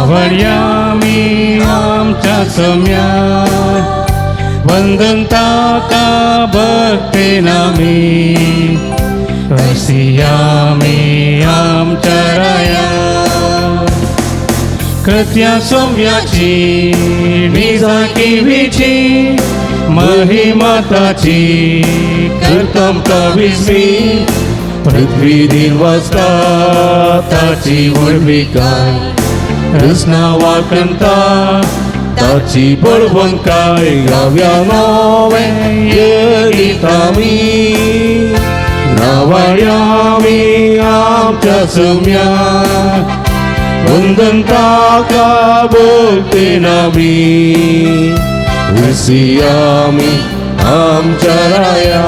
नावळ्यामी आमच्या सम्यात वंदन ताका भक्तेनामी रसियामी आमच्या राया कृत्या सौम्याची निजाकिवीची महिमाताची कर्तम कविस्मी पृथ्वी दिवसता ताची वळविकाय रचना वाकंता ताची बळवंकाय गाव्या नवे गीतामी नावळ्यामी आमच्या सम्यात वंदन ताका भक्तेनामी रसियामी आमच्या राया.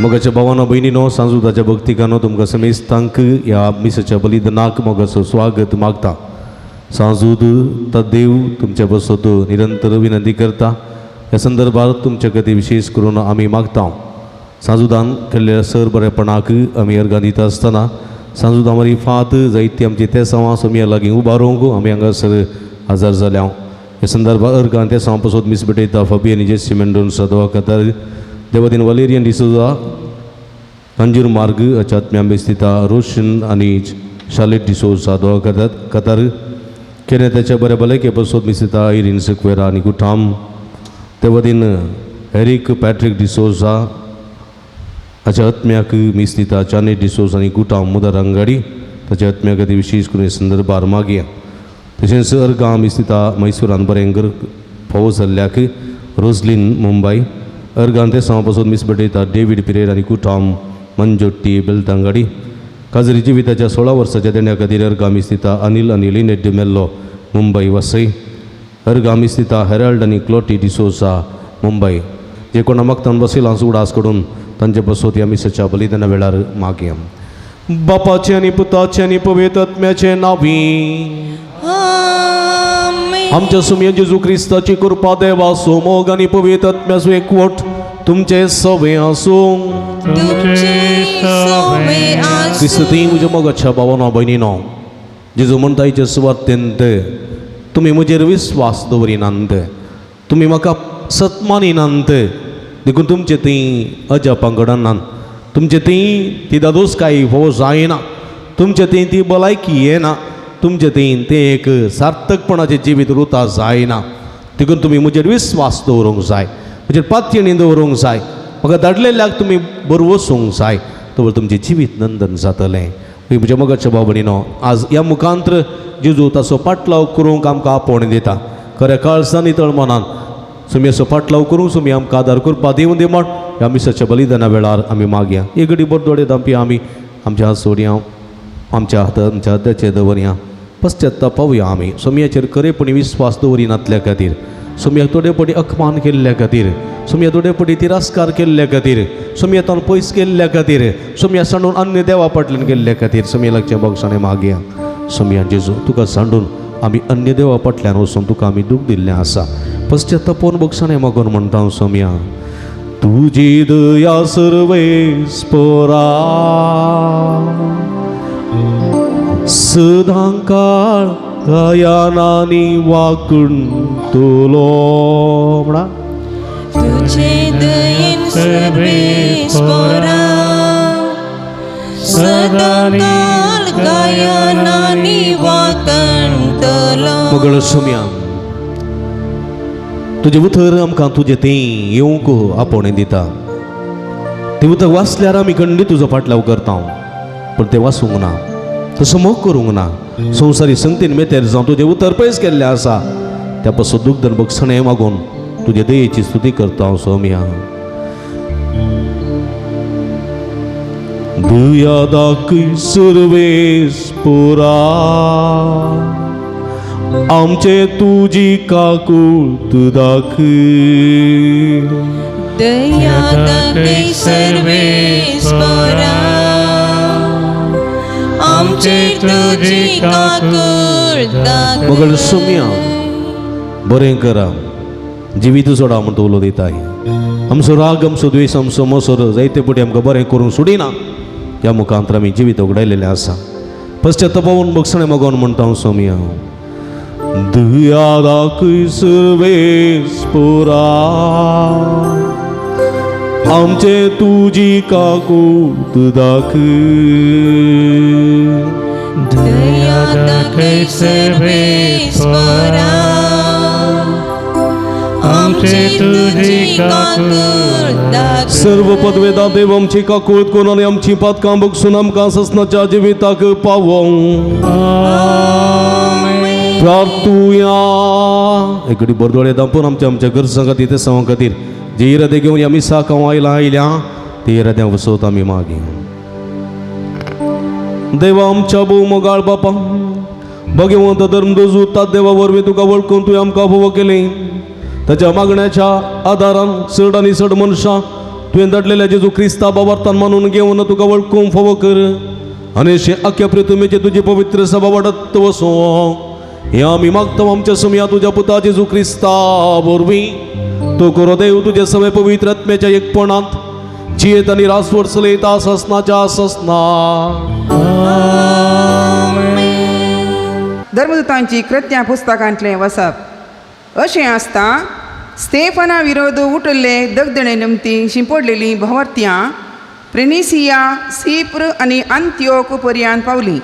मोगाच्या भावानो भयणीनो सांजुताच्या भक्तिकानो तुमकां समेस्तांक ह्या मिसाच्या बलिदानाक मोगाचो स्वागत मागता. सांजूद ता देव तुमच्या बसत निरंतर विनंती करता. ह्या संदर्भात तुमच्या खातीर विशेष करून आमी मागता. सांजुदान केल्ल्या सर बरेपणाक आमी अर्गां दिता आसतना सांजुदा मरी फात जायती आमची तेसांवां समिया लागीं उबारोवंक आमी हांगासर हजर जाल्या. ह्या संदर्भात अर्गां तेसांवां पासून मीस भेटयता फबियन जेसी मेंडोन सदवा कतार देवादीन वलेरियन डिसोजा कंजूर मार्ग अचात्म्या बेस्तिता रोशन आनी शालेट डिसोजा दोळा कतार केन्याच्या बऱ्या भलायके पासून मिस्तिता आयरीन सकवेरा आनी गुठाम देवादीन एरिक पॅट्रिक डिसोजा हाच्या आत्म्याक मिस्तिता चाने डिसोज आनी गुठाम मुदार अंगाडी ताच्या आत्म्या खातीर विशेष करून संदर्भार मागया. तशेंच अर्गां मिस्तिता मैसूरान बरेंकर फावो जाल्ल्याक रोजलीन मुंबय अर्गां ते पासून मीस भेटयता डेविड पिरेर आनी कुटाम मंजोट्टी बेलतांगाडी काजरी जिविताच्या 16 वर्साच्या देण्या खातीर अर्गां मिस्तिता अनिल आनी लिनेट डिमेल्लो मुंबय वसई अर्गां मिस्तिता हेराल्ड आनी क्लोटी डिसोसा मुंबय जे कोणा मागतान बसयला उडास कडून तांचे बसोत ह्या मिसाच्या बलिदाना वेळार मागया. बापाचे आनी पुताचे आनी पवित्र आत्म्याचे नांवी आमच्या सुमय जेजू क्रिस्ताची कृपा देवा सोमोग आनी पवित्र आत्म्याचो एकवट तुमचे सवे आसूं. क्रिस्ती म्हज्या मोगाच्या भावानो भयणीनो जेजू म्हणटा हेचे सुवातेंत तुमी म्हजेर विस्वास दवरिनात तुमी म्हाका सत्मानिनात देखून तुमचे ती अजापांगडानात तुमचे ती दादोसकाय हो जायना तुमचे ती भलायकी येना तुमचे ते एक सार्थकपणाचे जिवीत रुता जायना देखून तुमी म्हजेर विस्वास दवरूंक जाय म्हजेर पातयेणी दवरूंक जाय म्हाका धाडलेल्याक तुमी बरवसूंक जाय तर तुमचें जिवीत नंदन जातलें. म्हज्या मोगाच्या भाव भयणीनो आज ह्या मुखांत्र जेजू ताचो पाटलाव करूंक आमकां आपोवण दिता. खऱ्या काळजान नितळ मनान तुमी असो पाटलाव करूंक तुमी आमकां आदार करपा दिवं दी म्हण ह्या मिसाच्या बलिदाना वेळार आमी मागया. एक घडी बरदोडे दांपी आमी आमच्या हात सोडया आमच्या हाताचे दवरया पश्चात्ताप पावया आमी सोमयाचेर खरेपणी विस्वास दवरिनातल्या खातीर सोमयाक थोडेपणी अखमान केल्ल्या खातीर सोमया थोडेपणी तिरस्कार केल्ल्या खातीर सोमयातान पयस केल्ल्या खातीर सोमया सांडून अन्य देवा फाटल्यान गेल्ल्या खातीर सोमया लागच्या बोगसाणे मागया. सोमया जेजू तुका सांडून आमी अन्य देवा फाटल्यान वचून तुका आमी दूख दिल्लें आसा पश्चात्तापोवन बोगसाणे मागून म्हणटा सोमया तुजी दया सर्वेस्परा सदांकाळ गायनानी वाकून तुलो म्हणा तुझे दयेन सर्वेस्परा सदांकाळ गायनानी वाकून तुलो. मगळ सोम्या तुजे उतर आमकां तुजें तें येवंक आपोवणें दिता. तें उतर वाचल्यार आमी खंडीत तुजो फाटलाव करता पूण तें वाचूंक ना तसो मोग करूंक ना. संवसारी संगतीन मेतेर जावं तुजें उतर पयस केल्लें आसा त्या पासून दूख दन बक्षणें मागून तुजे दयेची स्तुती करता हांव सोम्या. दया दाखय सर्वेस्परा आमचे तुझी काकूळत दाखय दया दाखय सर्वेस्परा आमचे तुझी काकूळत दाखय मगल सोम्या बरें करा जिवीत सोडा म्हणून उलो दिताय आमचो राग आमचो द्वेष आमचो मोसोर जायते पटी आमकां बरें करूंक सोडिना ह्या मुखांतर आमी जिवीत उगडायलेलें आसा पश्चातापावून बक्षणे मोगोन म्हणटा हांव सोम्या दया दाखय सर्वेस्परा आमचे तुझी काकूळत दाखय दया दाखय सर्वेस्परा आमचे तुझी काकूळत दाखय सर्व पदवेदा देव आमची काकूळत करून आनी आमची पातकां बगसून आमकां ससनाच्या जिविताक पावों प्रार्थुया एकडी बरदोळे दापून आमच्या गरजां खातीर ते सवां खातीर जे इरादे घेवन ह्या मिसाक हांव आयल्या ते इराद्या वसोत आमी मागया देवा आमच्या भोव मोगाळ बापा भगवंत धर्मदोजू तात देवा वरवीं तुका वळखून तुवें आमकां फोव केलें ताच्या मागण्याच्या आदारान चड आनी चड मनशां तुवें धाडलेल्या जेजू क्रिस्ता बाबार्थान मानून घेवन तुका वळखूंक फोव कर आनी अशें आख्या प्रितुमेचे तुजी पवित्र सभा वाडत वसो हे आमी मागता आमच्या सुमया तुज्या पुता जेजू क्रिस्ता वरवीं तो करो देव तुजे सवे पवित्र आत्म्याच्या एकपणांत जियेत आनी रासवड चलयता ससनाच्या ससना धर्मदूतांची कृत्यां पुस्तकांतलें वचप अशें आसता स्तेफना विरोध उठिल्ले दगदणे निमती शिंपडलेलीं भोंवरत्यां प्रेनिसिया सिप्र आनी अंत्योक पर्यंत पावलीं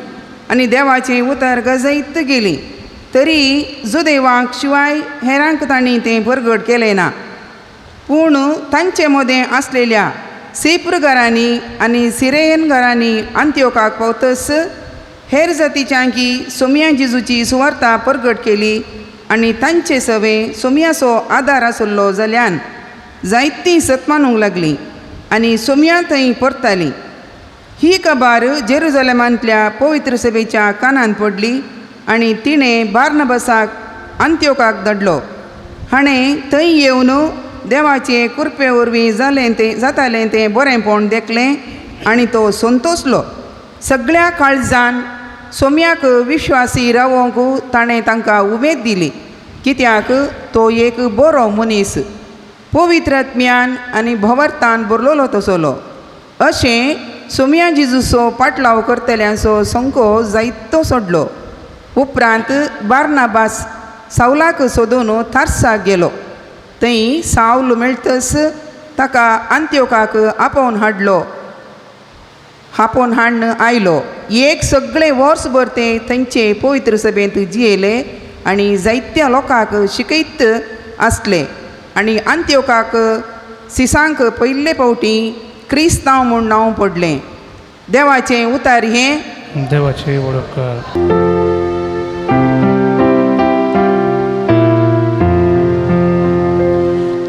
आनी देवाचें उतर गजयत गेलीं तरी जुदेवाक शिवाय हेरांक तांणी तें परगट केलें ना पूण तांचे मदें आसलेल्या सिप्रकारांनी आनी सिरेयनकारांनी अंत्योकाक पावतस हेर जातीच्यांकी सोमया जेजूची सुवार्ता परगट केली आनी तांचे सवे सोमयाचो आदार आसलो जाल्यान जायतीं सतमानूंक लागलीं आनी सोमया थंय परतालीं ही खबर जेरुजलेमांतल्या पवित्र सभेच्या कानांत पडली आनी तिणें बार्नबासाक अंत्योकाक धाडलो हाणें थंय येवन देवाचे कृपे वरवीं जातालें तें बरेंपण देखलें आनी तो संतोसलो सगळ्या काळजान सोम्याक विश्वासी रावोंक ताणें तांकां उमेद दिली कित्याक तो एक बरो मनीस पवित्र आत्म्यान आनी भोवर्तान बरलोलो तसोलो अशें सोमया जेजूचो पाटलाव करतल्यांचो संको जायतो सोडलो उपरांत बार्नाबास सावलाक सोदून तार्साक गेलो थंय सावल मेळटस ताका अंत्योकाक आपोवन हाडून आयलो एक सगळे वर्सभर ते थंयचे पवित्र सभेंत जियेले आनी जायत्या लोकांक शिकयत आसले आनी अंत्योकाक सिसांक पयले फावटी क्रिस्तांव म्हूण नांव पडलें देवाचें उतार हें देवाचे वळखकार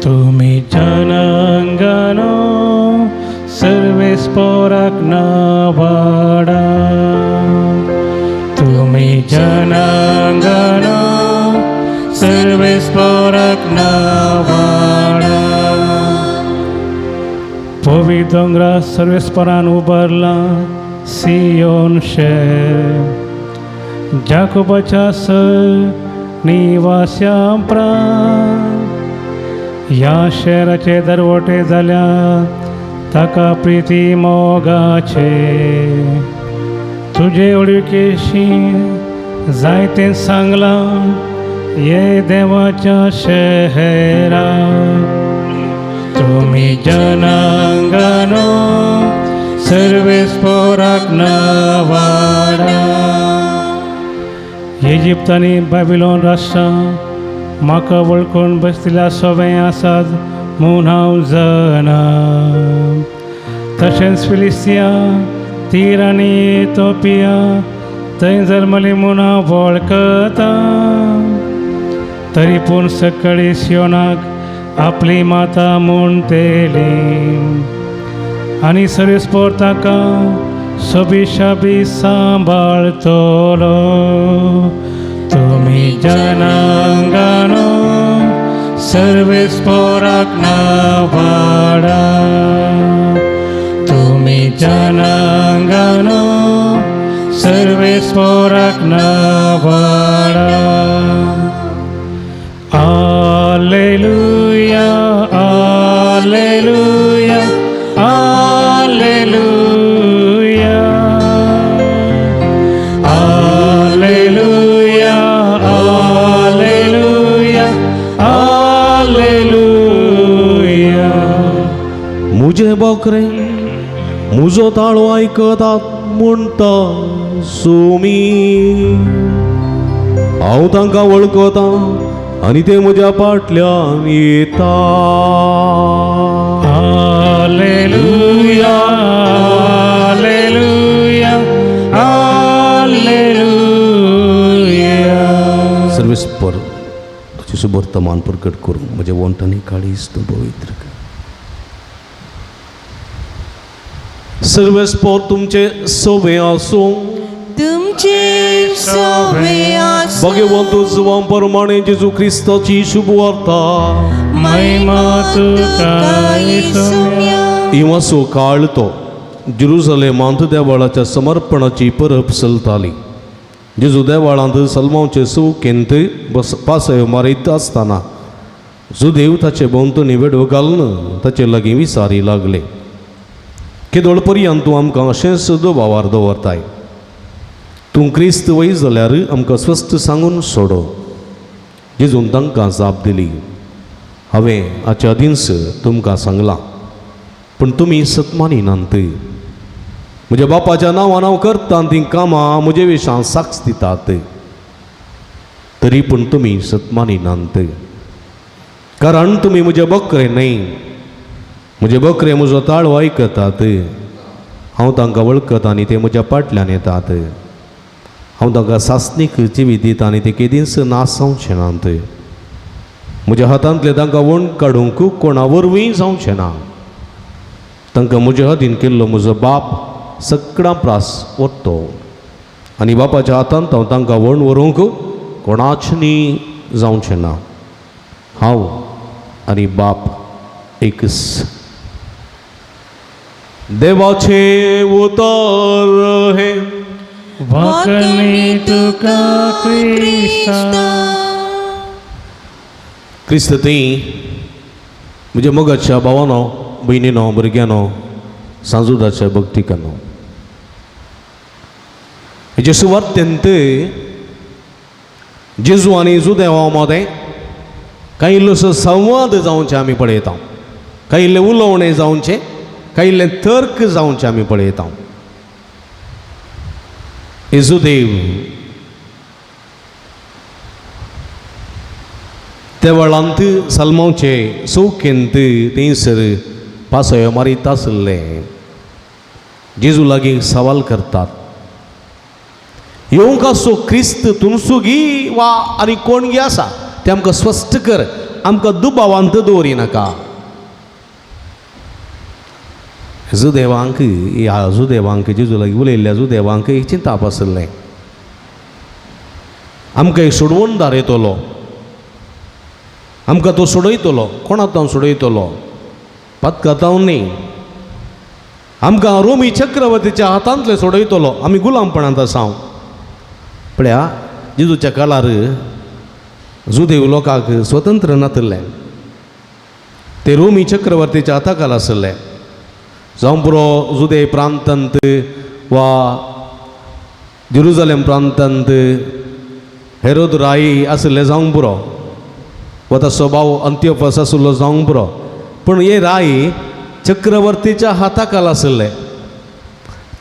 तुमी जनांगानो सर्वेस्पराक नावाडा तुमी जनांगानो सर्वेस्पराक नावाडा पवित्र दोंगरा सर्वेस्परान उबारला सियोन शेर जाकोबाच्या निवास्यां प्राण ह्या शहराचे दरवटे जाल्या ताका प्रिती मोगाचे तुजे ओळखीशी जायते सांगलां ये देवाच्या शहरा तुमी जनांगानो सर्वेस्पराक नावाडा इजिप्त आनी बॅबिलोन राष्ट्रां म्हाका वळखून बसलेल्या सवें आसात म्हूण हांव जाणा तशेंच फिलिस्तिया तीर आनी इथियोपिया थंय जल्मली म्हूण हांव वळखता तरी पूण सकळी सियोनाक आपली माता म्हूण तेली आनी सर्वेस्पर ताका सभी सांभाळतलो तुम्ही जनांगानो सर्वेस पोराक नावाडा तुम्ही जनांगानो Sarves पोराक नावाडा Alleluia, Alleluia, Alleluia, Alleluia, Alleluia, Alleluia. मुझे बकरे मुजो ताळो ऐकतात म्हणटा सोमी हांव तांकां वळखता आनी ते म्हज्या फाटल्यान येता Alleluia, Alleluia, Alleluia. सर्वेस्पर तुझे सुवर्तमान प्रकट करूं म्हज्या वंटांनी काळीज तूं पवित्र कर सर्वेस्पर तुमचे सवे आसूं तुमचे सवे आसूं भगवंत जुवां प्रमाणे जेजू क्रिस्ताची शुभवार्ता महिमा तुका येसुया. इवासो काळ तो जेरुसलेमांत देवाळाच्या समर्पणाची परब चलताली जेजू देवाळांत सलमांचे चौकेंत पासय मारीत आसतना जुदेव ताचे भोंवतणी वेडो घालून ताचे लागीं विचारी लागले केदोळ पर्यंत तूं आमकां अशेंच दुबावार दवरताय तूं क्रिस्त वय जाल्यार आमकां स्वस्थ सांगून सोडो जेजून तांकां जाप दिली हांवें हाच्या दिस तुमकां सांगलां पूण तुमी सतमानिनात म्हज्या बापाच्या नांवान हांव करता तीं कामां म्हजे विशां साक्ष दितात तरी पूण तुमी सतमानिनात कारण तुमी म्हजे बकरे न्हय म्हजे बकरे म्हजो ताळो आयकतात हांव तांकां वळखता आनी ते म्हज्या फाटल्यान येतात हांव तांकां सासणीक जिवीत दिता आनी ते केदींच नास जावचे नात म्हज्या हातांतले तांकां वण काडूंक कोणा वरवीं जावचें ना तांकां म्हज्या हातीन केल्लो म्हजो बाप सगळां प्रास ओडटो आनी बापाच्या हातांत हांव तांकां वण व्हरूंक कोणाचनी जावचें ना हांव आनी बाप एकच देवाचे उतर हे वाकणी तुका क्रिस्ता. क्रिस्त ती म्हज्या मोगाच्या भावानो भयणीनो भुरग्यानो सांजुदाच्या भक्तिकानो हेजे सुवातेंत जेजू आनी जुदेवा मदें कांय इल्लोसो संवाद जावचे आमी पळयता कांय इल्लें उलोवणें जावचें कांय इल्लें तर्क जावचें आमी पळयता येजूदेव त्या वेळांत सलमांचे चौकेंत थंयसर पासय मारीत आसले जेजू लागीं सवाल करतात येवंक आसो क्रिस्त तुमसुगी वा आनी कोणगी आसा तें आमकां स्पश्ट कर आमकां दुबावांत दवरी नाका जुदेवांक ह्या जुदेवांक जेजू लागीं उलयल्ल्या जुदेवांक एक चिंताप आसलें आमकां एक सोडवणदार येतलो आमकां तो सोडयतलो कोणाक तो सोडयतलो पातकातांव न्ही आमकां रोमी चक्रवर्तीच्या हातांतले सोडयतलो आमी गुलामपणांत आसांव पळया जेजूच्या काळार जुदेव लोकांक स्वतंत्र नासलें ते रोमी चक्रवर्तीच्या हाताखाल आसले जावं पुरो जुदे प्रांतांत वा जेरुसलेम प्रांतांत हेरोद राई आसले जावं पुरो वा ताचो भाव अंत्योपस आसलो जावं पुरो पूण हे राई चक्रवर्तीच्या हाताखाल आसले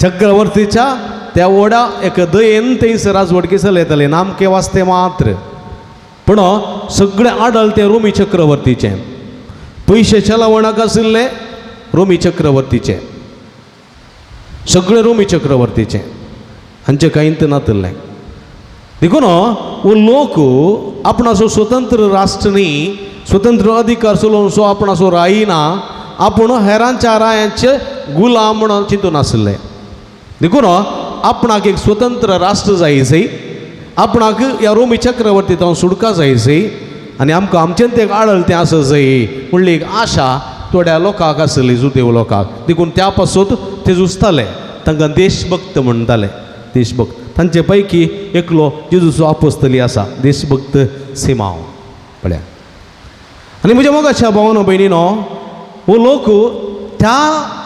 चक्रवर्तीच्या त्या व्हडा एक दयेन थंयसर राजवडकी चलयताले नामके वास्ते मात्र पूण सगळें आडल तें रोमी चक्रवर्तीचें पयशे चलावणाक आशिल्ले रोमी चक्रवर्तीचें सगळें रोमी चक्रवर्तीचें हांचें कांयच नासलें देखून हो लोक आपणाचो स्वतंत्र राष्ट्र न्ही स्वतंत्र अधिकार चलोवन सो आपणाचो रायना आपूण हेरांच्या रायांचे गुलाम म्हणून चिंतून आसले देखून आपणाक एक स्वतंत्र राष्ट्र जायचंय, आपणाक ह्या रोमी चक्रवर्ती हांव सुटका जायचंय आनी आमकां आमचें तें आडळ तें आसा जाय म्हणली एक आशा थोड्या लोकांक आसली, जुदेव लोकांक. देखून त्या पासून ते झुजताले, तांकां देशभक्त म्हणटाले. देशभक्त तांचे पैकी एकलो जेजूचो आपोस्तली आसा, देशभक्त सिमांव. पळया, आनी म्हज्या मोगाच्या भावानो भयणीनो, हो लोक त्या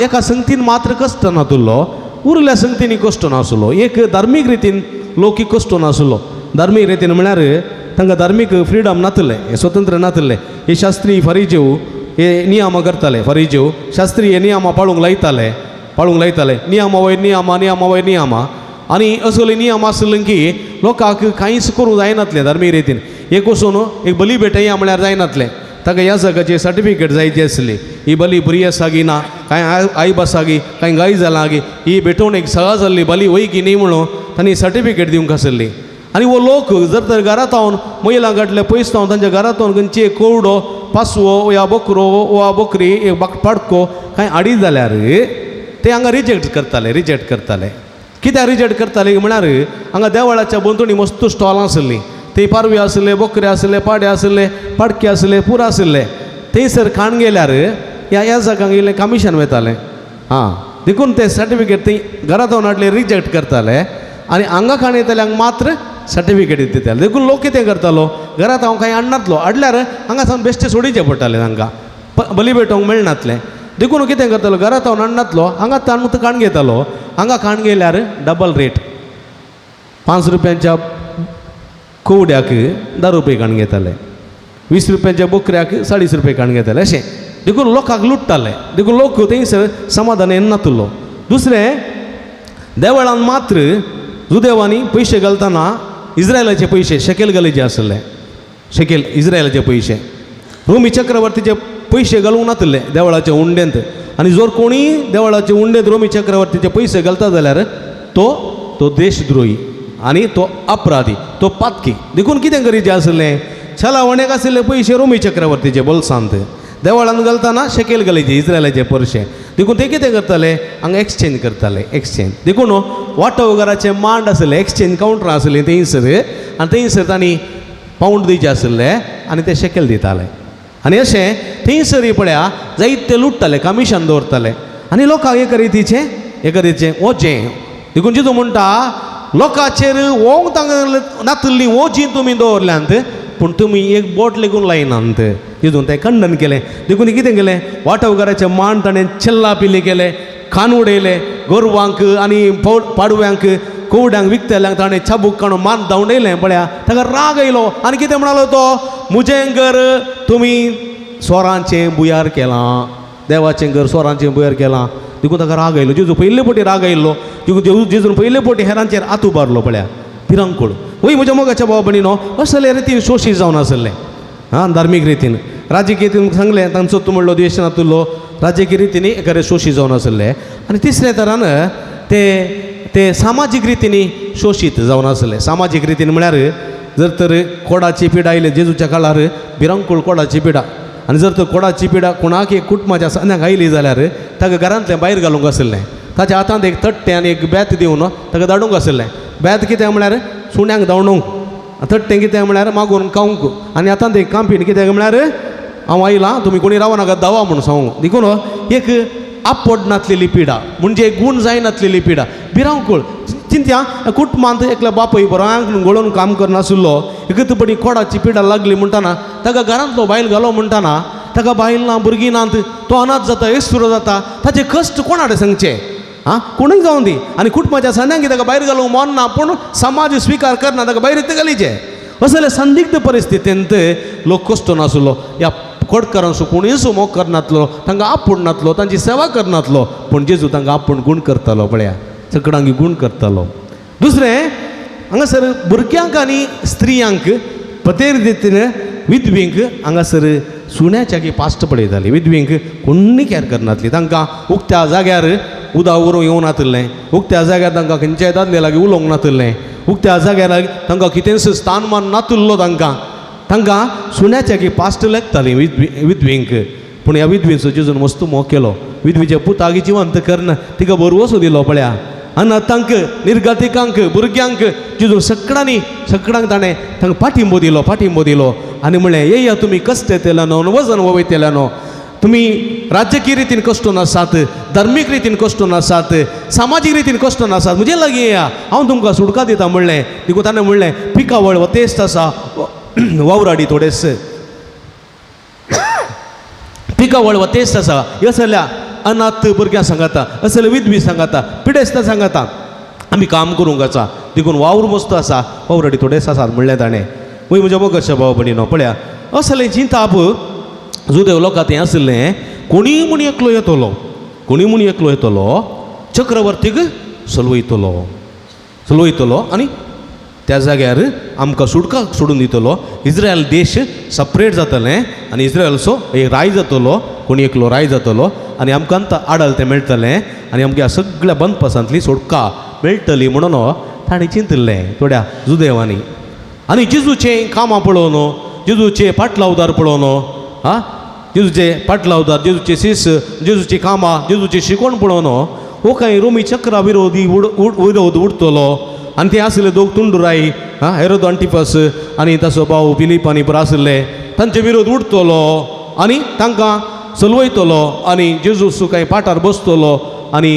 एका संगतीन मात्र कश्ट नासलो, उरल्या संगतींनी कश्ट नासलो. एक धार्मीक रितीन लोक कश्ट नासलो. धार्मीक रितीन म्हळ्यार तांकां धार्मीक फ्रिडम नासलें, हे स्वतंत्र नासलें. हे शास्त्री फरिजेव हे नियम करताले, फरिजेव शास्त्री हे नियमां पाळूंक लायताले. नियमा वयर नियमा आनी असले नियम आसले की लोकांक कांयच करूंक जायनासलें धार्मीक रितीन. एक वचून एक बली भेटया म्हळ्यार जायनासलें. ताका ह्या जागाची सर्टिफिकेट जायची आसली. ही बली बरी आसा की ना, कांय आयब आसा की कांय गाय जाला की, ही भेटोवन एक सगळा जाल्ली बली वय की न्ही म्हणून तांणी सर्टिफिकेट दिवंक आसली. आनी वो लोक जर तर घरांत हांवन महिलां गाटले पयस हांव तांच्या घरांत हांवन खंयची एक कोवडो पासवो या बकरो वा बकरी एक पाडको कांय हाडीत जाल्यार ते हांगा रिजेक्ट करताले. कित्याक रिजेक्ट करताले म्हळ्यार हांगा देवळाच्या बोंतणी मस्त स्टॉलां आसलीं. थंय पारवे आसले, बकरे आसले, पाडे आसले, पाडके आसले, पूर आसले. थंयसर खाण गेल्यार ह्या जागांक इल्लें कमिशन वयतालें. देखून ते सर्टिफिकेट थंय घरांत हांवन हाडले रिजेक्ट करताले आनी हांगा खाण येतल्यांक मात्र सर्टिफिकेट दिताले. देखून लोक कितें करतालो, घरांत हांव कांय हाडनातलो, हाडल्यार हांगा सावन बेश्टे सोडीचें पडटालें, तांकां बली भेटोवंक मेळनातलें. देखून कितें करतालो, घरांत हांव हाडनातलो, हांगा तांकां खाण घेतालो. हांगा खाण गेल्यार डबल रेट, 5 रुपयांच्या कोवड्याक 10 रुपये खाण घेताले, 20 रुपयांच्या बकऱ्याक 40 रुपये खाण घेताले. अशें देखून लोकांक लुट्टाले. देखून लोक थंयसर समाधान येनातलो. दुसरें, देवळान मात्र जुदेवांनी पयशे घालतना इस्रायलाचे पयशे शेकेल घालीचे आसले. शेकेल इस्रायलाचे पयशे, रोमी चक्रवर्तीचे पयशे घालूंक नासले देवळाच्या उंडेंत. आनी जर कोणी देवळाच्या उंडेंत रोमी चक्रवर्तीचे पयशे घालता जाल्यार तो देशद्रोही आनी तो अपराधी, तो पातकी. देखून कितें करीचें आसलें, छलावणेक आशिल्ले पयशे रोमी चक्रवर्तीचे बोल्सांत, देवळान घालतना शेकेल घालीचे इस्रायलाचे परशे. देखून ते कितें करताले, हांगा एक्सचेंज करताले. एक्सचेंज देखून वांटोवकाराचे मांड आसले, एक्सचेंज कावंटर आसले थंयसर, आनी थंयसर तांणी पावंड दिवचे आसले आनी ते शेकेल दिताले. आनी अशें थंयसर पळया जायते लुट्टाले, कमिशन दवरताले. आनी लोकांक एका रितीचें ओजें. देखून जितू म्हणटा लोकांचेर वोंग तांकां नातल्ली ओजी तुमी दवरल्यांत, पूण तुमी एक बोट लेगून लायनात. तितून तें खंडन केलें. देखून कितें केलें, वांटोवकाराचें मान ताणें छेल्ला पिली केलें, खान उडयले, गोरवांक आनी पाडव्यांक कोवड्यांक विकतेल्यांक ताणें चाबूक काडून मान धांवडयलें. पळया ताका राग येयलो आनी कितें म्हणालो तो, म्हजें घर तुमी स्वरांचें बुयार केलां, देवाचें घर स्वरांचें बुयार केलां. देखून ताका राग येयलो. जेजू पयले फावटी राग येयलो. जेजून पयले फावटी हेरांचेर हात उबारलो. पळया पिरांकूळ. वय म्हज्या मोगाच्या भावा भयणीनो, असले रितीन शोशीत जावन आसले. धार्मीक रितीन, राजकीय रितीन सांगलें तांचो तूं म्हणलो द्वेश नासलो, राजकीय रितीन एखादे शोशीत जावन आसले. आनी तिसऱ्या तरान ते सामाजीक रितीनी शोशीत जावन आसले. सामाजीक रितीन म्हळ्यार जर तर कोडाची पिडा आयली जेजूच्या काळार, भिरांकूळ कोडाची पिडा, आनी जर तर कोडाची पिडा कोणाक एक कुटुंबाच्या सण्याक आयली जाल्यार ताका घरांतलें भायर घालूंक आसलें. ताच्या हातांत एक तट्टें आनी एक बेत दिवन ताका धाडूंक आसलें. बेत कितें म्हळ्यार सुण्यांक धांवडूंक, तट्टें कितें म्हळ्यार मागून खावंक, आनी हातांत एक कांपीण कितें म्हळ्यार हांव आयलां तुमी कोणी रावनाका धांवा म्हूण सांगूंक. देखून एक आपड नासलेली पिडा, म्हणजे गूण जाय नासलेली पिडा, भिरांकूळ. चिंत्या कुटुंबांत एकल्या बापूय बरो आंग घोळून काम करनासलो, एकतपणी कोडाची पिडा लागली म्हणटाना ताका घरांतलो बायल घालो म्हणटाना ताका बायल ना, भुरगीं नात, तो अनाथ जाता, येसुरो जाता. ताचे कश्ट कोणाडे सांगचे, कोणूय जावं दी. आनी कुटुंबाच्या सणांक ताका भायर घालूंक मन ना, पूण समाज स्विकार करना, ताका भायर ते घालीचे. असले संदिग्ध परिस्थितींत लोक कश्ट नासलो. ह्या कोडकारांचो कोणूच मोग करनातलो, तांकां आपूण नातलो, तांची सेवा करनातलो, पूण जेजू तांकां आपूण गूण करतालो. पळया चकडांगी गूण करतालो. दुसरें, हांगासर भुरग्यांक आनी स्त्रियांक पतेर रितीन विधवींक हांगासर सुण्याच्या की पास्ट पडयताली. विधवींक कोणूय कॅर करनातली. तांकां उक्त्या जाग्यार उदक व्हरूंक येवं नातलें, उक्त्या जाग्यार तांकां खंयच्याय दादले लागीं उलोवंक नातलें, उक्त्या जाग्यार तांकां कितेंच स्थानमान नातुल्लो तांकां सुण्याच्या की पास्ट लागताली विधवींक. पूण ह्या विधवीचो जेजून मस्त मोग केलो. विधवीच्या पुताक जिवंत करना, तिका बरवसो दिलो. पळया अनाथांक निर्गतिकांक भुरग्यांक जेजून सगळ्यांक ताणें तांकां पाठिंबो दिलो आनी म्हणलें येया तुमी कश्ट येतल्यानो वजन वयतल्यानो तुमी राजकीय रितीन कश्टून आसात धार्मीक रितीन कश्टून आसात सामाजीक रितीन कश्टून आसात म्हजे लागीं येया हांव तुमकां सुटका दिता म्हणलें देखून ताणें म्हणलें पिकावळ वा तेस्त आसा वावराडी थोडेस पिकावळ वा तेस्त आसा ह्यो सगळ्या अनाथ भुरग्यां सांगाता असले विधवी सांगाता पिडेस्तां सांगाता आमी काम करूंक आसा देखून वावर मस्त आसा वावराडी थोडेस आसात म्हणलें ताणें वय म्हज्या मोगाच्या भाव भयणीनो पळया असलें चिंताप जुदेव लोकांत हें आसलें कोणी म्हूण एकलो येतलो चक्रवर्तीक चलवयतलो आनी त्या जाग्यार आमकां सुटका सोडून दितलो इस्रायल देश सपरेट जातलें आनी इस्रायलचो एक राय जातलो कोणी एकलो राय जातलो आनी आमकां आडल तें मेळटलें आनी आमच्या सगळ्या बंदपासांतली सुटका मेळटली म्हणून ताणें चिंतलें थोड्या जुदेवांनी आनी जेजूचें कामां पळोवन जेजूचे फाटलावदार पळोवन जेजूचे फाटलावदार जेजूचे शिस जेजूची कामां जेजूची शिकवण पळोवन हो काय रोमी चक्रा विरोधी विरोध उडतलो आनी ते आसले दोग तुंडुराई हेरोद अंटिपस आनी ताचो भाव फिलीप आनी बरो आसले तांचे विरोध उडतलो आनी तांकां चलवयतलो आनी जेजूस काय पाठार बसतलो आनी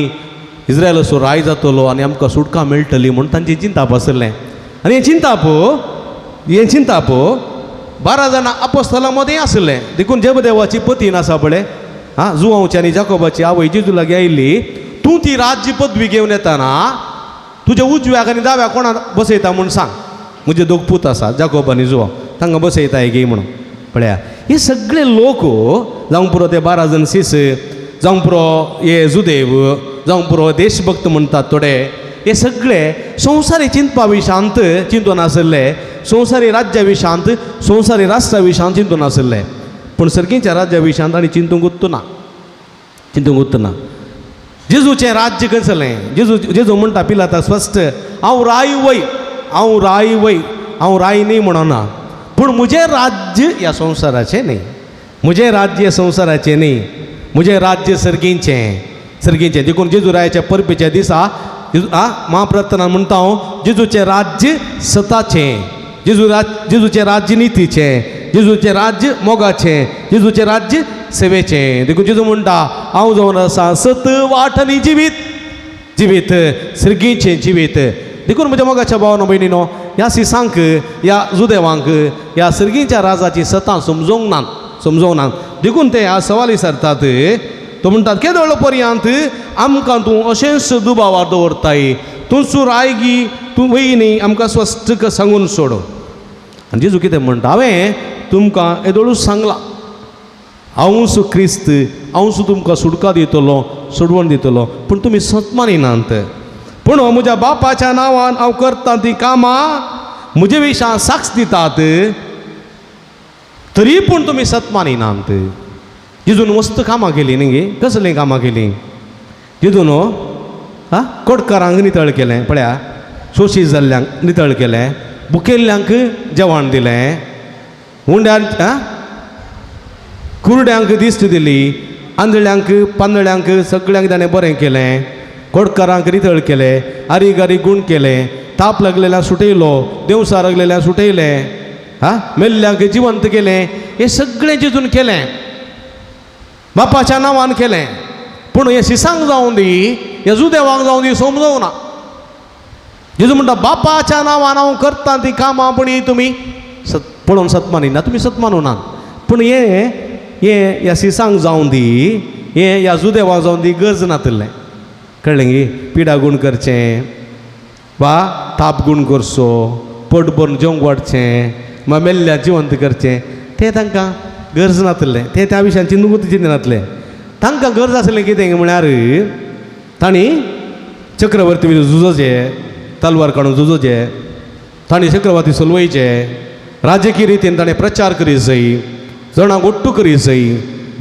इस्रायलाचो राय जातलो आनी आमकां सुटका मेळटली म्हूण तांची चिंताप आसलें आनी हें चिंताप 12 जाणां अपोस्तलां मदें आसलें देखून जेबदेवाची पतीन आसा पळय जुवांवची आनी जाकोबाची आवय जेजू लागीं आयिल्ली तूं ती राज्य पदवी घेवन येताना तुज्या उजव्याक आनी दाव्याक कोणाक बसयता म्हूण सांग म्हजे दोग पूत आसा जाकोब आनी जुवांव तांकां बसयता हे घे म्हणून पळया हे सगळे लोक जावं पुरो ते 12 जाण सीस जावं पुरो हे जुदेव जावं पुरो देशभक्त म्हणटात थोडे हे सगळे संवसारी चिंतपा विशांत चिंतून आसले संवसारी राज्या विशांत संवसारी राष्ट्रा विशांत चिंतून आसले पूण सर्गीच्या राज्या विशांत आनी चिंतूंक उत्तना जेजूचें राज्य कसलें जेजू म्हणटा पिलाता स्पश्ट हांव राय न्ही म्हणना पूण म्हजें राज्य ह्या संवसाराचें न्ही म्हजें राज्य संवसाराचें न्ही म्हजें राज्य सर्गीचें देखून जेजू रायाच्या परबेच्या दिसा महाप्रार्थना म्हणटा हांव जेजूचें राज्य सताचें जेजूचें राज्य नितीचें जेजूचें राज्य मोगाचें जेजूचें राज्य सेवेचें देखून जेजू म्हणटा हांव जावन आसा सत वाट आनी जिवीत सर्गीचें जिवीत देखून म्हज्या मोगाच्या भावानो भयणीनो ह्या सिसांक ह्या जुदेवांक ह्या सर्गीच्या राजाची सतां समजोंक ना देखून ते ह्या सवाल विचारतात तो म्हणटात केदोळ पर्यंत आमकां तूं अशेंच दुबावार दवरताय तूं रायगी तूं वयनी आमकां स्पश्ट सांगून सोड आनी जेजू कितें म्हणटा हांवें तुमकां येदोळूच सांगलां हांवूच क्रिस्त हांवूच तुमकां सुटका दितलो सोडवण दितलो पूण तुमी सतमानिनात पूण म्हज्या बापाच्या नांवान हांव करतां तीं कामां म्हजे विशयां साक्ष दितात तरी पूण तुमी सतमानिनात जेजून मस्त कामां केलीं न्ही गे कसलीं कामां केलीं जेजून कोडकारांक नितळ केलें पळया शोशीत जाल्ल्यांक नितळ केलें भुकेल्ल्यांक जेवण दिलें हुंड्यांक कुरड्यांक दिश्ट दिली आंधळ्यांक पांदळ्यांक सगळ्यांक ताणें बरें केलें कोडकारांक नितळ केलें आरी गूण केलें ताप लागलेल्यांक सुटयलो देवसार लागलेल्यांक सुटयलें मेल्ल्यांक जिवंत केलें हें सगळें जेजून केलें बापाच्या नांवान केलें पूण हे सिसांक जावं दी ह्या जुदेवांक जावं दी समजूंक ना जेजू म्हणटा बापाच्या नांवान हांव करतां तीं कामां पूण ही तुमी पळोवन सतमानिना तुमी सतमानू ना पूण हे ह्या सिसांक जावं दी हे ह्या जुदेवांक जावं दी गरज नातलें कळ्ळें गी पिडा गूण करचें वा ताप गूण करचो पोट भरून जेवंक वाडचें वा मेल्ल्या जिवंत करचें तें तांकां गरज नातलें तें त्या विशयान चिंतूंकूच चिंतनातलें तांकां गरज आसलें कितें म्हळ्यार तांणी चक्रवर्ती विरुद्ध झुजोचें तलवार काडून झुजोचें तांणी चक्रवर्ती चलवयचें राजकीय रितीन ताणें प्रचार करीत जाय जणांक ओट्टू करीत जाय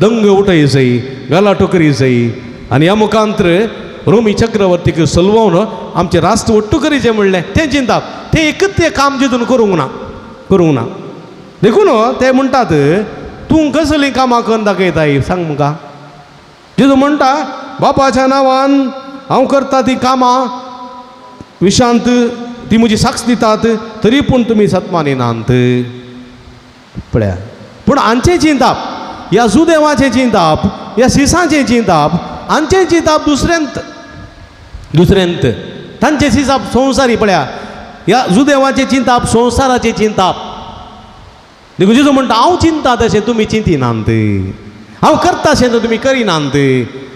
दंग उठय जाय गलाटो करीत जाय आनी ह्या मुखांत्र रोमी चक्रवर्तीक चलवून आमचें राष्ट्र ओट्टू करीचें म्हणलें तें चिंताप तें एकच तें काम जितून करूंक ना देखून ते म्हणटात तूं कसलीं कामां करून दाखयताय सांग म्हाका जेजू म्हणटा बापाच्या नांवान हांव करता तीं कामां विशांत ती म्हजी साक्ष दितात तरी पूण तुमी सत्मा दिनात पळया पूण हांचे चिंताप ह्या सुदेवाचे चिंताप ह्या सिसांचे चिंताप हांचे चिंताप दुसऱ्यांत तांचे चिंताप संवसारी पळया ह्या सुदेवाचे चिंताप संवसाराचे चिंताप देखून जेजू म्हणटा हांव चिंता तशें तुमी चिंतिनात हांव करता अशें तुमी करिनात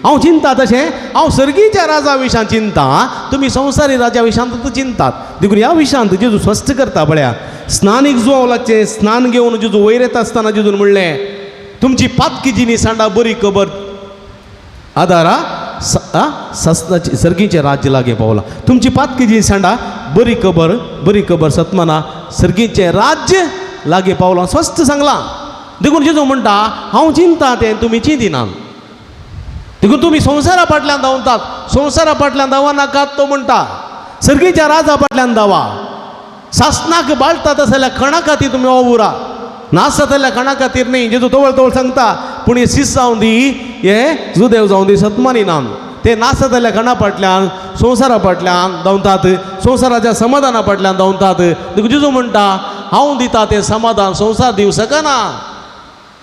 हांव चिंता तशें हांव सर्गीच्या राजा विशां चिंता तुमी संवसारी राजा विशांत चिंतात देखून ह्या विशांत जेजू स्पश्ट करता पळया स्नानीक जुवावलाचे स्नान घेवन जेजू वयर येता आसतना जेजून म्हणलें तुमची पातकी जिनी सांडा बरी खबर आदारा सर्गीचे राज्य लागे पावला तुमची पातकी जी सांडा बरी खबर सत्माना सर्गीचे राज्य लागे पावला स्पश्ट सांगला देखून जेजू म्हणटा हांव चिंता तें तुमी चिंतिनात देखून तुमी संवसारा फाटल्यान धांवतात संवसारा फाटल्यान धांवनाकात तो म्हणटा सर्गीच्या राजा फाटल्यान धांवा सासनाक बाळटा तसल्या खणा खातीर तुमी उरा नास जातल्या खणा खातीर न्ही जेजू तवळ सांगता पूण हे सीस जावं दी हे जुदेव जावं दी सत्मानिनान ते नास जातल्या खणा फाटल्यान संवसारा फाटल्यान धांवतात संवसाराच्या समाधाना फाटल्यान धांवतात देखून जेजू म्हणटा हांव दिता तें समाधान संवसार दिवं शकना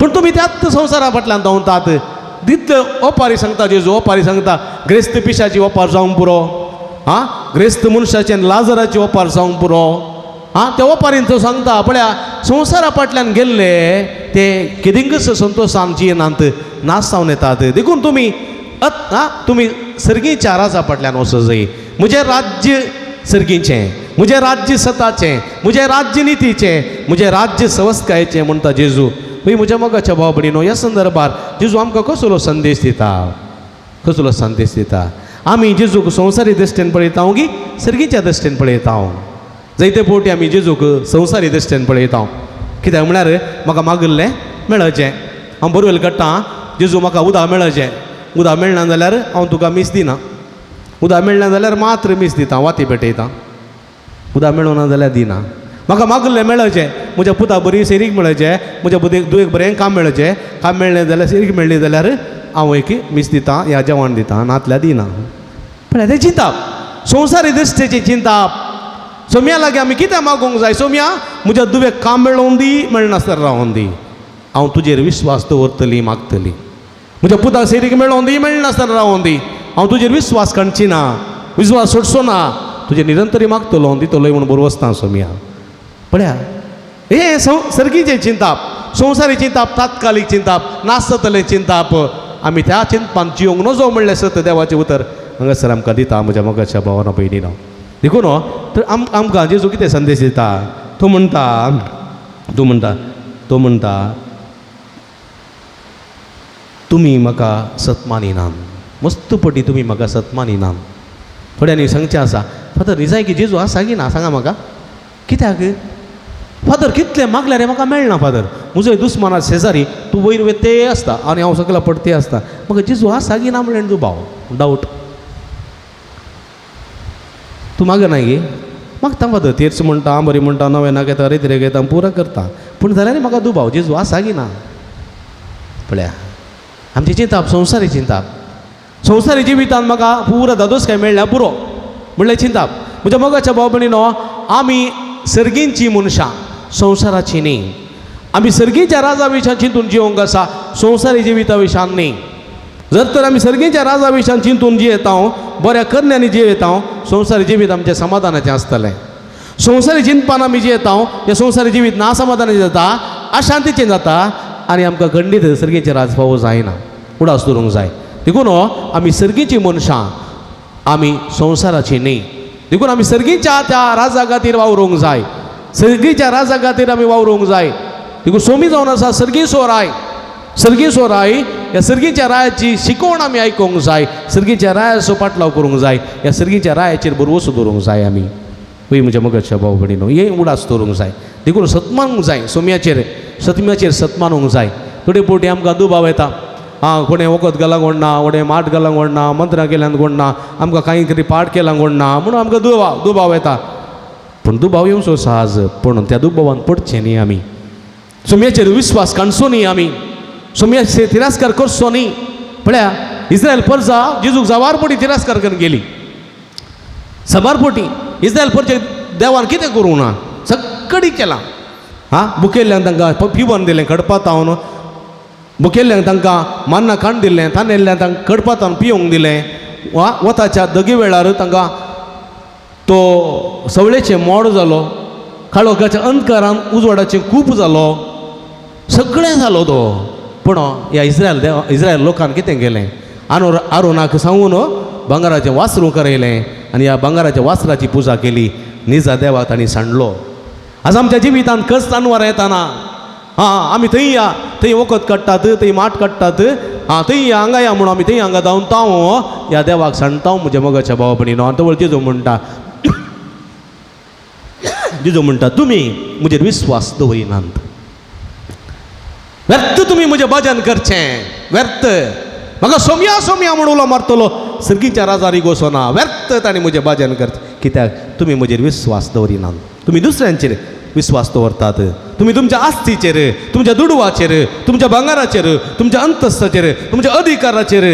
पूण तुमी त्याच संवसारा फाटल्यान धांवतात दितले ओपारी सांगता जेजू ओपारी सांगता ग्रेस्त पिशाची ओपार जावंक पुरो ग्रेस्त मनशाचे लाजराची ओपार जावंक पुरो त्या ओपारीन तो सांगता पळया संवसारा फाटल्यान गेल्ले ते किदिंगस संतोशान जियेनात नास जावन येतात देखून तुमी तुमी सर्गीच्या राजा फाटल्यान वचूं जाय म्हजें राज्य सर्गीचें म्हजें राज्य सताचें म्हजें राज्य नितीचें म्हजें राज्य संस्काराचें म्हणटा जेजू भाई म्हज्या मोगाच्या भाव भयणीनो ह्या संदर्भार जेजू आमकां कसलो संदेश दिता आमी जेजूक संवसारी दृश्टीन पळयता की सर्गीच्या दृश्टीन पळयता जायते फावटी आमी जेजूक संवसारी दृश्टीन पळयता कित्याक म्हळ्यार म्हाका मागल्लें मेळचें हांव बरोवेल काडटा जेजू म्हाका उदक मेळचें उदक मेळना जाल्यार हांव तुका मीस दिना उदक मेळना जाल्यार मात्र मीस दिता वाती पेटयता उदक मेळना जाल्यार दिना म्हाका मागल्लें मेळचें म्हज्या पुताक बरी सेरीक मेळचें म्हज्या पुतेक दुयेक बरें काम मेळचें काम मेळ्ळें जाल्यार सेरीक मेळ्ळी जाल्यार हांव एक मीस दिता या जेवण दिता नातल्यार दिना पण तें चिंताप संवसारी दृश्टेचें चिंताप सोम्या लागीं आमी कितें मागूंक जाय सोम्या म्हज्या दुवेक काम मेळोवन दी मेळनासतना रावोन दी हांव तुजेर विश्वास दवरतली मागतली म्हज्या पुताक सेरीक मेळोवन दी मेळनासतना रावोन दी हांव तुजेर विश्वास काडची ना विश्वास सोडचो ना तुजेर निरंतरी मागतलो दितलोय म्हणून बरोबर वचता सोम्या पळया हे सर्गीचें चिंताप संवसारी चिंताप तात्कालीक चिंताप नास जातलें चिंताप आमी त्या चिंतपान जियोंक नजो म्हणलें सत देवाचें उतर हांगासर आमकां दिता म्हज्या मोगाच्या भावाना भयणीनो देखून तर आमकां जेजू कितें संदेश दिता तो म्हणटा तुमी म्हाका सत्मानिनात मस्त पटी तुमी म्हाका सत्मानिनात थोड्यांनी सांगचें आसा फादर न्ही जाय की जेजू आसा की ना सांगा म्हाका कित्याक फादर कितलें मागल्यार रे म्हाका मेळना फादर म्हजो दुस्माना शेजारी तूं वयर वेते आसता आनी हांव सकला पडते आसता म्हाका जेजू आसा की ना म्हणलें तूं भाव डावट तूं मागना गे मागता फादर तेर्स म्हणटा बरी म्हणटा नवें घेता रेत्रे घेता पुरा करता पूण जाल्यार म्हाका दुबाव जेजू आसा की ना पळया आमची चिंताप संवसारी चिंताप संवसारी जिवितांत म्हाका पुरो दादोसकाय मेळ्ळ्या पुरो म्हणलें चिंताप म्हज्या मोगाच्या भाव भयणीनो आमी सर्गींची मनशां संवसाराची न्ही आमी सर्गीच्या राजा विशां चिंतून जिवंक आसा संवसारी जिविता विशान न्ही जर तर आमी सर्गीच्या राजा विशान चिंतून जियेता बऱ्या करण्यांनी जियेता संवसारी जिवीत आमचें समाधानाचें आसतलें संवसारी चिंतपान आमी जियेता हें संवसारी जिवीत ना समाधानाचें जाता अशांतीचें जाता आनी आमकां खंडीत सर्गीचें राज फावो जायना उडास दवरूंक जाय देखून आमी सर्गीची मनशां आमी संवसाराची न्ही देखून आमी सर्गीच्या त्या राजा खातीर वावरूंक जाय सर्गीच्या राजा खातीर आमी वावरूंक जाय देखून सोमी जावन आसा सर्गी सोराय ह्या सर्गीच्या रायाची शिकवण आमी आयकूंक जाय सर्गीच्या रायाचो पाटलाव करूंक जाय ह्या सर्गीच्या रायाचेर बरोवसो दवरूंक जाय आमी पळय म्हज्या मोगाच्या भाव भयणीनो हे उडास दवरूंक जाय देखून सत्मानूंक जाय सत्म्याचेर सत्मानूंक जाय थोडे फावटी आमकां दुबाव येता कोणें वखद घालांक कोणना कोणें माट घालांक कोणना मंत्रां केल्यान कोणना आमकां कांय तरी पाठ केलांक कोणना म्हणून आमकां दुबाव येता पूण दुबाव येवचो साहज पूण त्या दुबावान पडचें न्ही आमी सोम्याचेर विश्वास काडचो न्ही आमी सोम्याचेर तिरस्कार करचो न्ही पळया इस्रायल परजा जेजूक जवारपोटी तिरस्कार करून गेली सबारपोटी इस्रायल परचे देवान कितें करूं ना सगळी केलां हां मुखेल्यांक तांकां पिवण दिलें कडपा तावन मुखेल्यांक तांकां मान्ना खाण दिलें थानेल्ल्यांक तांकां कडपा तावन पिवंक दिलें वताच्या दगी वेळार तांकां तो सवळेचें मोड जालो काळोखाच्या अंधकारान उजवाडाचें खूब जालो सगळें जालो तो पूण ह्या इस्रायल लोकान कितें केलें आरोनाक सांगून भांगराचें वासरूं करयलें आनी ह्या भांगराच्या वासराची पुजा केली निजा देवाक तांणी सांडलो आज आमच्या जिवितांत कस तानवार येताना हां आमी थंय या थंय वखद काडटात थंय माठ काडटात हां थंय या हांगा या म्हणून आमी थंय हांगा धांवन तांव ह्या देवाक सांडटा म्हज्या मोगाच्या भावा भयणीनो आनी तो जेजू म्हणटा जेजू म्हणटा तुमी म्हजेर विस्वास दवरिनात व्यर्थ तुमी म्हजें भजन करचें व्यर्थ म्हाका सोमया सोमया म्हणून उलो मारतलो सर्गीच्या राजारी गोसोना व्यर्थ ताणें म्हजें भजन करचें कित्याक तुमी म्हजेर विस्वास दवरिनात तुमी दुसऱ्यांचेर विस्वास दवरतात तुमी तुमच्या आस्तीचेर तुमच्या दुडवाचेर तुमच्या भांगाराचेर तुमच्या अंतस्ताचेर तुमच्या अधिकाराचेर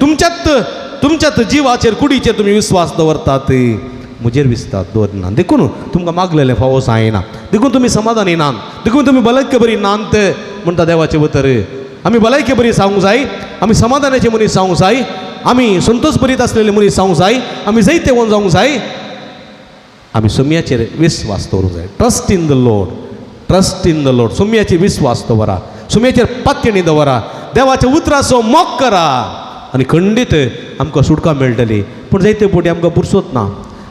तुमच्यात जिवाचेर कुडीचेर तुमी विस्वास दवरतात म्हजेर विस्वास दवरिनात देखून तुमकां मागलेलें फावो जायना देखून तुमी समाधानी नात देखून तुमी भलायकी बरी नात म्हणटा देवाचें उतर आमी भलायकी बरी जावंक जाय आमी समाधानाचे मनीस जावंक जाय आमी संतोश भरीत आसलेले मनीस जावंक जाय आमी जैते वन जावंक जाय आमी सोम्याचेर विस्वास दवरूंक जाय ट्रस्ट इन द लॉर्ड सोम्याचेर विस्वास दवरा सोम्याचेर पात्यणी दवरा देवाच्या उतराचो मोग करा आनी खंडीत आमकां सुटका मेळटली पूण जायते फावटी आमकां पुरसोत ना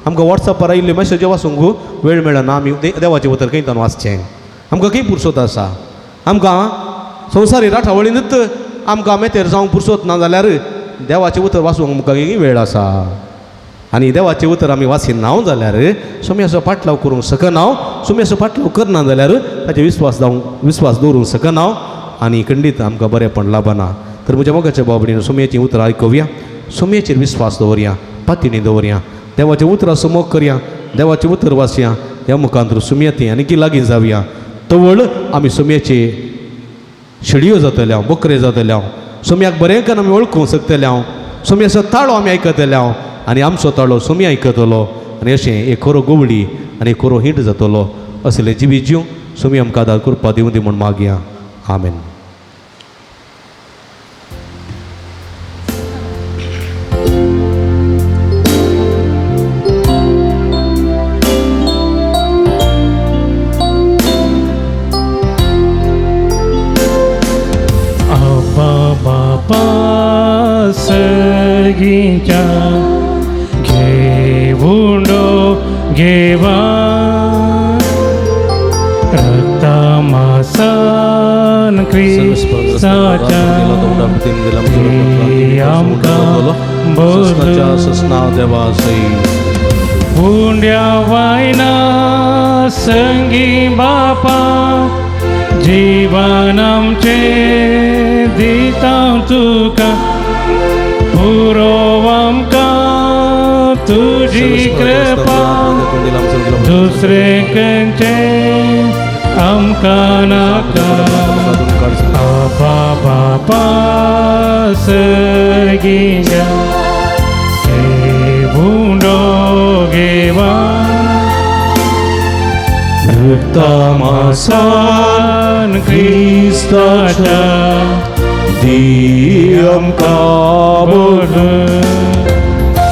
आमकां वॉट्सॅपार आयिल्ले मॅसेज वाचूंक वेळ मेळना आमी देवाचें उतर खंयच्यान वाचचें आमकां खंय पुरसोत आसा आमकां संवसारी राठावळीनूच आमकां मेतेर जावंक पुरसोत ना जाल्यार देवाचें उतर वाचूंक आमकां वेळ आसा आनी देवाचें उतर आमी वाचिना जाल्यार सोम्याचो फाटलाव करूंक शकना सोम्याचो फाटलाव करना जाल्यार ताचे विस्वास दवरूंक शकना आनी खंडीत आमकां बरेंपण लाभना तर म्हज्या मोगाच्या बाबडीन सोम्याचें उतर आयकुया सोम्याचेर विस्वास दवरया पातिणी दवरया देवाचें उतराचो मोग करया देवाचें उतर वाचया ह्या मुखांतर सोम्याती आनी की लागीं जावया तवळ आमी सोम्याचे शेडयो जातले हांव बकरे जातले हांव सोम्याक बरेंकन आमी वळखूंक शकतले हांव सोम्याचो ताळो आमी आयकतले हांव आनी आमचो ताळो सोमी आयकतलो आनी अशें एक खरो गोवडी आनी खरो हिट जातलो असले जिवी जीव सोमी आमकां आदार करपा दिवं दी म्हूण मागया आमेन सर्गीच्या घेवुंडो घेवा रक्ता मासान क्रिस्ताच्या आमकां हुंड्या वायना संगी बापा जीवन आमचे दिता तुका पुरो आमकां तुजी कृपा दुसरे खंयचे आमकां नाका आबा बापा सर्गीच्या घेवुंडो घेवा मासान क्रिस्ताच्या दी आमकां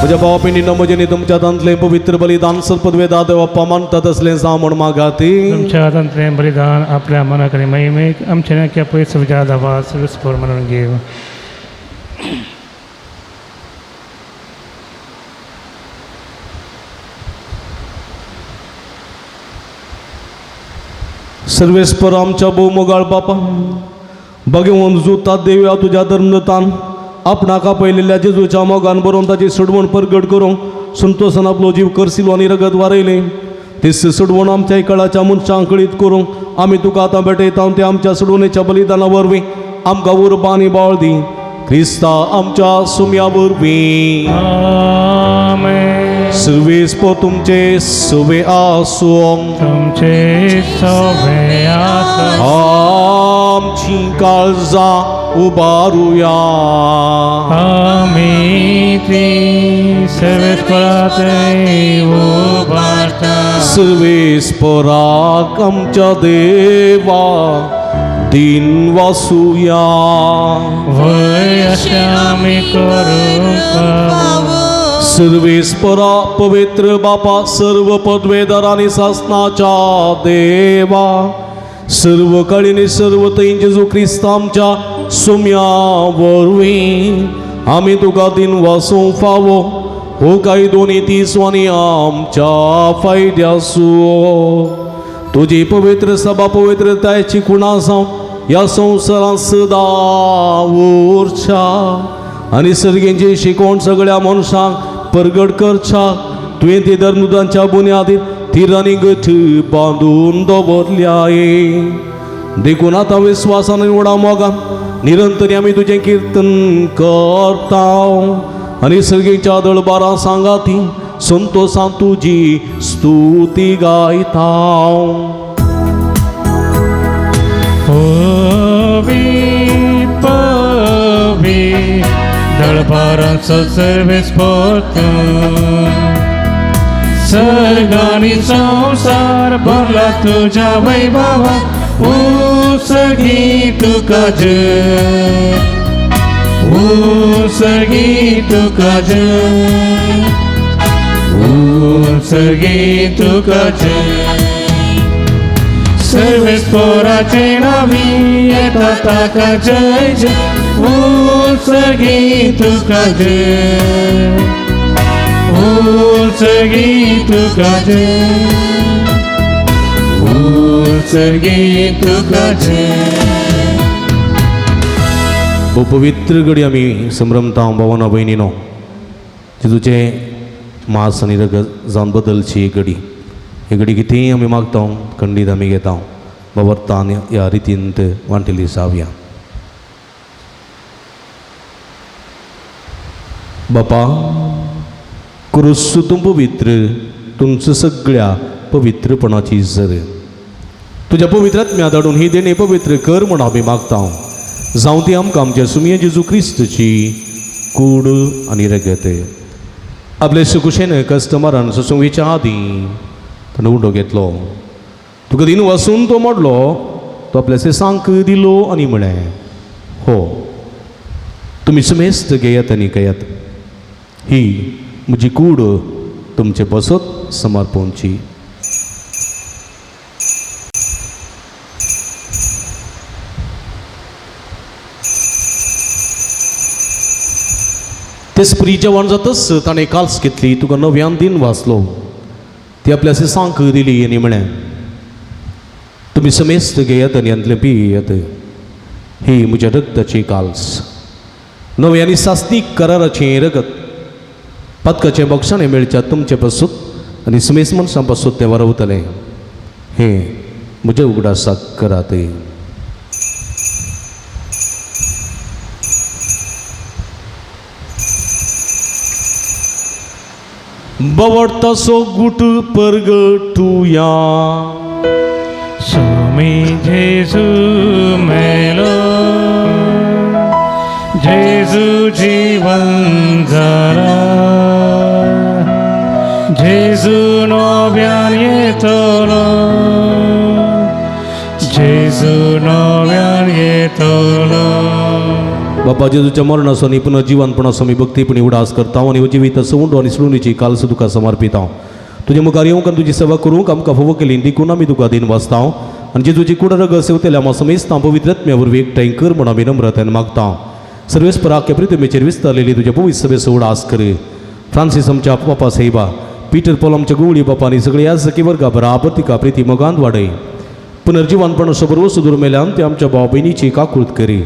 म्हज्या भावा भयणीनो म्हजें न्ही तुमच्या दांतलें पवित्र बलिदान सर्पद्वेदा देवा मानता तसलें जावं म्हण मागाती तुमच्या दांतलें बलिदान आपल्या मना कडेन महिमेक आमचे नाक्या पयस विचार आवाज सर्वस्पर म्हणून घेव सर्वेस्पर आमच्या भोवमोगाळ बापा भगवंत जुता देवया तुज्या धर्मतान आपणाक आपयलेल्या जेजूच्या मोगान बरोवन ताची सडवण परगट करूंक संतोशान आपलो जीव करसिलो आनी रगत वारयलें तीच सडवण आमच्या काळाच्या मनशांक कळीत करूंक आमी तुका आतां भेटयता ते आमच्या सडवणेच्या बलिदाना वरवीं आमकां उर्बा आनी बाळ दी क्रिस्ता आमच्या सुम्या वरवीं आमेन सर्वेस्पो तुमचे सवे आसूं तुमचे सवे आसूं आमची काळजां उबारुया आमी ती सर्वेस्परात उबारता सर्वेस्पराक आमच्या देवा दिन वासुया वय अशें आमी करूंक सर्वेस्परा पवित्र बापा सर्व पदवेदार आणि शासनाच्या देवा सर्व काळीने सर्व तैन जेजू ख्रिस्त आमच्या सुम्या वरवीं आमी तुका दिन वासूंक फावो हो काही दोन्ही तिसवांनी आमच्या फायद्यासो तुझी पवित्र सभा पवित्रतायची खुणा जावन या संवसारांत सदा उरच्या आणि सर्गेंची शिकवण सगळ्या मनशांक परगट करच्या तुवें ती धर्मदांच्या बुन्यादीर थिरांनी गठ बांदून दवरल्याये देखून आता विश्वासान उडा मोगान निरंतरी आमी तुजें कीर्तन करता आणि सर्गेच्या दळबारां सांगाती संतोषान तुजी स्तुती गायता पवी पवी दळबारांचो सर्वेस्पोत सर्गानी संसार भरला तुझ्या वैभवा उसगी तुका जय उसगी तुका जय उसगी तुका जय सर्वेस्पराचे नावी येता ताका जय जय उसगी तुका जय उसगी तुका जय उसगी तुका जय हो पवित्र घडी आमी संभ्रमता भावांनो भयणीनो जेजूचे मास आनी रगत जावन बदलची घडी ही घडी कितेंय आमी मागता खंडीत आमी घेता वावरतान ह्या रितीन वांटिली जावया बापा क्रूस तूं पवित्र तुमचं सगळ्या पवित्रपणाची झर तुज्या पवित्रात्म्या धाडून ही देणी पवित्र कर म्हण आमी मागता जावं ती आमकां आमच्या सुमये जेजू क्रिस्तची कूड आनी रगत आपले सुकुशेन कस्टमरान ससुवेच्या आदीं ताणें उंडो घेतलो तुका दिन वसून तो मोडलो तो आपल्या सेसांक दिलो आनी म्हळें हो तुमी सुमेस्त घेयात आनी कयात ही म्हजी कूड तुमचे बसत समर्पणची ते स्प्री जेवण जातच ताणें काल्स घेतली तुका नव्यान दिन वाचलो ती आपल्या सेसांक दिली आनी म्हळें तुमी समेस्त घेयात आनी अंतलें पियेयात ही म्हज्या रगताची काल्स नव्यानी सास्तीक कराराचें रगत पदकाचें बक्षाणें मेळच्या तुमचे पासून आनी समेस्त मनशां पासून तें वरवतलें हें म्हज्या उगडासाक करात बवडतासो गुट परगटुया सुमी जेजू मेलो जेजू जीवन जाला जेजू नव्यान येतलो जेजू नव्यान येतलो बापा जेजूच्या मरणासो आनी पुनर्जीवनपणासो आमी भक्तीपणी उडास करता आनी जिविताचो उंडो आनी सृणीची काल्स तुका समर्पिता तुजे मुखार येवंक आनी तुजी सेवा करूंक आमकां फोव केली देखून आमी तुका दिन वाचता आनी जेजूची कुड रगत सेवतले आमी समेस्त पवित्रत्म्या वरवीं एकठांय कर म्हण आमी नम्रतायेन मागता सर्वेस्पराक प्रितमेचेर विस्तारलेली तुज्या पवित्र सभेचो उडास कर फ्रांसीस आमच्या बापा साहेबा पीटर पॉल आमच्या गुवळी बापा आनी सगळी ह्या सखी वर्गा बराबर तिका प्रिती मोगांत वाडय पुनर्जीवनपणाचो बरोबर सुदूर मेल्यान ते आमच्या भाव भयणीची काकूळट करी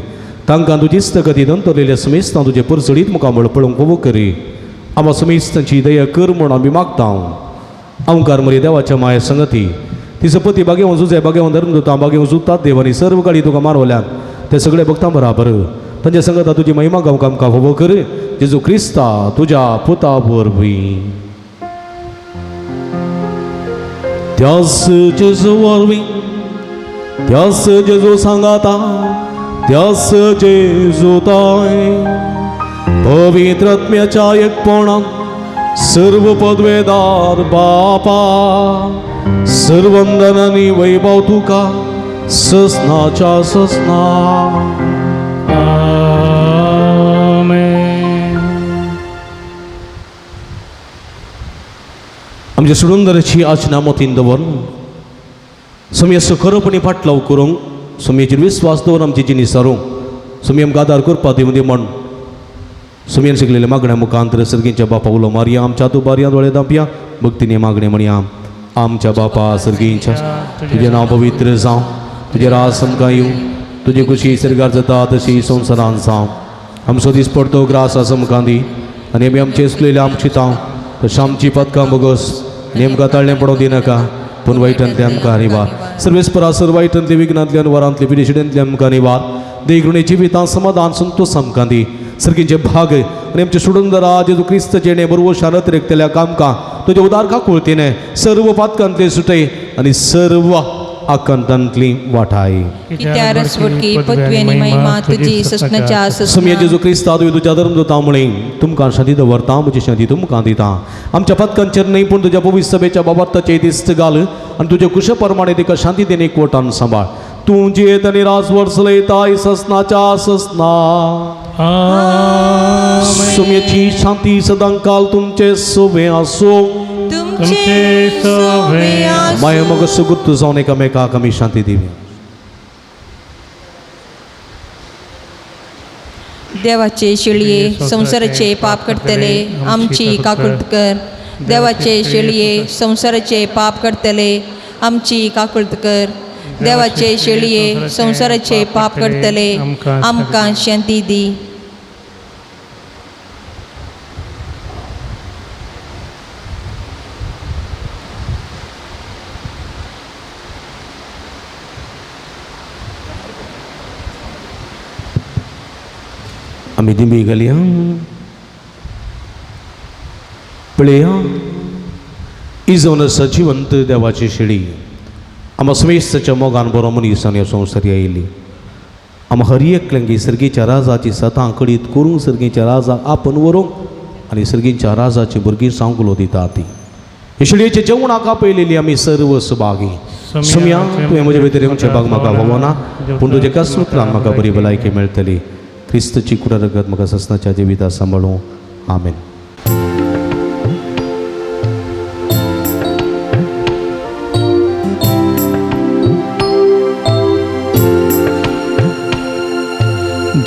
तांकां तुजी इस्तगती दंतरलेल्या समेस्तां तुजे परसडीत मुखामळ पळोवंक फोव करी आमी समेस्तांची दया कर म्हण आमी मागता अवंकार मरी देवाच्या माया संगती ती सपती बागेवन झुजे बागेवन धर्मदूतां बागेवन झुजतात देवानी सर्व काळी तुका मारवल्यान ते सगळे भक्तां बराबर तांच्या संगता तुजी महिमा गावंक आमकां फोव कर जेजू क्रिस्ता तुज्या पुता वरवीं त्यास जेजू वरवीं त्यास जेजू सांगाता त्यास जेजू ताय पवित्र आत्म्याच्या एकपणान सर्व पदवेदार बापा सर्वंदनानी वैभव तुका ससनाच्या ससना. आमेन. आमच्या सुडुंदराची आचना मतीन दवरून सोमी असं खरोपणी फाटलाव करूंक सोमयेचेर विस्वास दवरून आमची जिणी सारूंक सोमी आमकां आदार करपा दिवं म्हण सोमयेन शिकलेल्या मागण्या मुखांतर सर्गींच्या बापा उलो मारया आमच्या तूं बारया दोळे दांपया भक्तीने मागणे म्हणया. आमच्या बापा सर्गींच्या तुझें नांव पवित्र जावं तुजें राज आमकां येवं तुजी खुशी सर्गार जाता तशी संवसारांत जावं. आमचो दीस पडतो ग्रास आसा आमकां दी आनी आमी आमचे सुकलेल्या आमची तांव तशें आमची पदकां बोगस नेमकां ताळ्ळें पडोवं दिनाका पूण वायटांतल्यान आमकां निवार. सर्वेस्परा सर वायटांतल्या विघ्नांतल्यान वरांतल्या पिडेशिडेंतल्यान आमकां निवार. देगृणे जिवितां समाधान संतोष आमकां दी. सर्गींचे भाग आनी आमचे सुडुंदरा जेजू क्रिस्त जेणे बरोबर शारत रेखतल्या कामकां तुजे उदारका कुळतीने सर्व पातकांतले सुटय आनी सर्व आकांतांतली वाटाय. कित्यार स्वटकी पदवी आनी महिमा तुजी ससनाच्या समया ससना. जेजू क्रिस्ता तुझ्या धर्मदूता म्हणे तुमकां शांती दवरता म्हजी शांती तुमकां दिता. आमच्या पदकांचेर न्हय पूण तुज्या पवित्र सभेच्या बाबतीचे दिश्ट घाल आनी तुजे कुशे प्रमाणे तिका शांती देन एकवटान सांबाळ. तूं जियेत आनी राजवर चलयताय ससनाच्या ससना. सोम्याची शांती सदां काल तुमचे सोबे आसो. तुमचे सोबे आसो. माय मग सुगुत जावन एकामेकाक आमी शांती दिवी. देवाचे शिळये संसाराचे पाप करतले आमची काकुळट कर. देवाचे शिळये संसाराचे पाप करतले आमची काकुळट कर. देवाचे शिळये संसाराचे पाप करतले आमकां शांती दी. आमी दिंबी घालया पळया इजोन सजिवंत देवाची शिडी आम स्वेस्ताच्या मोगान बरो मनीस आनी संवसारी आयली. आम हर एकल्यांगी सर्गीच्या राजाची सतां कडीत करूंक सर्गीच्या राजाक आपण व्हरूंक आनी सर्गीच्या राजाची भुरगीं सांगलो दिता ती. हे शिडयेच्या जेवणाक आपयलेली आमी सर्व सुभागी. सुम्या तुवें म्हजे भितर येवचें भाग म्हाका भोवना पूण तुजे कसुतरान म्हाका बरी भलायकी मेळटली. क्रिस्तची कुडा रगत म्हाका ससनाच्या जिविता सांबाळूं. आमेन.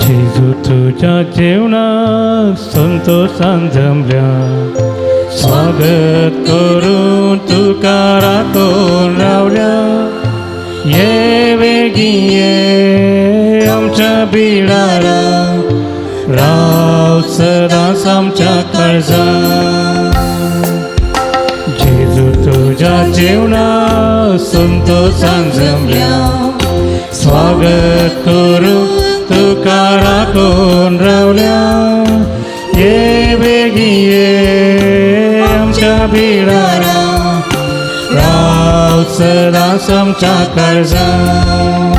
जेजू तुझ्या जेवणाक संतोषान जमल्या स्वागत करून तुका राखून रावल्या. ये बेगीन ये आमच्या बिडार राव सदांच आमच्या काळजांत. जेजू तुझ्या जेवणाक संतोषान जमल्या स्वागत करून तुका राखून रावल्या. ये बेगीन ये आमच्या बिडार राव सदांच आमच्या काळजांत.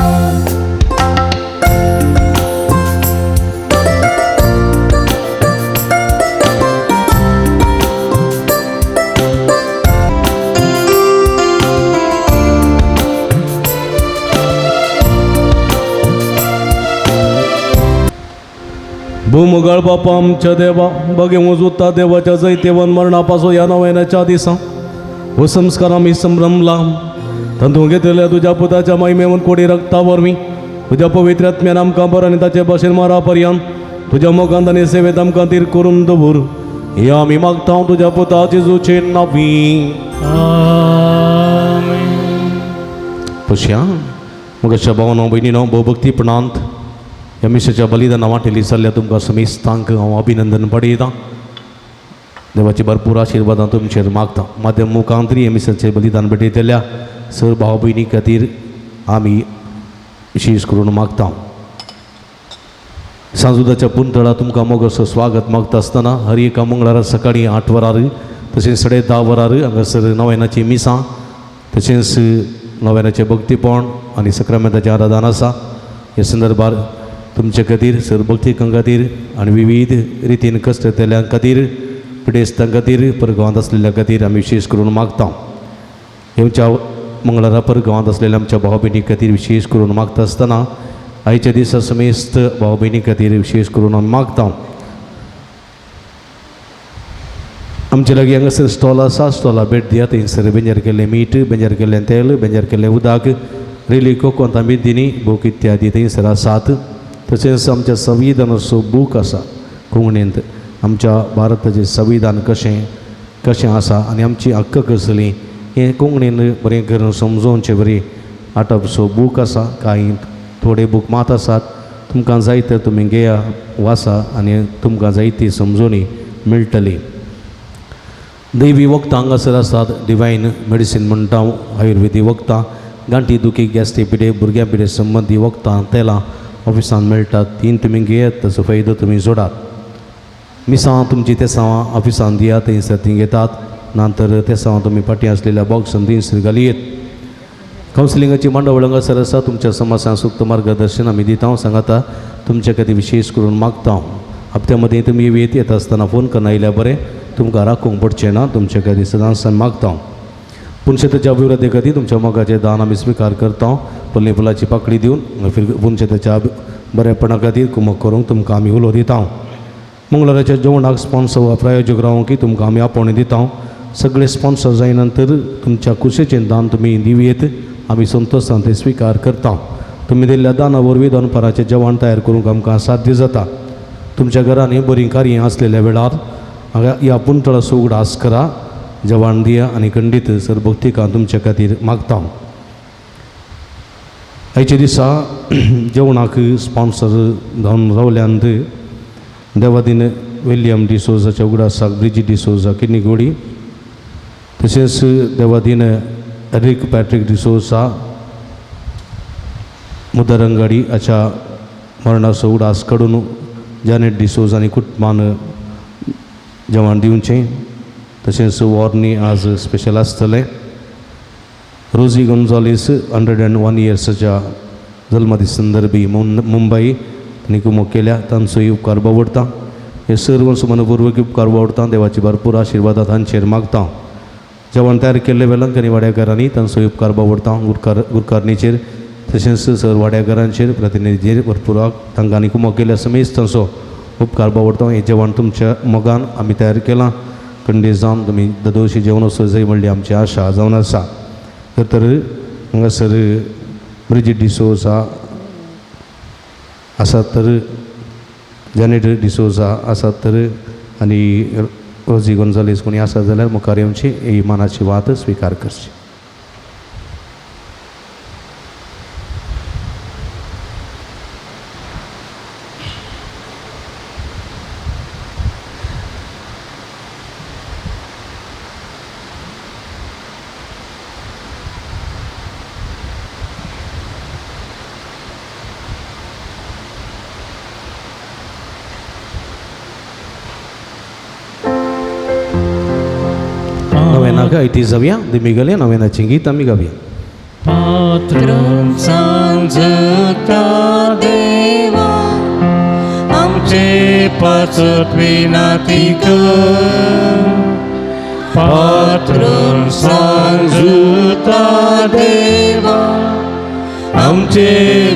भूमगळ बापा आमच्या देवा बगे वजूता देवाच्या जैतेवन मरणापासून या नव्याच्या दिसा व संस्कार आम्ही संभ्रमला तातूंत घेतलेल्या तुझ्या पुताच्या महिमेवन कोडी रक्ता वरवीं तुझ्या पवित्र आत्म्यान आमकां बरं आनी ताचे भाशेन मारा पर्यंत तुझ्या मोगांत आनी सेवेत आमकां तीर करून दवर. हे आमी मागता तुझ्या पुता जेजूचे नांवी. पश्या मगच्या भावनो भयणीनो भोव भक्तीपणांत ह्या मिसाच्या बलिदाना वाटेली चल्ल्या तुमकां समेस्तांक हांव अभिनंदन पडयतां. देवाची भरपूर आशिर्वादां तुमचेर मागता. माध्यम मुखांतरी ह्या मिसाचें बलिदान भेटयतल्या सर भाव भयणी खातीर आमी विशेश करून मागता. सांजुदाच्या पुंतळा तुमकां मोगसो स्वागत मागता आसतना हर एका मंगळारा सकाळीं 8 वरार तशेंच 10:30 वरार हांगासर नव्यानाची मिसां तशेंच नव्यानाचें भक्तीपण आनी सक्रामेंताचें आराधन आसा. ह्या संदर्भात तुमचे खातीर सरभक्तीकां खातीर आनी विविध रितीन कश्ट केल्ल्या खातीर पिडेस्तां खातीर परगांवांत आसलेल्या खातीर आमी विशेश करून मागता. येवच्या मंगळारा परगांवांत आसलेल्या आमच्या भाव भयणी खातीर विशेष करून मागता आसतना आयच्या दिसा समेस्त भाव भयणी खातीर विशेष करून आमी मागता. आमचे लागीं हांगासर स्टॉल आसा, स्टॉला भेट दियात. थंयसर बेंजार केल्लें मीठ, बेंजार केल्लें तेल, बेंजार केल्लें उदक, रेली कोको तांबीदिनी बूक इत्यादी थंयसर आसात. तशेंच आमच्या संविधानाचो बूक आसा कोंकणींत, आमच्या भारताचें संविधान कशें आसा आनी आमची हक्क कसलीं हें कोंकणीन बरें करून समजोवचें बरी हाडपसो बूक आसा. कांय थोडे बूक मात आसात, तुमकां जाय तर तुमी घेया, वाचा आनी तुमकां जाय ती समजोनी मेळटली. दैवी वखदां हांगासर आसात. डिवायन मेडिसीन म्हणटा हांव, आयुर्वेदीक वखदां, गांठी दुखी, गॅस्ट्रीक पिडे, भुरग्यां पिडे संबंदी वखदां तेलां ऑफिसान मेळटात. तीन तुमी घेयात, ताचो फायदो तुमी जोडात. मिसां तुमची तेसांवां ऑफिसान दियात, थंयसर ती घेतात. नंतर तेसांवां तुमी फाटीं आसलेल्या बॉक्सान थंयसर घालयेत. कावन्सिलिंगाची मांडावळ हांगासर आसा. तुमच्या समस्यांक सूक्त मार्गदर्शन आमी दिता. सांगाता तुमचे खातीर विशेष करून मागता. हप्त्या मदीं तुमी येता आसतना फोन करून आयल्यार बरें, तुमकां राखूंक पडचें ना. तुमचे खातीर सदांच मागता. पुणशेताच्या अभिवृद्धी खातीर तुमच्या मोगाचें दान आमी स्विकार करता. फुल्ली फुलाची पाकळी दिवन पुणशेताच्या बरेपणा खातीर कुमक करूंक तुमकां आमी उलो दिता. मंगळाराच्या जेवणाक स्पॉन्सर वा प्रायोजक रावूंक तुमकां आमी आपोवणी दिता. सगळे स्पॉन्सर जाय नंतर तुमच्या कुशेचें दान तुमी दिवयेत, आमी संतोशान ते स्विकार करता. तुमी दिल्ल्या दाना वरवीं दनपाराचें जेवण तयार करूंक आमकां साध्य जाता. तुमच्या घरांनी बरीं कार्यां आसलेल्या वेळार ह्या पुंतळाचो उगडास करा, जेवण दिया आनी खंडीत सरभक्तीकां तुमचे खातीर मागता. आयच्या दिसा जेवणाक स्पॉन्सर जावन रावल्यांत देवादीन विल्यम डिसोजाच्या उगडासाक ब्रिजिट डिसोजा किन्नीगोडी, तशेंच देवादीन एरिक पॅट्रिक डिसोजा मुदरंगाडी हाच्या मरणाचो उगडास काडून जॅनेट डिसोजा आनी कुटुंबान जेवण दिवचें. तशेंच वॉर्नी आज स्पेशल आसतलें. रोजी गोंजालीस 101 इयर्साच्या जल्मदीस संदर्भी मुंबई तांणी कुमक केल्या, तांचोय उपकार बावडटा. हे सर्व मनपूर्वक उपकार बावडटा. देवाची भरपूर आशिर्वाद तांचेर मागता. जेवण तयार केल्ले वेळांकनी वाड्याकारांनी तांचोय उपकार बावडटा. गुरकारणीचेर तशेंच सर वाड्याकारांचेर प्रतिनिधीचेर भरपूर तांकां कुमक केल्या समेत तांचो उपकार बावडटा. हें जेवण तुमच्या मोगान आमी तयार केलां. खंडीत जावन तुमी ददोशी जेवण असो जाय म्हणली आमची आशा जावन आसा. तर हांगासर ब्रिजिट डिसोजा आसात, तर जॅनेट डिसोजा आसात, तर आनी रोजी गोंजालीस कोणी आसात जाल्यार मुखार येवची, ही मानाची वात स्विकार करची. नव्यानाक आयती जावया. दिमी घालया. नव्यानाचें गीत आमी गावया. पात्रून सांजता देवा आमचे पाचट विनाती कर. पात्रून सांजता देवा आमचे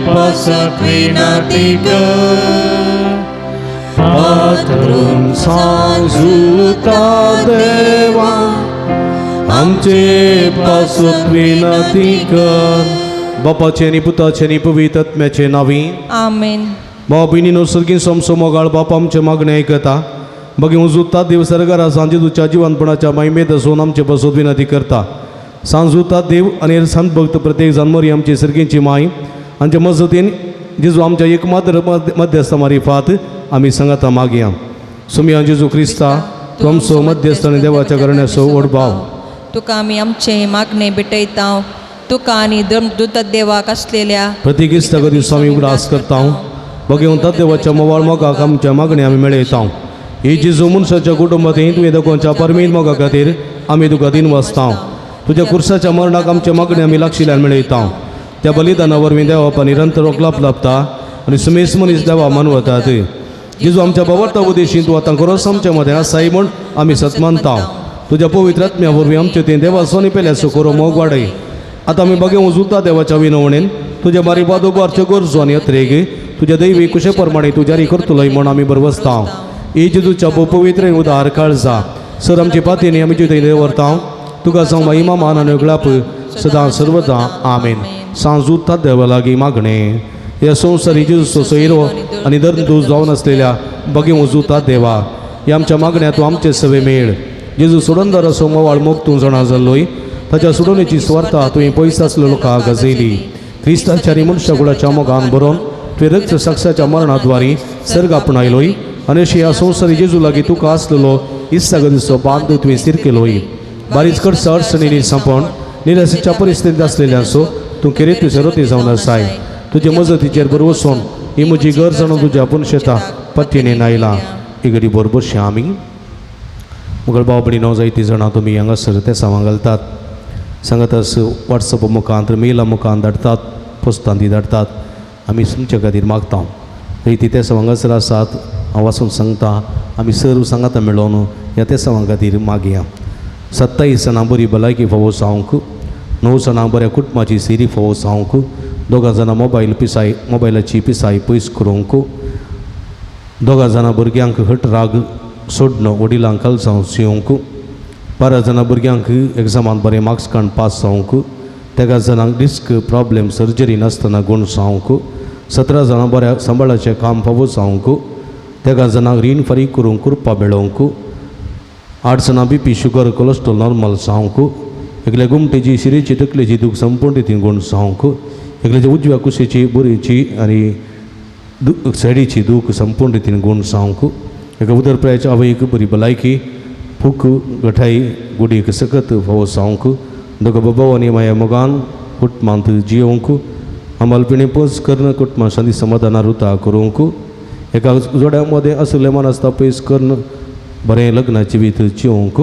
पाचट विनाती कर. पात्रून सांजता देवा आमचे पासत विनंती कर. बापाचे आनी पुताचे आनी पवित्र आत्म्याचे नावी. आमेन. भाव भयणीनो, सर्गीन समसो मोगाळ बाप आमचे मागणे आयकता. बघी उजुता देव सरकारा सांजे तुझ्या जिवनपणाच्या महिमेत असून आमचे बसत विनंती करता. सांजुता देव आनी संत भक्त प्रत्येक जन्मरी आमची सर्गींची माय आमच्या मजतीन जेजू आमच्या एकमात्र मध्यस्थ मारिफात आमी सांगता मागया. सुमिया जेजू क्रिस्ता तू आमचो मध्यस्थ आनी देवाच्या करण्याचो ओडभाव. तुका आमी आमचे मागणे भेटयता. तुका आनी दूत देवाक आसलेल्या प्रतिकिस्ता दिवसा आमी उगडास करता. बघेवन देवाच्या मोवाळ मोगाक आमच्या मागणे आमी मेळयता. ही जेजू मनशाच्या कुटुंबांत तुवें दाखोवच्या परमेन मोगा खातीर आमी तुका दिन वाचता. तुझ्या कुर्साच्या मरणाक आमचे मागणी आमी लागशिल्ल्यान मेळयता त्या बलिदाना वरवीं देवा निरंतर रोखलाप लाभता आनी समेस मनीस देवा मानवतात जेजू आमच्या बाबरता उदेशी तूं आतां खरोच आमच्या मदें आसाय म्हूण आमी सतमानता तुज्या पवित्र आत्म्या वरवीं आमचे तें देवा सोनी पेल्या सुखोरो मोग वाडय आतां आमी बगे उजूता देवाच्या विनवणेन तुज्या बारी बादोबारच्यो गरजो आनी यत्रेक तुज्या दैवी कुशे प्रमाणे तूं जारी करतलोय म्हूण आमी बरवसता ही जेजूच्या पवित्र उदार काळजा सर आमची पातयेनी आमी जिथं दवरता तुका सांग महिमा मान आनी उगडाप सदां सर्वदा आमेन सांजूता देवा लागीं मागणे ह्या संवसारी जेजूचो सोयरो आनी दरदूस जावन आसलेल्या बगे उजूता देवा ह्या आमच्या मागण्या तूं आमचे सवे मेळ जेजू सोडंदर असो मोवाळ मोग तूं जाणा जाल्लोय ताच्या सोडवणेची स्वार्था तुवें पयस आसलो लोकांक गजयली क्रिस्ताच्या मनशा कुळाच्या मोगान बरोवन तुवें रक्त साक्षाच्या मरणाद्वारी सर्ग आपणायलोय आनी अशी ह्या संवसारी जेजू लागीं तुका आसलेलो इस्सागो दिसो बांद तुवें स्थिर केलोय बारीच कडसा अडचणींनी सांपण निराशेच्या परिस्थितींत आसलेल्यांचो तूं खेरीत तुझे जावन आसाय तुजे मजतीचेर बरो वचोन ही म्हजी गरज जाणून तुज्या पुनशेता पत्तीने नायला इगडी बरोबरशी आमी मुगळ भाव भयणीनो जायतीं जाणां तुमी हांगासर ते सांग घालतात सांगत आस वॉट्सअप मुखांतर मेला मुखार धाडटात पोस्टां ती धाडटात आमी तुमचे खातीर मागता जायतीं ते हांगासर आसात हांव वाचून सांगता आमी सर्व सांगाता मेळोन ह्या ते सांगा खातीर मागया 27 जाणां बरी भलायकी फोव जावंक 9 जाणां बऱ्या कुटुंबाची सिरी फोव जावंक 2 जाणां मोबायलाची पिसाय पयस करूंक 2 जाणां भुरग्यांक हट राग सोडणं वडिलांक कालसांव सिवंक 12 जाणां भुरग्यांक एग्जामांत बरें मार्क्स काडून पास जावंक 13 जाणांक डिस्क प्रॉब्लेम सर्जरी नासतना गूण जावंक 17 जाणां बऱ्या सांबाळाचें काम फावो जावंक 13 जाणांक रीण फारीक करूंक कृपा मेळोवंक 8 जाणां BP शुगर कोलेस्ट्रॉल नॉर्मल जावंक एकल्या गुमटेची शिरेची तकलेची दूख संपूर्ण रितीन गूण जावंक एकल्याच्या उजव्या कुशेची बरीची आनी सायडीची दूख संपूर्ण रितीन गूण जावंक एका उदरप्रयाच्या आवयक बरी भलायकी फूक गठाई गुडीक सकत फावो जावंक 2 बाबा आनी माया मोगान कुटुंबांत जियोवंक आमालपिणी पस कर्ण कुटुंबां शांती समाधाना रुता करूंक एका जोड्या मदें आसले मन आसता पयस कर्ण बरें लग्नाची वीत जियोवंक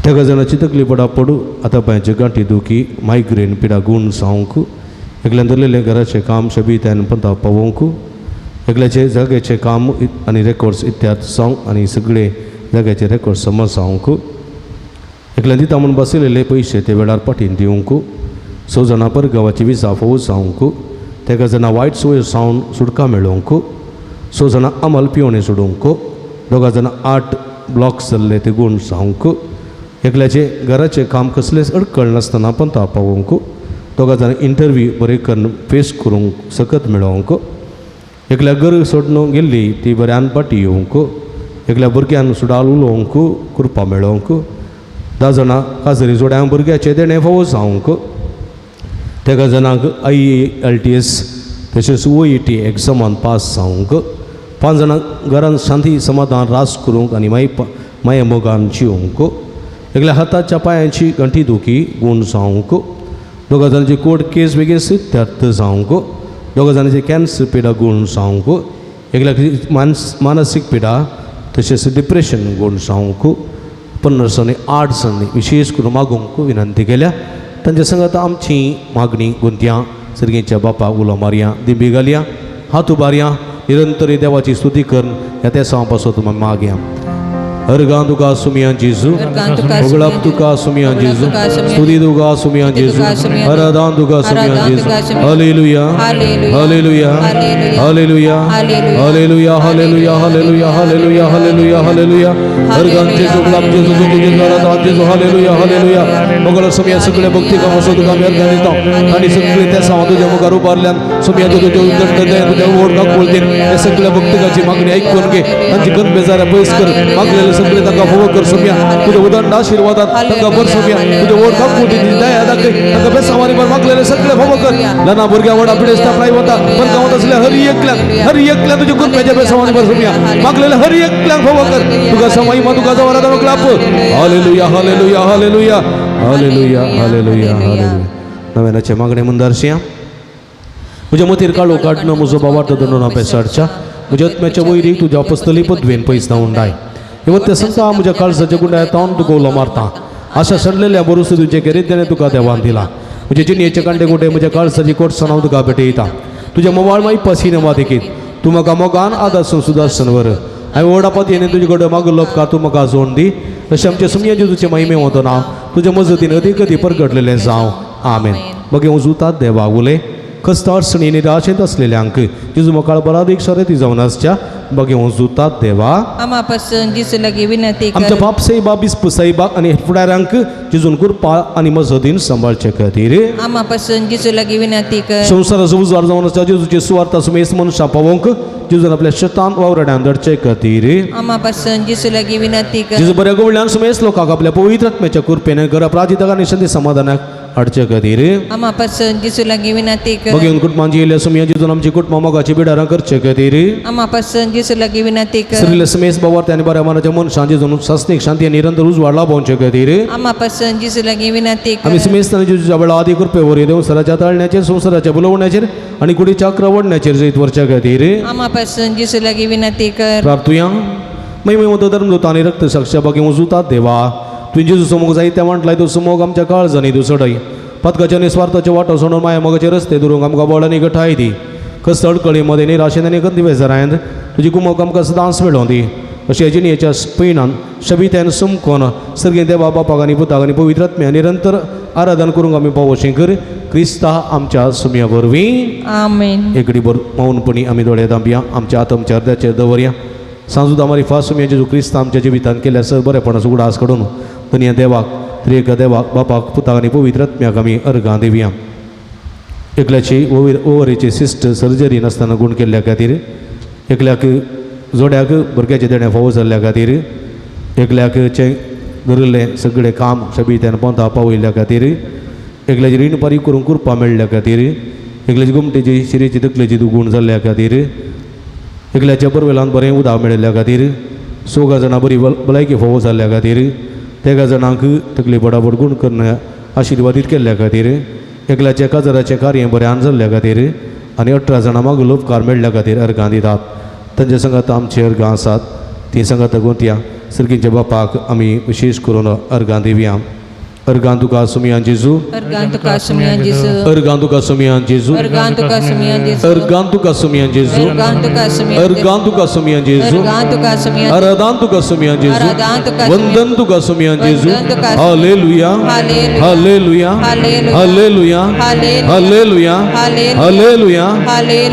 13 जाणांची तकली पडा पडू आतां पांयाचे गांठी दुखी मायग्रेन पिडा गूण जावंक एकल्यान धरलेलें घराचें काम शबीतान पंता पावोवंक एकल्याचे जाग्याचें काम आनी रेकॉर्ड्स इत्याद जावंक आनी सगळे जाग्याचे रेकॉर्ड्स समज जावंक एकल्यान दिता म्हूण बसयलेले पयशे ते वेळार पाटीन दिवंक 6 जाणां परगांवाची विजा फोव जावंक 13 जाणां वायट सवय सावन सुटका मेळोवंक 6 जाणां अमल पिवणें सोडूंक 2 जाणां 8 ब्लॉक्स जाल्ले ते गूण जावंक एकल्याचे घराचें काम कसलेंच अडकळ नासतना पंता पावोवंक 2 जाणां इंटरव्यू बरें करून फेस करूंक सकत मेळोवंक एकल्या घर सोडून गेल्ली ती बऱ्यान पाटी येवंक एकल्या भुरग्यान सुडाल उलोवंक कृपा मेळोवंक 10 जाणां काजरी जोड्यांक भुरग्याचे देणे फावो जावंक 13 जाणांक IELTS तशेंच OET एग्जामान पास जावंक 5 जाणांक घरान शांती समाधान रास करूंक आनी माया मोगान जियोवंक एकल्या हाताच्या पांयाची गंठी दुखी गूण जावंक 2 जाणांची कोर्ट केस बेगीन त्यात जावंक 2 जाणांची कॅन्सर पिडा गूण जावंक एकल्याक मानसीक पिडा तशेंच डिप्रेशन गूण जावंक 15 आनी 8 जाणांनी विशेष करून मागूंक विनंती केल्या तांच्या संगत आमची मागणी गुंत्या सर्गेच्या बापा उलो मारया दिंबी घालया हात उबारया निरंतर देवाची स्तुती करून ह्या त्या सांग तुम मागया अर्गां तुका सुमियां जेजू उगडाप तुका सुमियां जेजू स्तुती तुका सुमियां जेजू आराधना तुका सुमियां जेजू hallelujah hallelujah hallelujah hallelujah hallelujah hallelujah hallelujah hallelujah hallelujah अर्गां जेजू उगडाप जेजू तुझे आराधना जेजू हालेलुया हालेलुया उगडाप सुमियां सगळे भक्ती कामसो तुका मी अर्गां दिता आनी सगळे त्या सांग तुझ्या मुखार उबारल्यान सुमियां तुझे उदंड दे तुझ्या ओढ बोलतील हे सगळ्या भक्तिकाची मागणी ऐकून घे तांची गण बेजाऱ्या पयस कर मागलेले सगळे तांकां फोव कर सोम्या तुझे उदंड आशिर्वादात तांकां भर सोम्या तुझे ओळखाक मोठी दया दाखय तांकां बेसावारी भर मागलेले सगळे फोव कर ल्हान भुरग्यां व्हडा पिडेस्ता प्राय वता पण गांवांत असल्या हर एकल्याक तुजे गुरप्याच्या बेसावारी भर सोम्या मागलेले हर एकल्याक फोव कर तुका समय मा तुका जवळ आतां क्लाप hallelujah hallelujah hallelujah hallelujah hallelujah hallelujah नव्यानाचे मागणे मुंदारशें म्हज्या मतीर काळो काडणं म्हजो बाबार्थ दोन पेसाडच्या म्हज्या आत्म्याच्या वयरी तुज्या अपस्तली पदवेन पयस धांवून दाय हे ते सांगता म्हज्या काळजाच्या गुंडाय तावन तुका उलो मारता अशा सडलेल्या बरुस तुझे गरिद्याने तुका देवान दिला म्हणजे जिनेचे कांडे गोटे म्हणजे काळसाची कोट सणाव तुका भेटे येता तुझ्या मोबाईल माई पसीने वादिकीत तू म्हाका मोगान आदासून सुदासनवर हांवें ओडापात येणे तुजे कडेन मागलो उपकार तूं म्हाका जोड दी अशें आमचे सुमयाचे तुजे महिमे वतो नांव तुज्या मजतीन अदीक अदीक परगटलेलें जावं आमेन मगे उजूतात देवा उले कस्त अडचणी निराशेंत असलेल्यांक जेजू मोकाळ बरादीक शर्यती जावन आसच्या बगे उजूतात देवा आम्हा पासून जिसू लागी विनंती आमच्या कर बाप साईबा बिस्प साईबा आणि फुडाऱ्यांक जेजून कृपा आणि मजतीन सांबाळचे खातीर आम्हा पासून जिसू लागी विनंती कर संवसाराचो उजवाड जावन आसा जेजूचे सुवार्ता सुमेस मनशां पावोवंक जेजून आपल्या शेतांत वावरड्यान धरचे खातीर आम्हा पासून जिसू लागी विनंती कर जेजू बऱ्या गोवळ्यान सुमेस लोकांक आपल्या पवित्र आत्म्याच्या कृपेन घरा प्राजितका आनी शांती समाधानाक हाडचे खातीर आम्हा पासून जिसू लागी विनंती कर बघेन कुटुंबांची येयल्या सुमया जेजून आमची कुटुंबा मोगाची बिडारां करचे खातीर आम्हा पासून जिसू लागी विनंती कर श्रील सुमेस बाबार त्याने बऱ्या मनाच्या मनशां जेजून शास्त्रीक शांती आनी निरंतर उजवाड लाभोवचे खातीर आम्हा पासून जिसू लागी विनंती कर आम्ही सुमेस्ताना जेजूच्या वेळा आदी कृपे वर देवसराच्या तळण्याचेर संवसाराच्या बुलवण्याचेर आनी कुडीच्या क्रवडण्याचेर जैत वरच्या खातीर आम्हा पासून जिसू लागी विनंती कर प्रार्थुया महिमे मत धर्मदूता आनी रक्त साक्षा बाकी उजूतात देवा तुवें जेजू समोग जायत्या म्हटलाय तो समोग आमच्या काळजांनी तूं सडय पथकाच्या निस्वार्थाचे वाटो सोडून माया मोगाचे रस्ते दुरूंक आमकां बळांनी घटाय दी कस अडकळी मध्ये निराशेन आनी कंदी बेजारायंत तुजी कुमोक आमकां सदांच मेळों दी अशें जिणेच्या पैनान शबित्यान सुमकोन सर्गीं देवा बापाक आनी पुताक आनी पवित्र आत्म्या निरंतर आराधन करूंक आमी पावोशें कर क्रिस्ता आमच्या सुमया वरवीं आमेन एकडी बर मौनपणी आमी दोळे दांबया आमच्या आतमच्या अर्द्याचेर दवरया सांजूद आमारी फास सुमया जेजू क्रिस्ता आमच्या जिवितान केल्या सर बरेपणाचो उगडास काडून दुनिया देवाक त्रिएका देवाक बापाक पुताक आनी पवित्र आत्म्याक आमी अर्घां दिवया एकल्याची ओव्हरीची सिस्ट सर्जरी नासतना गुण केल्ल्या खातीर एकल्याक जोड्याक भुरग्याचे देण्या फावो जाल्ल्या खातीर एकल्याक चे धरिल्लें सगळें काम शबित्यान पोंता पावयल्ल्या खातीर एकल्याची रीण फारीक करूंक कुरपा मेळ्ळ्या खातीर एकल्याची गुमटेची शिरेची तकलेची दुगूण जाल्ल्या खातीर एकल्याच्या परवेलांत बरें उदक मेळिल्ल्या खातीर 6 जाणां बरी भलायकी फावो जाल्ल्या खातीर 13 जाणांक तकली बडाबड गुण करण्या आशिर्वादीत केल्ल्या खातीर एकल्याच्या काजराचें कार्य बऱ्यान जाल्ल्या खातीर आनी 18 जाणां मागलो उपकार मेळ्ळ्या खातीर अर्घां दितात तांचे संगात आमची अर्घां आसात ती संगात गोंतया सर्गींच्या बापाक आमी विशेश करून अर्घां दिवया अर्घां तुका सुमयान जेजू अर्गां तुका सुमयान जेजू अर्घां तुका सुमयान जेजू अर्गां तुका सुमयान जेजू अर्घां तुका सुमयान जेजू अर्गां तुका सुमयान अर्घां तुका सुमयान जेजू अर्गां तुका सुमयान आराधन तुका सुमयान जेजू आराधन तुका वंदन तुका सुमयान जेजू वंदन तुका hallelujah hallelujah hallelujah hallelujah hallelujah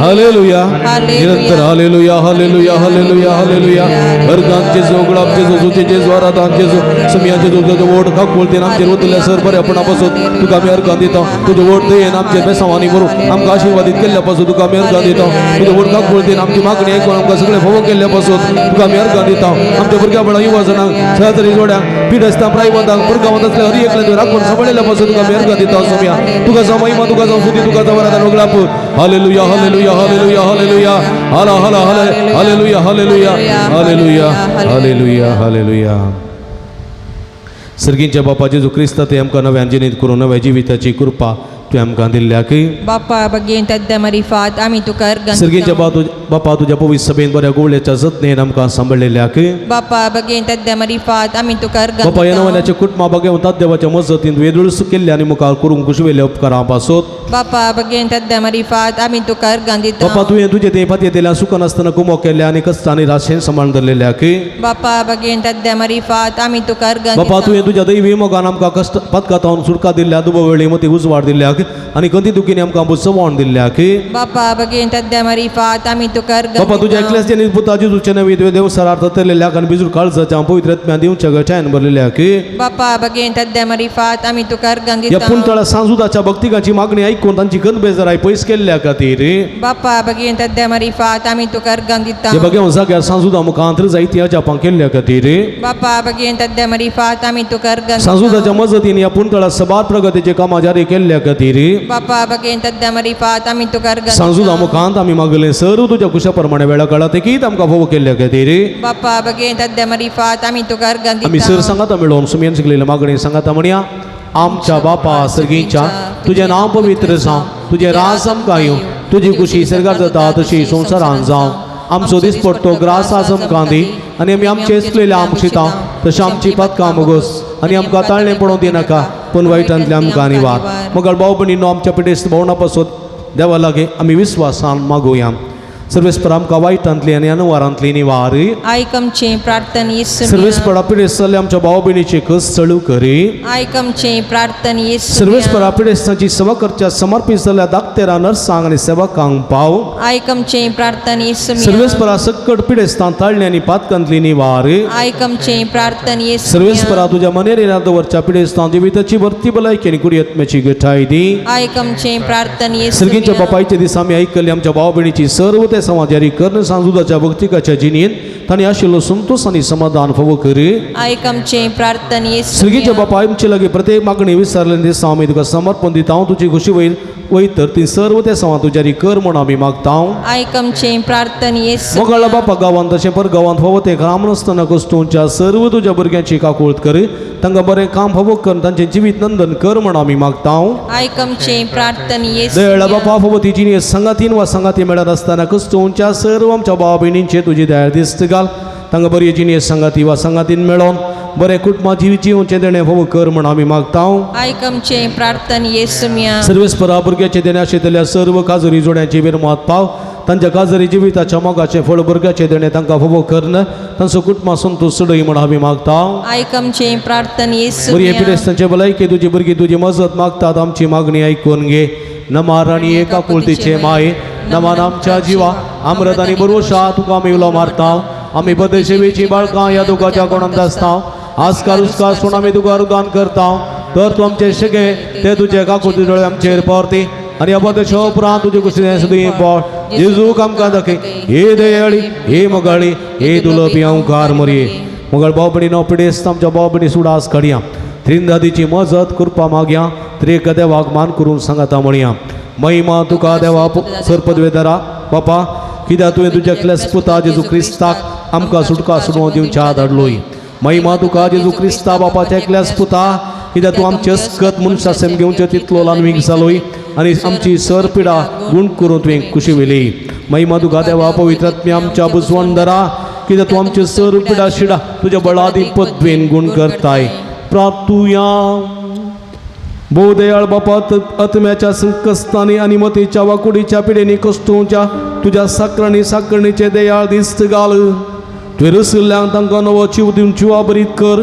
hallelujah निरंतर हालेलुया हालेलुया हालेलुया हालेलुया अर्घां जेजू गुलाब जेजू तुझे जेजू आराधन जेजू सुमयान जेजू तुझे वोट का कोळते आमचेर वतल्या सर बरें आपण पासून तुका आमी अर्घां दिता तुजे वोट दयेन आमचेर बेसांवांनी भरून आमकां आशिर्वादीत केल्ल्या पासून तुका आमी अर्घां दिता तुजे वोट का कोळतेन आमची मागणी आयकून आमकां सगळे फोव केल्ल्या पासून तुका आमी अर्घां दिता आमच्या भुरग्या बळा युवा जाणांक सहतरी जोड्यांक पीठ आसता प्रायबंधांक भुरगांवांत असल्या हरी एकल्यान राखून सांबाळिल्ल्या पासून तुका आमी अर्घां दिता सोम्या तुका जावं महिमा तुका जावं स्तुती तुका जावं आराधना वगळाप हालेलुया हालेलुया हालेलुया हालेलुया हाला हाला hallelujah hallelujah hallelujah hallelujah hallelujah सर्गींच्या बापा जेजू क्रिस्ता ते आमकां नव्यान जिणेंत करून नव्या जिविताची कृपा तुवें आमकां दिल्ल्याक बाप्पा बगेन तद्दा मरिफात आमी तुका अर्गां सर्गींच्या बापा तुज्या पवित्र सभेन बऱ्या गोवळ्याच्या जतनेन आमकां सांबाळलेल्याक बाप्पा बगेन तद्दा मरिफात आमी तुका अर्गां बापा ह्या नवऱ्याच्या कुटुंबा बागे वतात देवाच्या मजतीन वेदळूस केल्ले आनी मुखार करूंक कुशवेल्या उपकारां पासत बाप्पा बगेन तद्दा मरिफात आमी तुका अर्गां दिता बापा तुवें तुजे ते पातयेतल्या सुखान आसतना कुमो केल्ल्या आनी कस्तांनी राशेन सांबाळून धरलेल्याक बाप्पा बगेन तद्दा मरिफात आमी तुका अर्गां बापा दिता तुवें तुज्या दैवी मोगान आमकां कश्ट पथकातावन सुटका दिल्ल्या दुबवेळी मती उजवाड दिल्ल्याक आनी कंदी दुखीने आमकां बुसवाण दिल्ल्याक बाप्पा बगेन तद्दा मरिफात आमी तुका अर्गां बापा तुज्या एकल्याच्या पुता जेजूच्या नवी तुवें देव सरार्थ तरलेल्याक आनी बिजूर काळजाच्या पवित्र आत्म्या दिवच्या गठायन भरलेल्याक बाप्पा बगेन तद्दा मरिफात आमी तुका अर्गां या दिता पुंतळा सांजुदाच्या भक्तिकाची मागणी ऐकून तांची गंध बेजाराय पयस केल्ल्या खातीर बाप्पा बगेन तद्दा मरिफात आमी तुका अर्गां दिता हे बघे जाग्यार सांजुदा मुखांतर जायत्या जापां केल्ल्या खातीर बाप्पा बगेन तद्दा मरिफात आमी तुका अर्गां सांजुदाच्या मजतीन या पुंतळा सबार प्रगतीचे कामां जारी केल्ल्या खातीर बाप्पा बगेन तद्दा मरिफात आमी तुका अर्गां सांजुदा मुखांत आमी मागले सर तुज्या कुशा प्रमाणे वेळा काळात एकीत आमकां फोव केल्ल्या खातीर बाप्पा बगेन तद्दा मरिफात आमी तुका अर्गां आमी दिता सर सांगाता मेळोवन सुमयेन शिकलेल्या मागणी सांगाता म्हणया आमच्या बापा सर्गीच्या तुझें नांव पवित्र जावं तुजें राज आमकां येवं तुजी कुशी सर्गार जाता तशी संवसारांत जावं आमचो दीस पडटो ग्रासास आमकां दी आनी आमी आमचे एसलेल्या आमचिता तशें आमची पदकां मोगोस आनी आमकां ताळणें पडोवंक दिनाका पूण वायटांतल्या आमकां निवार मग भाऊ भयणींनो आमच्या पिडेस्त भोंवणा पासून देवा लागीं आमी विस्वासान मागोवया सर्वेस्पर आमकां वायटांतली आनी अनुवारांतली निवार आयक आमचें प्रार्थना येसुमिया सर्वेस्परा पिडेस्तले आमच्या भाऊ भयणीची कस चळू करी आयक आमचें प्रार्थना येसुमिया सर्वेस्परा पिडेस्तांची सेवा करच्या समर्पीत जाल्ल्या धाकटेरा नर्सांक आनी सेवकांक पाव आयक आमचें प्रार्थना येसुमिया सर्वेस्परा सकट पिडेस्तां ताळणी आनी पातकांतली निवार आयक आमचें प्रार्थना येसुमिया सर्वेस्परा तुझ्या मनेर येणार दवरच्या पिडेस्तां जिविताची भरती भलायकी आनी कुडी आत्म्याची घटाय दी आयक आमचें प्रार्थना सर्गींच्या येसुमिया बापायचे दीस आमी आयकल्ली आमच्या भाव भयणीची सर्व ते समाजारी कर्ण सांजुदाच्या भक्तिकाच्या जिणेंत तांणी आशिल्लो संतोष आनी समाधान फावो कर आयक आमचें प्रार्थना सर्गीच्या येसुमिया बापा आमचे लागीं प्रत्येक मागणी विसरले दिस आमी तुका समर्पण दिता हांव तुजी खुशी वयर तर ती सर्व ते सवा तुज्यारी कर म्हूण आमी मागता आयक आमचें प्रार्थना येसुमिया मोगाळा बापा गांवांत तशें पर गांवांत फावो ते काम नासतना कश्टोवच्या सर्व तुज्या भुरग्यांची काकूळट कर तांकां बरें काम फावो कर तांचें जिवीत नंदन कर म्हूण आमी मागता आयक आमचें प्रार्थना दयाळा येसुमिया बापा फावो ती जिणी संगातीन वा संगाती मेळत आसतना कश्टोवच्या सर्व आमच्या भाव भयणींचे तुजी दयाळ दिश्ट घाल तांकां बरी जिणी संगाती वा संगातीन मेळोन बरें कुटुंबा जिवचें देणें फावो कर म्हूण आमी मागता आयक आमचें प्रार्थना येसुमिया सर्वेस्परा भुरग्याचे देणे आशिल्ल्या सर्व काजरी जोड्यांची विरमात पाव तांच्या काजरी जिविताच्या मोगाचे फळ भुरग्याचे देणे तांकां फावो करन तांचो कुटुंबा संतोष सडय म्हूण आमी मागता आयक आमचें प्रार्थना बरी येसुमिया पिडेस्तांचे भलायकी तुजी भुरगीं तुजी मजत मागतात आमची मागणी आयकून घे नमार आनी एका कुळतीचे माय नमान आमच्या जिवा अमृत आनी बरोशा तुका आमी उलो मारता आमी बदेशेवेची बाळकां ह्या दुखाच्या कोणांत आसता आस्कार उस्कार सुण आमी तुका अनुदान करता तर तूं आमचे शिगे ते तुजे काकुळती दोळे आमचेर परती आनी अबदेशा उपरांत तुजे कुशीन सुदी पड जेजूक आमकां दाखय हे दयाळी हे मोगाळी हे दुलपी ओंकार मरये मोगाळ भाव भयणीनो पिडेस्त आमच्या भाव भयणी सुडास काडया त्रिंदादीची मजत कृपा मागया त्रेक देवाक मान करून सांगाता म्हणया महिमा तुका देवा सरपदवेदरा बापा कित्याक तुवें तुज्या एकल्याच पुता जेजू क्रिस्ताक आमकां सुटका सोडून दिवच्या धाडलोय महिमा तुका जेजू क्रिस्ता बापाच्या एकल्याच पुता कित्याक तूं आमचे अस्कत मनशा सेम घेवचे तितलो लानवीक जालोय आनी आमची सर पिडा गुण करून तुवें खुशी वेली महिमा तुका देवा पवित्र आत्मे आमच्या बुजवणदारा कित्याक तूं आमचे सर पिडा शिडा तुज्या बळादी पदवेन गुण करताय प्रार्थुया भोव दयाळ बापा आत्म्याच्या संकस्तांनी आनी मतीच्या वाकुडीच्या पिडेनी कश्टोवच्या तुज्या साकरणीचे दयाळ दिश्ट घाल तुवें रसिल्ल्यांक तांकां नवो जीव दिवन जिवा बरीत कर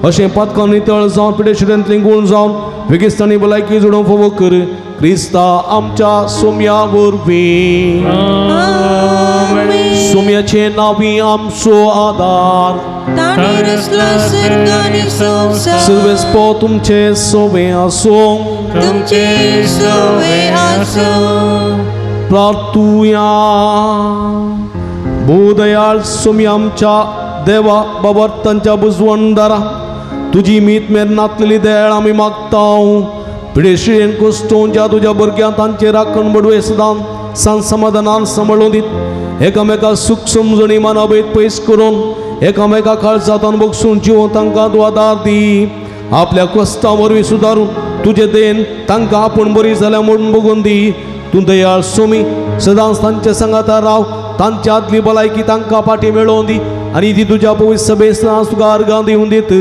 अशें पातकां नितळ जावन पिडेशिड्यांतली गुण जावन वेगिस्तांनी भलायकी जोडूंक फावो कर क्रिस्ता आमच्या सोम्या वरवीं सोम्याचे नांवी आमचो आदार ताणे रचला सर्ग आनी संवसार सर्वेस्पो तुमचे सोवे आसो तुमचे सोवे आसो प्रार्थुया भोदयाळ सोमी आमच्या देवा बाबर्तांच्या बुजवणदारा तुजी मीत मेर नातलेली दयाळ आमी मागता पिडेशियेन कश्टोवच्या तुज्या भुरग्यांक तांचे राखण बडवे सदां सांज समाधानान सांबाळून दीत एकामेका सुख समजणी मानवेत पयस करून एकामेका काळजांत बगसून जिवो तांकां तूं आदार दी आपल्या कश्टां वरवीं सुदारून तुजे देन तांकां आपूण बरी जाल्या म्हणून बगून दी तूं दयाळ सोमी सदांच तांचे सांगाता राव तांच्या आदली भलायकी तांकां पाटी मेळोवन दी आनी ती तुज्या पवित्र सभेसना तुका अर्गां दिवन दीत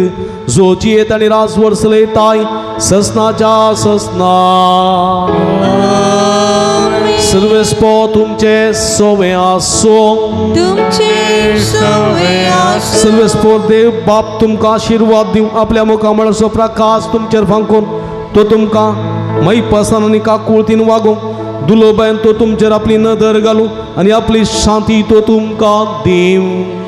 जोची येत आनी रास वर्सले ताय ससनाच्या ससना सर्वेस्पो तुमचे सोवे आसो तुमचे सोवे आसो सर्वेस्पो देव बाप तुमकां आशिर्वाद दिवं आपल्या मुखामळाचो प्रकाश तुमचेर फांकून तो तुमकां मैपासान आनी काकुळतीन वागोवंक दुलोबायन तो तुमचेर आपली नदर घालूं आनी आपली शांती तो तुमकां दिवं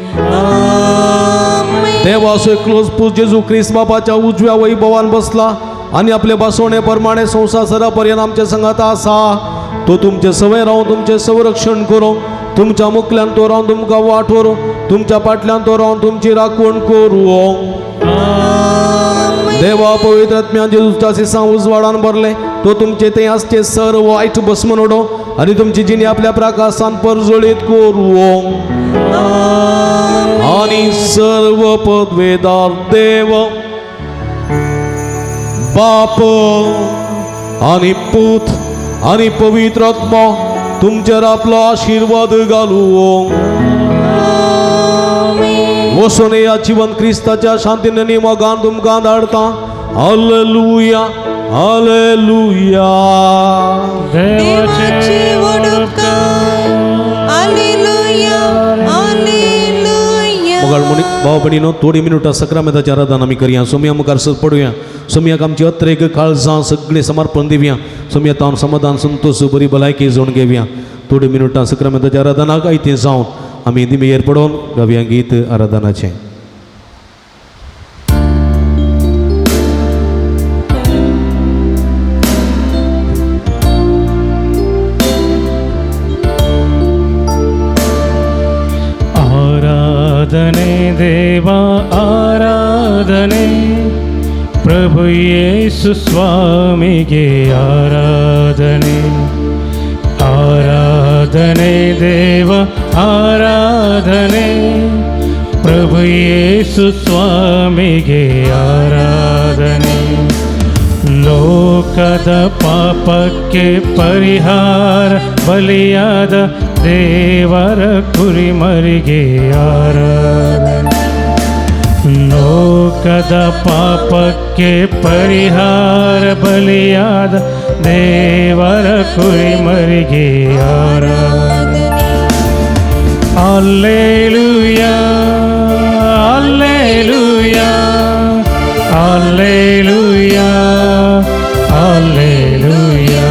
देवाचो एकलोच पूज जेजू क्रिस्त बापाच्या उजव्या वैभवान बसला आनी आपले बसवणे प्रमाणे संवसारा पर्यंत आमच्या संगात आसा तो तुमचे सवय रावन तुमचे संरक्षण करूं तुमच्या मुखल्यान तो रावन तुमकां वाठोरूं तुमच्या फाटल्यान तो रावन तुमची राखण करूं देवा पवित्र आत्म्यान जेजूच्या सिसां उजवाडान भरले तो तुमचे ते आसचे सर्व वायट भस्म नडो आनी तुमची जिणी आपल्या प्रकाशान परजळीत करूं आनी सर्व पदवेदार देव बाप आनी पूत आनी पवित्र आत्मा तुमचेर आपलो आशिर्वाद घालूं वसोने या जीवन ख्रिस्ताच्या शांतीने निमगान तुमका धाडता हालेलुया हालेलुया देवाचे उपकार हालेलुया हालेलुया मग भाव बहिणीनो थोडी मिनिटां सक्रामेताची आराधना आमी करया सोम्या मुखार पडुया सोम्याक आमची अत्रेक काळजां सगळें समर्पण दिवया सोम्या तावन समाधान संतोष बरी भलायकी जोड घेवया थोडी मिनिटां सक्रामेताची आराधनाक आयतें जावन आमी दिमेर पडोवन गावया गीत आराधनाचें ಆರಾಧನೆ ದೇವಾ ಆರಾಧನೆ ಪ್ರಭು ಯೇಸು ಸ್ವಾಮಿಗೆ ಆರಾಧನೆ ಆರಾಧನೆ ದೇವ ಆರಾಧನೆ ಪ್ರಭು ಯೇಸು ಸ್ವಾಮಿಗೆ ಆರಾಧನೆ ಲೋಕದ ಪಾಪಕ್ಕೆ ಪರಿಹಾರ ಬಲಿಯಾದ ದೇವರ ಕುರಿಮರಿಗೆ ಆರಾಧನೆ ಲೋಕದ ಪಾಪಕ್ಕೆ ಪರಿಹಾರ ಬಲಿಯಾದ ದೇವರ ಕುರಿಮರಿಗೆ ಆರಾಧನೆ Alleluia, Alleluia, Alleluia, Alleluia,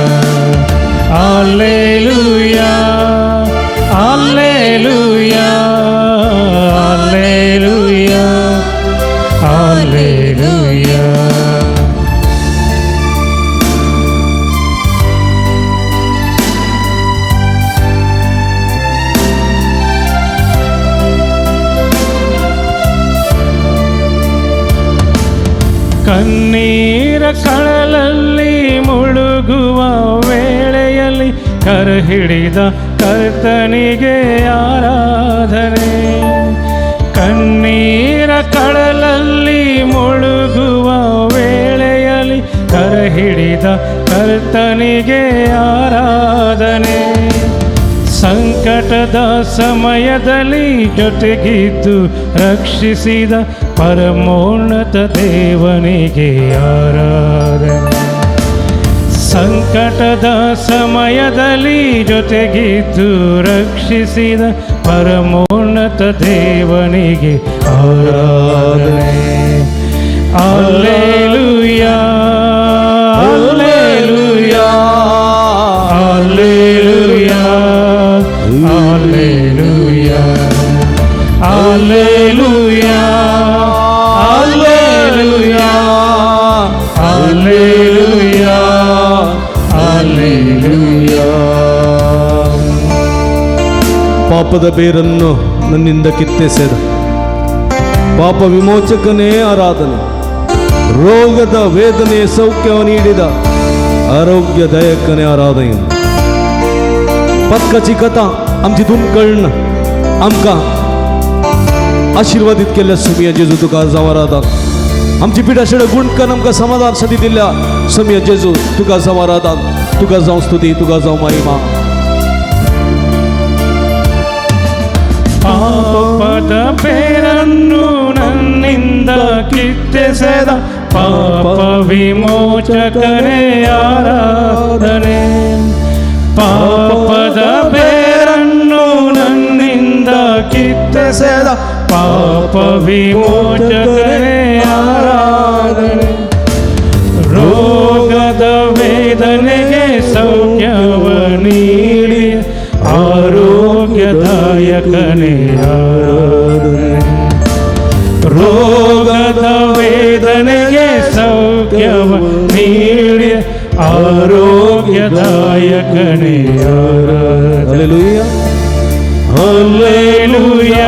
Alleluia, Alleluia, Alleluia, Alleluia. ಕಣ್ಣೀರ ಕಳಲಲ್ಲಿ ಮುಳುಗುವ ವೇಳೆಯಲ್ಲಿ ಕರ ಹಿಡಿದ ಕರ್ತನಿಗೆ ಆರಾಧನೆ ಕಣ್ಣೀರ ಕಳಲಲ್ಲಿ ಮುಳುಗುವ ವೇಳೆಯಲ್ಲಿ ಕರ ಹಿಡಿದ ಕರ್ತನಿಗೆ ಆರಾಧನೆ ಸಂಕಟದ ಸಮಯದಲ್ಲಿ ಜೊತೆಗಿದ್ದು ರಕ್ಷಿಸಿದ ಪರಮೋನ್ನತ ದೇವನಿಗೆ ಆರಾಧನೆ ಸಂಕಟದ ಸಮಯದಲ್ಲಿ ಜೊತೆಗಿದ್ದು ರಕ್ಷಿಸಿದ ಪರಮೋನ್ನತ ದೇವನಿಗೆ ಆರಾಧನೆ Alleluia, Alleluia, Alleluia, Alleluia, Alleluia, Alleluia, Alleluia, Alleluia. ಪಾಪದ ಬೇರನ್ನು ನನ್ನಿಂದ ಕಿತ್ತೆಸೆದ ಪಾಪ ವಿಮೋಚಕನೇ ಆರಾಧನೆ ರೋಗದ ವೇದನೆ ಸೌಖ್ಯವ ನೀಡಿದ आरोग्यदायकने आराधना पत्काची कथा आमची तुमकडनं आमकां आशीर्वादित केल्या सुमिया जेजू तुका जवारादात आमची पिढाशेड गुणकन आमकां समाधान सदी दिल्या सुमिया जेजू तुका जवारादात तुका जावं स्तुती तुका जावं महिमा ಪಾಪದ ಬೇರನ್ನು ನನ್ನಿಂದ ಕಿತ್ತೆಸೆದ ಪಾಪ ವಿಮೋಚಕನೇ ಆರಾಧನೆ ಪಾಪದ ಬೇರನ್ನು ನನ್ನಿಂದ ಕಿತ್ತೆಸೆದ ಪಾಪ ವಿಮೋಚಕನೇ ಆರಾಧನೆ ರೋಗದ ವೇದನೆಗೆ ಸೌಖ್ಯವ ನೀಡಿ ಆರೋಗ್ಯದಾಯಕನೇ ಆರಾಧನೆ ರೋಗದ ವೇದನೆಗೆ ಸೌಖ್ಯವ ನೀಡಿ ಆರೋಗ್ಯದಾಯಕನೇ ಆರಾಧನೆ हालेलुया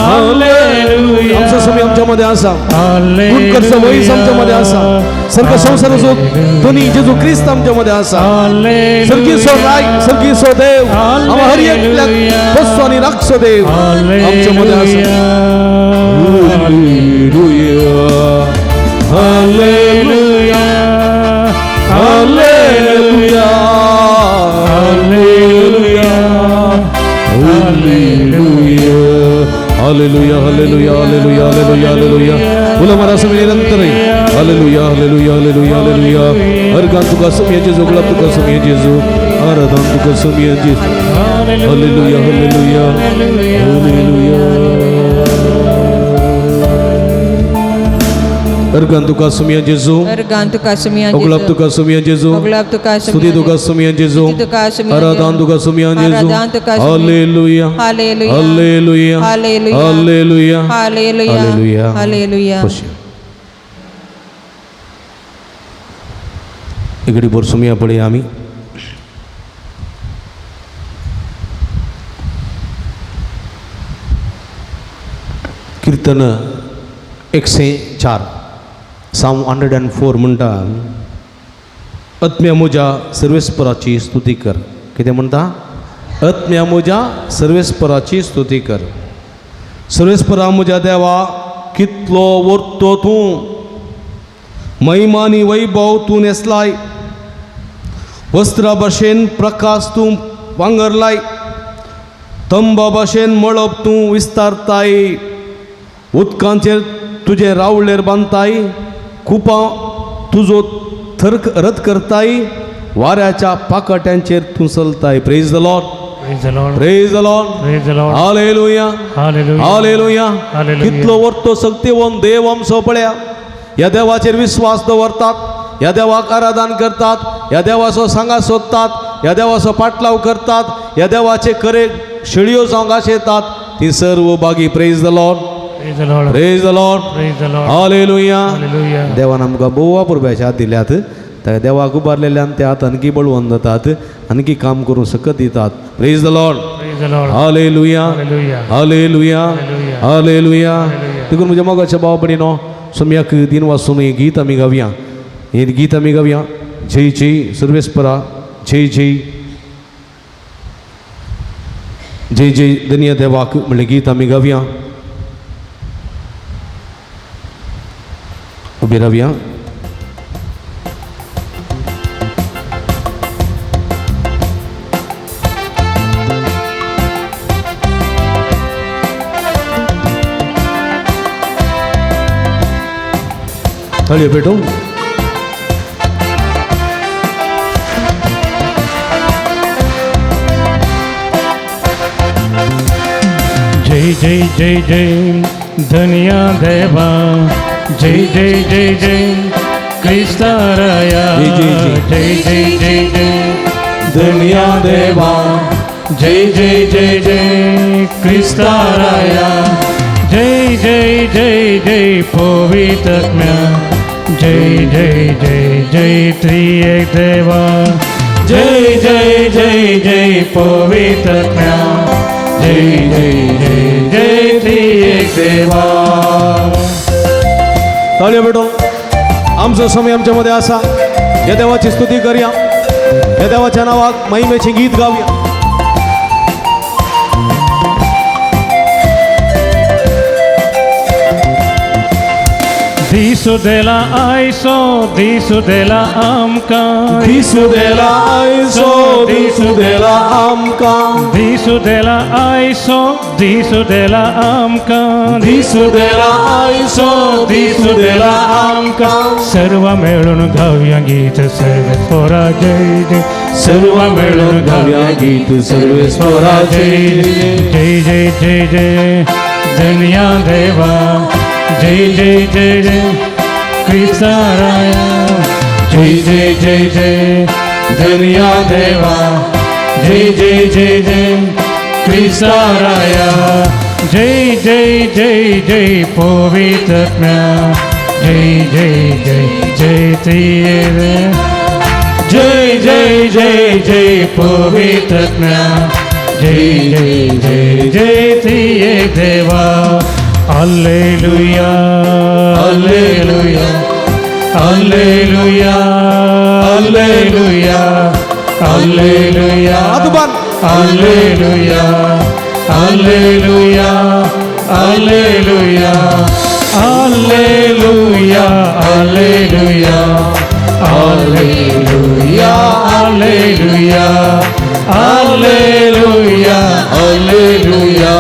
हालेलुया आमचा समय आमच्यामध्ये असा गुणकरचा वहीस आमच्यामध्ये असा सर्व संसाराचो दोन्ही जेजू ख्रिस्त आमच्यामध्ये असा सर्गी सो राय सर्गी सो देव आम्हा हर एकल्याक बसतो आणि राखसो देव आमच्यामध्ये असा hallelujah hallelujah hallelujah Hallelujah, hallelujah, hallelujah hallelujah बोला मरा समय निरंतर हालेलुया हालेलुया हालेलुया हालेलुया अर्गान तुका समय जेजू गुलाब तुका समय जेजू आराधन तुका समय जेजू हालेलुया हालेलुया हालेलुया अर्गान तुका समय जेजू Ergan tu kasumian गुलाब तुका समय जेजू Oglab tu स्तुति kasumian तुका समय जेजू स्तुति तुका समय आराधन तुका समय जेजू आराधन तुका समय hallelujah Hallelujah. Hallelujah Hallelujah. Hallelujah Hallelujah. Hallelujah. Hallelujah. खुशी इकडे बोर सुमिया पडे आम्ही कीर्तन 104 Psalm 104 म्हणटा आत्म्या म्हज्या सर्वेस्पराची स्तुती कर कितें म्हणटा आत्म्या म्हज्या सर्वेस्पराची स्तुती कर सर्वेस्परा म्हज्या देवा कितलो वर्तो तूं महिमानी वैभव तूं नेसलाय वस्त्रा भाशेन प्रकाश तूं वांगरलाय तंबा भाशेन मळब तूं विस्तारताय उदकांचेर तुजे रावळेर बांदताय कुपां तुजो रथ करताय वाऱ्याच्या पाकट्यांचेर तूं चलताय praise the Lord Praise the Lord. Praise the Lord Praise the Lord. Hallelujah Hallelujah. Hallelujah Hallelujah. कितलो वर्तो शक्तिवन देव आमचो पळया ह्या देवाचेर विश्वास दवरतात ह्या देवाक आराधन करतात ह्या देवाचो सांगा सोदतात ह्या देवाचो पाटलाव करतात ह्या देवाचे करे शेळयो जावंक आशेतात ती सर्व बागी praise the Lord Praise the Lord. Praise the Lord Praise the Lord. Hallelujah Hallelujah. देवान आमकां बोवा पुरब्याचे हात दिल्यात त्या देवाक उबारलेल्यान ते हात आणखी बळवून जातात आणखी काम करूं सकत दितात praise the Lord Praise the Lord. Hallelujah Hallelujah. Hallelujah Hallelujah. Hallelujah Hallelujah. देखून म्हज्या मोगाच्या भाव भयणीनो सम्याक दिन वाचून हें गीत आमी गावया हें गीत आमी गावया जय जय सर्वेस्परा जय जय जय जय धन्य देवाक म्हणलें गीत आमी गावया उबे रावया थाळयो पेटो जय जय जय जय धनिया देवा जय जय जय जय क्रिस्ताराया जय जय जय। जय जय जय जय धन्य देवा जय जय जय जय क्रिस्ताराया जय जय जय जय पवित्रात्म्या जय जय जय जय त्रिएक देवा जय जय जय जय पवित्रात्म्या जय जय जय जय त्रिएक देवा थाळयो पेटो आमचो समय आमच्या मध्ये आसा या देवाची स्तुती करया या देवाच्या नावाक महिमेची गीत गावया दिसू देला आयसो दिसू देला आमकां दिसू देला आयसो दिसू देला आमकां दिसू देला आयसो दिसू देला आमकां दिसू देला आयसो दिसू देला आमकां सर्व मिळून गाऊया गीत सर्वेस्परा जय जय सर्व मिळून गावया गीत सर्वेस्परा जय जय जय जय जय जय धन्या देवा जय जय जय जय क्रिस्ताराया जय जय जय जय धन्या देवा जय जय जय जय क्रिस्ताराया जय जय जय जय पवित्रात्म्या जय जय जय जय त्रिएक जय जय जय जय पवित्रात्म्या जय जय जय जय त्रिएक देवा Alleluia, Alleluia, Alleluia, Alleluia, Alleluia, Aduban. Alleluia, Alleluia, Alleluia, Alleluia, Alleluia, Alleluia, Alleluia, Alleluia, Alleluia,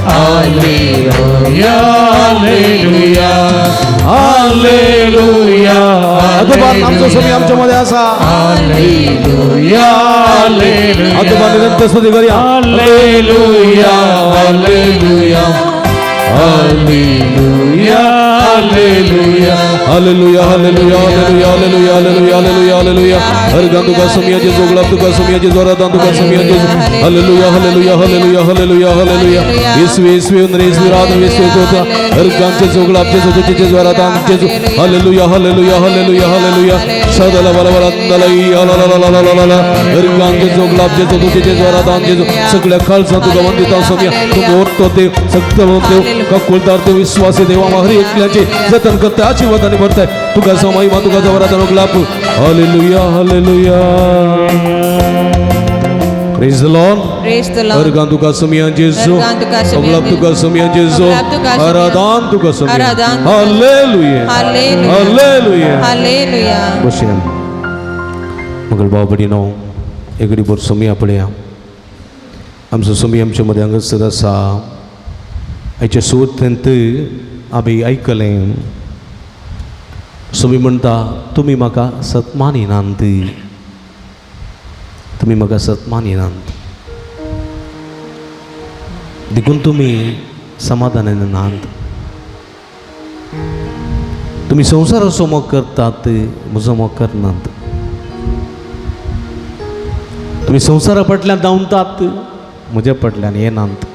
Alleluia, Alleluia. Somi आमच्यामध्ये असा हालेलुया हालेलुया आजोबा निरंतर स्तुती करूया hallelujah hallelujah hallelujah hallelujah hallelujah hallelujah hallelujah hallelujah hallelujah hallelujah hallelujah हर गांधू का सोमिया जे जोगला तू का सोमिया जे जोरा दांतू का सोमिया जे hallelujah hallelujah hallelujah hallelujah hallelujah ईश्वे उंदरे ईश्वे रात ईश्वे कोता हर गांचे जोगला जे जो जे जोरा दांत जे हालेलुया हालेलुया हालेलुया हालेलुया सदला बला बला दलाई ला ला ला ला ला ला हर गांचे जोगला जे जो जे जोरा दांत जे सगळ्या खालसा तू वंदिता सोमिया तू मोठतो देव सत्य देव का कुलदार देव विश्वासी देव हरी एकल्याचे जतन करता आशीर्वादाने भरताय तुका समाई मा तुका जवरा तनक लापू hallelujah hallelujah praise the Lord Praise the her Lord. गांधू का समिया जेसो हर गांधू का समिया अगलाब तुका समिया जेसो अगलाब तुका समिया. आराधन तुका Samia आराधन. Hallelujah Hallelujah. Hallelujah Hallelujah. बशेन मगल बाबडीनो एगडी बोर समिया पडया आमचो समिया आमच्या मध्ये हांगासर आसा हाचे सुवातेंत आमी आयकलें समी म्हणटा तुमी म्हाका सतमानिनात तुमी म्हाका सतमानिनात देखून तुमी समाधानान नात तुमी संवसाराचो मोग करतात म्हजो मोग करनात तुमी संवसारा फाटल्यान धांवतात म्हज्या फाटल्यान येनात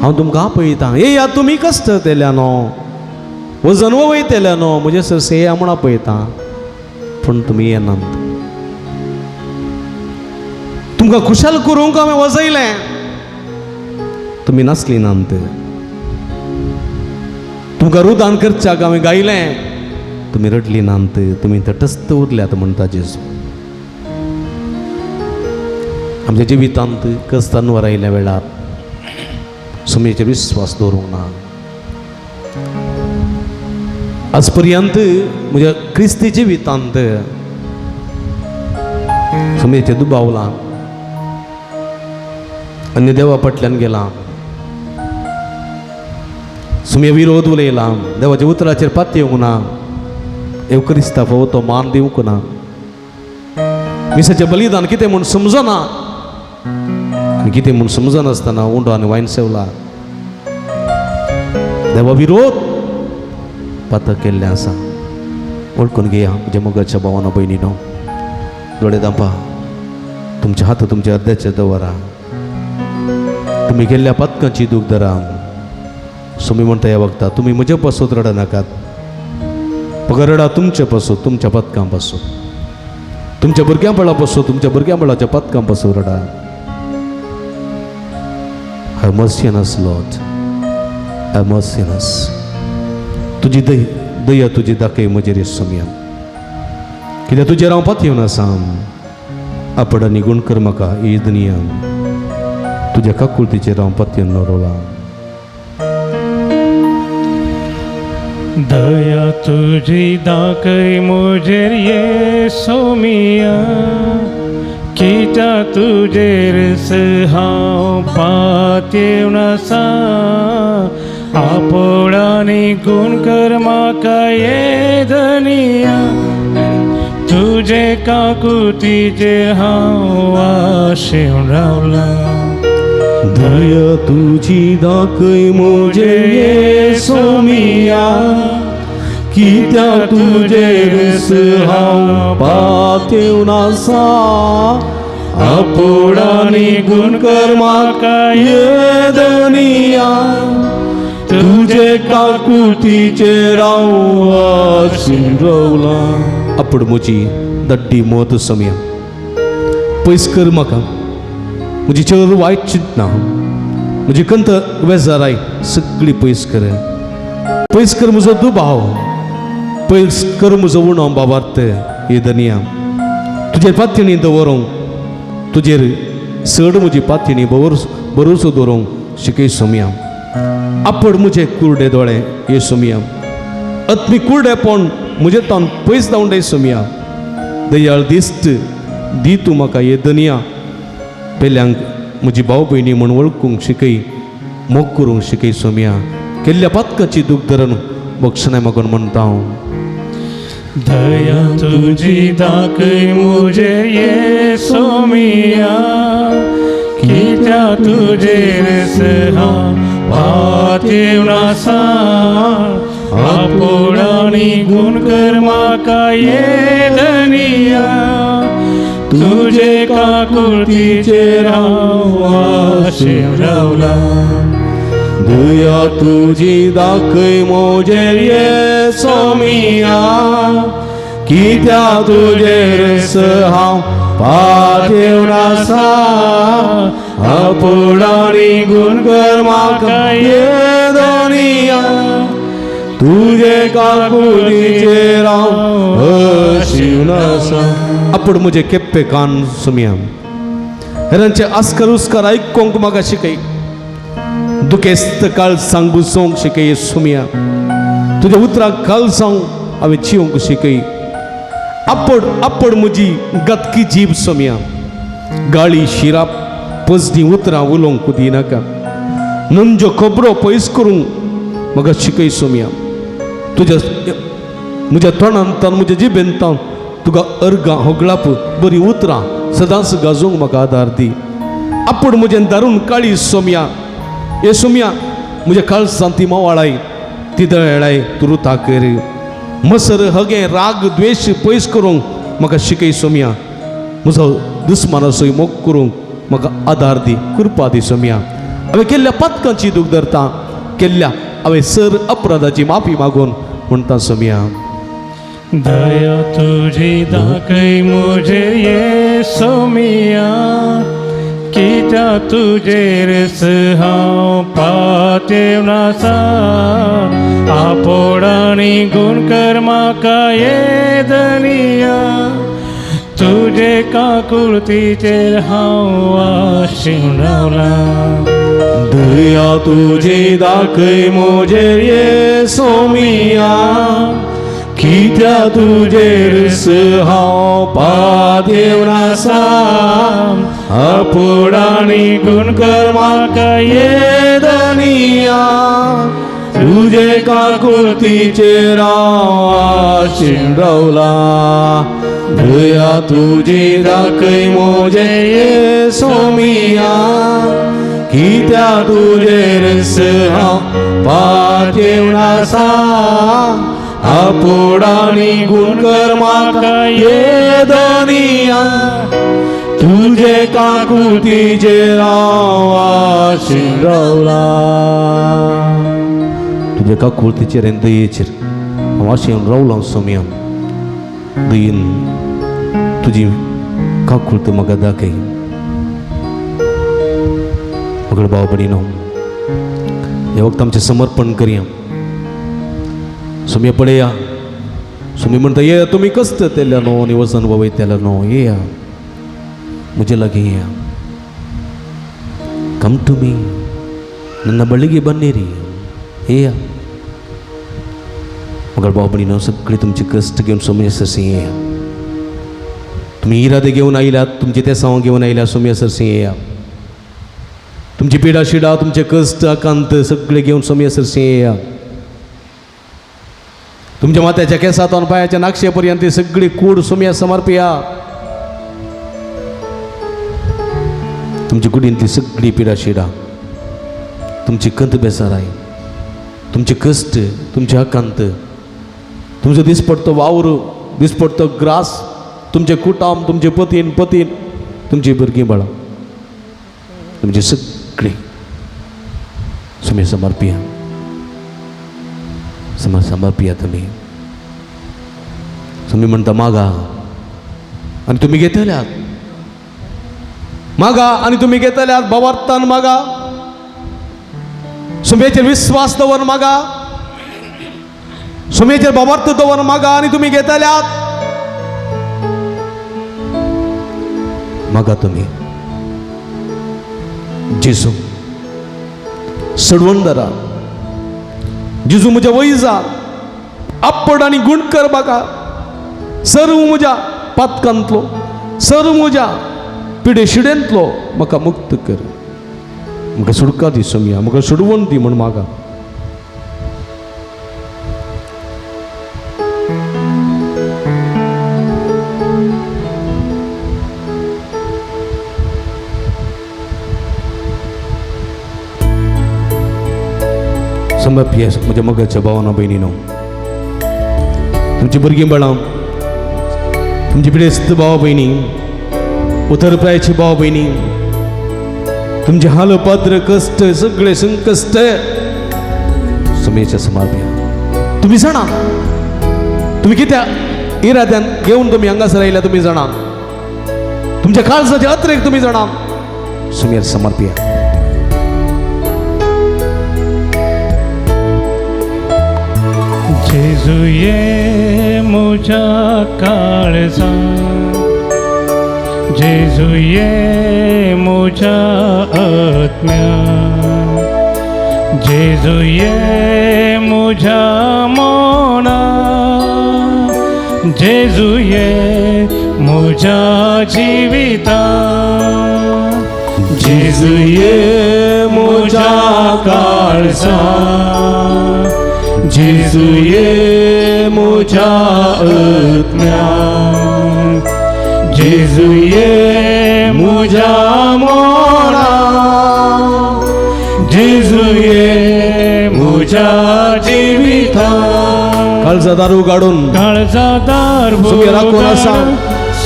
हांव तुमकां पळयतां ए या तुमी कश्ट तेल्या न्हू वजन वयतल्या न्हू म्हजे सरसे या म्हणा पळयतां पूण तुमी येनात तुमकां खुशाल करूंक हांवें वजयलें तुमी नासली नात तुमकां रुदान करच्याक हांवें गायलें तुमी रडली नात तुमी तटस्थ उरल्यात म्हणटा जेजू आमच्या जिवितांत कस्तांवर आयल्या वेळार सुमेचेर विश्वास दवरूंक ना आज पर्यंत म्हज्या क्रिस्ती जिवितांत सुमेचेर दुबावला अन्य देवा फाटल्यान गेला सुमे विरोध उलयला देवाच्या उतराचेर पात येवंक ना एवकरिस्ता फोव तो मान दिवंक ना मिसाचें बलिदान कितें म्हूण समजना आनी कितें म्हूण समजनासतना उंडो आनी वायन सेवला देवा विरोध पातक केल्लें आसा वळखून घेया म्हज्या मोगाच्या भावानो भयणीनो दोळे दांपा तुमचे हात तुमच्या अर्द्याचेर दवरा तुमी केल्ल्या पातकांची दूख धरा सुमी म्हणटा ह्या वखदां तुमी म्हजे पासून रडा नाकात पगार रडा तुमचे पासून तुमच्या पतकां पासून तुमच्या भुरग्यांपळा पासून तुमच्या भुरग्यांपळाच्या पतकां पासून रडा Have mercy on us, Lord. Have mercy on us. तुजी दया तुजी दाखय म्हजेर येसुमिया कित्याक तुजेर हांव पातयेवन आसा आपडा निगूण कर म्हाका ही दुनिया तुज्या काकुळतीचेर हांव पातयेवन नवरोला दया तुझी दाखय मुझेर येसुमिया कित्या तुजेर हांव पातयेवन आसा आपोळांनी गुण कर म्हाका ये दुनिया तुजे काकुतीचेर हांव आशेवन रावला दया तुजी दाखय म्हजेर येसुमिया कित्या तुजेर हांव पातयेवन आसा आपोळांनी गुण कर म्हाका ये दुनिया तुजे काकुतीचेर हांव आशेन रावला अప్పుడు म्हजी दड्डी मोत समिया पयस कर म्हाका म्हजी चर वायट चिंतना म्हजी कंत वेजाराय सगळी पयस कर म्हजो दुबाव पयस कर म्हजो उणो बाबार्थ हे दुनिया तुजेर पातयेणी दवरूंक तुजेर चड म्हजी पातयेणी भरोसो दवरूंक शिकय सोमिया आपड म्हजे कुर्डे दोळे हे सोमिया अत्मी कुर्डेपण म्हजे तावन पयस जावन दे सोमिया दयाळ दिश्ट दी तूं म्हाका हे दुनिया पेल्यांक म्हजी भाव भयणी म्हूण वळखूंक शिकय मोग करूंक शिकय सोमिया केल्ल्या पातकाची दूख धरून बक्षणाय मागून म्हणटा हांव दया तुझी दाखय मुझे ये सोमिया कित्या तुझेर सहा पातेवनासा आपुडानी गुण कर म्हाका ये धनिया तुझे काकुळतीचेर हांव आशेन रावला दया तुझी दाखय मोजेर ये सोमिया कित्या तुजेर हांव पातेवनासा आपुडानी गुण कर म्हाका ये धनिया तुझे काकुळतीचेर हांव आशेन आसा. अప్పుడు मुझे केप्पे कान सुमिया हेरांचे आस्कर उस्कार आयकोंक म्हाका शिकय दुखेस्त काळ सांगू सोंग शिकय सुमिया तुझ्या उतराक काल सांग हांवें चिवंक शिकय अपड म्हजी गतकी जीब सोमिया गाळी शिराप पसदी उतरां उलोवंक दिनाका नंज्यो खबरो पयस करूंक म्हाका शिकय सोमिया तुज्या म्हज्या तोंडांतल्यान म्हज्या जिबेंतल्यान तुका अर्गां होगळाप बरी उतरां सदांच गाजोवंक म्हाका आदार दी अपड म्हजें दारून काळी सोमिया ये सोमिया म्हज्या काळजांत ती मावाळाय ती दळाय तूं रुता कर मसर हगे राग द्वेश पयस करूंक म्हाका शिकय सोमिया म्हजो दुस्मानाचोय मोग करूंक म्हाका आदार दी कृपा दी सोमिया हांवें केल्ल्या पातकांची दूख धरता केल्ल्या हांवें सर अपराधाची माफी मागून म्हणटा सोमिया दया तुझी दाखय मुझे ये सोमिया कित्या तुजेर हांव पातेवनासा आपोडानी गुण कर म्हाका ये धनिया तुजे काकुळतीचेर हांव आशेन रावला दया तुझी दाखय मोजेर ये सोमिया कित्या तुजेर हांव पातेवनासा आपुडानी गुण कर म्हाका ये धनिया तुजे काकुळतीचेर हांव आशेन रावला दया तुझी दाखय मोजेर ये सोमिया कित्या तुजेर हांव पातेवनासा आपुडानी गुण कर म्हाका ये धनिया तुझे काकुळतीचेर हांव आशेन रावला तुझे काकुळतीचेर आनी दयेचेर हांव आशेन रावला सोमिया दयेन तुजी काकुळत म्हाका दाखय मगळ भाव भयणीनो हे वक्त आमचें समर्पण करया सुमी पळया सुमी म्हणटा ये तुमी कस्त तेल्या न्हू आनी वचन वयतल्या न्हू येया म्हजे लागीं येया कम टू मी ನನ್ನ ಬಳಿಗೆ ಬನ್ನಿರಿ येया मगळ भाव भयणीनो सगळे तुमचे कश्ट घेवन सुमी सरसी येया तुम्ही इरादे घेवन आयल्यात तुमचे तेसांव घेवन आयल्या सुमी सरसी येया तुमची पिडा शिडा तुमचे कश्ट आकांत सगळे घेवन सुमी सरसी येया तुमच्या माथ्याच्या केसांतून पायाच्या नाक्षेपर्यंत सगळी कूड सुम्या समर्पया तुमची कुडींतली सगळी पिडा शिडा तुमची कंत बेसाराय तुमचे कश्ट तुमचे आकांत तुमचो दिसपडतो वावर दिसपडतो ग्रास तुमचे कुटाम तुमचे पतीन तुमची भुरगीं बाळां तुमची सगळी सुमी समर्पया समर्पया तुम्ही म्हणता मागा आणि तुम्ही घेतल्यात मागा आणि तुम्ही घेतल्यात भावार्थान मागा सुमेचेर विश्वास दवर मागा सुमेचेर भावार्थ दवर मागा आणि तुम्ही घेतल्यात मागा तुम्ही जेसू सडवण धरा जेजू म्हज्या वय जा अपड आनी गुण कर म्हाका सर्व म्हज्या पातकांतलो सर्व म्हज्या पिडे शिडेंतलो म्हाका मुक्त कर म्हाका सुडका दी सोमिया म्हाका सोडवण दी म्हण मागा समर्प्य म्हज्या मगाच्या भावांनो भयणीनो, तुमची भुरगीं बाळां, तुमची पिडेस्त भाव भयणी, उतरप्रायची भाव भयणी, तुमचे हाल पात्र कष्ट सगळे संकश्ट समेच्या समर्प्या. तुम्ही जाणा तुम्ही कित्या इराद्यान घेऊन तुम्ही हांगासर आयल्या, तुम्ही जाणा तुमच्या काळजाचे अत्रेक तुम्ही जाणा सुमेर समर्प्या. जेजू ये मुझा काळजा, जेजू ये मुझा आत्म्या, जेजू ये मुझा मोना, जेजू ये मुझा जीविता, जेजू ये मुझा काळजा, जेजू ये मुझा आत्म्या, जेजू ये मुझा मोना, जेजू ये मुझा जीविता. काळजा दारू काढून काळजादार सुम्या राखून असा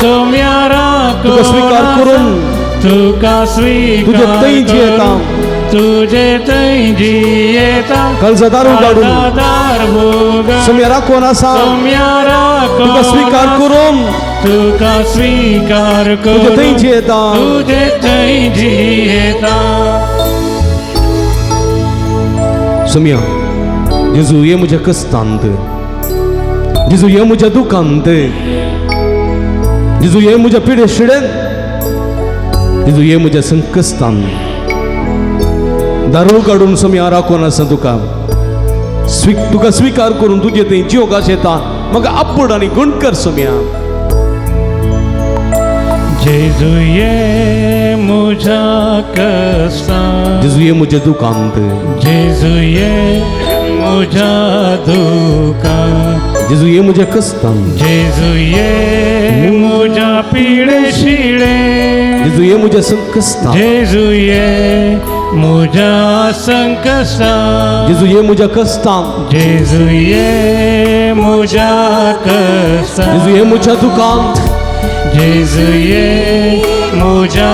सोम्या तुका स्वीकार करून तुका तुझे तै जियेता, तुझे तै जियेता. काळजा दारू काढून सुम्या राखून असा तुका स्वीकार करून तुका स्वीकार तुझे तै जियेता, तुझे तै जियेता. सुम्या जेजू ये मुझ्या कष्टांत, जेजू ये मुझ्या दुखांत, जेजू ये मुझ्या पिडे शिडेन, जेजू ये मुझ्या संकश्टांत. दारू काढून सुम्या राखून आसा तुका तुका स्वीकार करून तुझे थंय जियोगास येता. मग आपूड आनी गुणकर सुम्या. जेजू ये मुझा कष्टांत, जेजू ये मुझ्या दुखांत, जेजू ये मुझा दुखांत, जेजू ये मुझ्या कष्टांत, जेजू ये मुझा पिडे शिडे, जेजू ये मुझ्या संकश्टांत, जेजू ये मुझा संकष्टांत, जेजू ये मुझ्या कष्टांत, जेजू ये मुझा कष्टांत, जेजू ये मुझ्या दुखांत, जेजू ये मुझा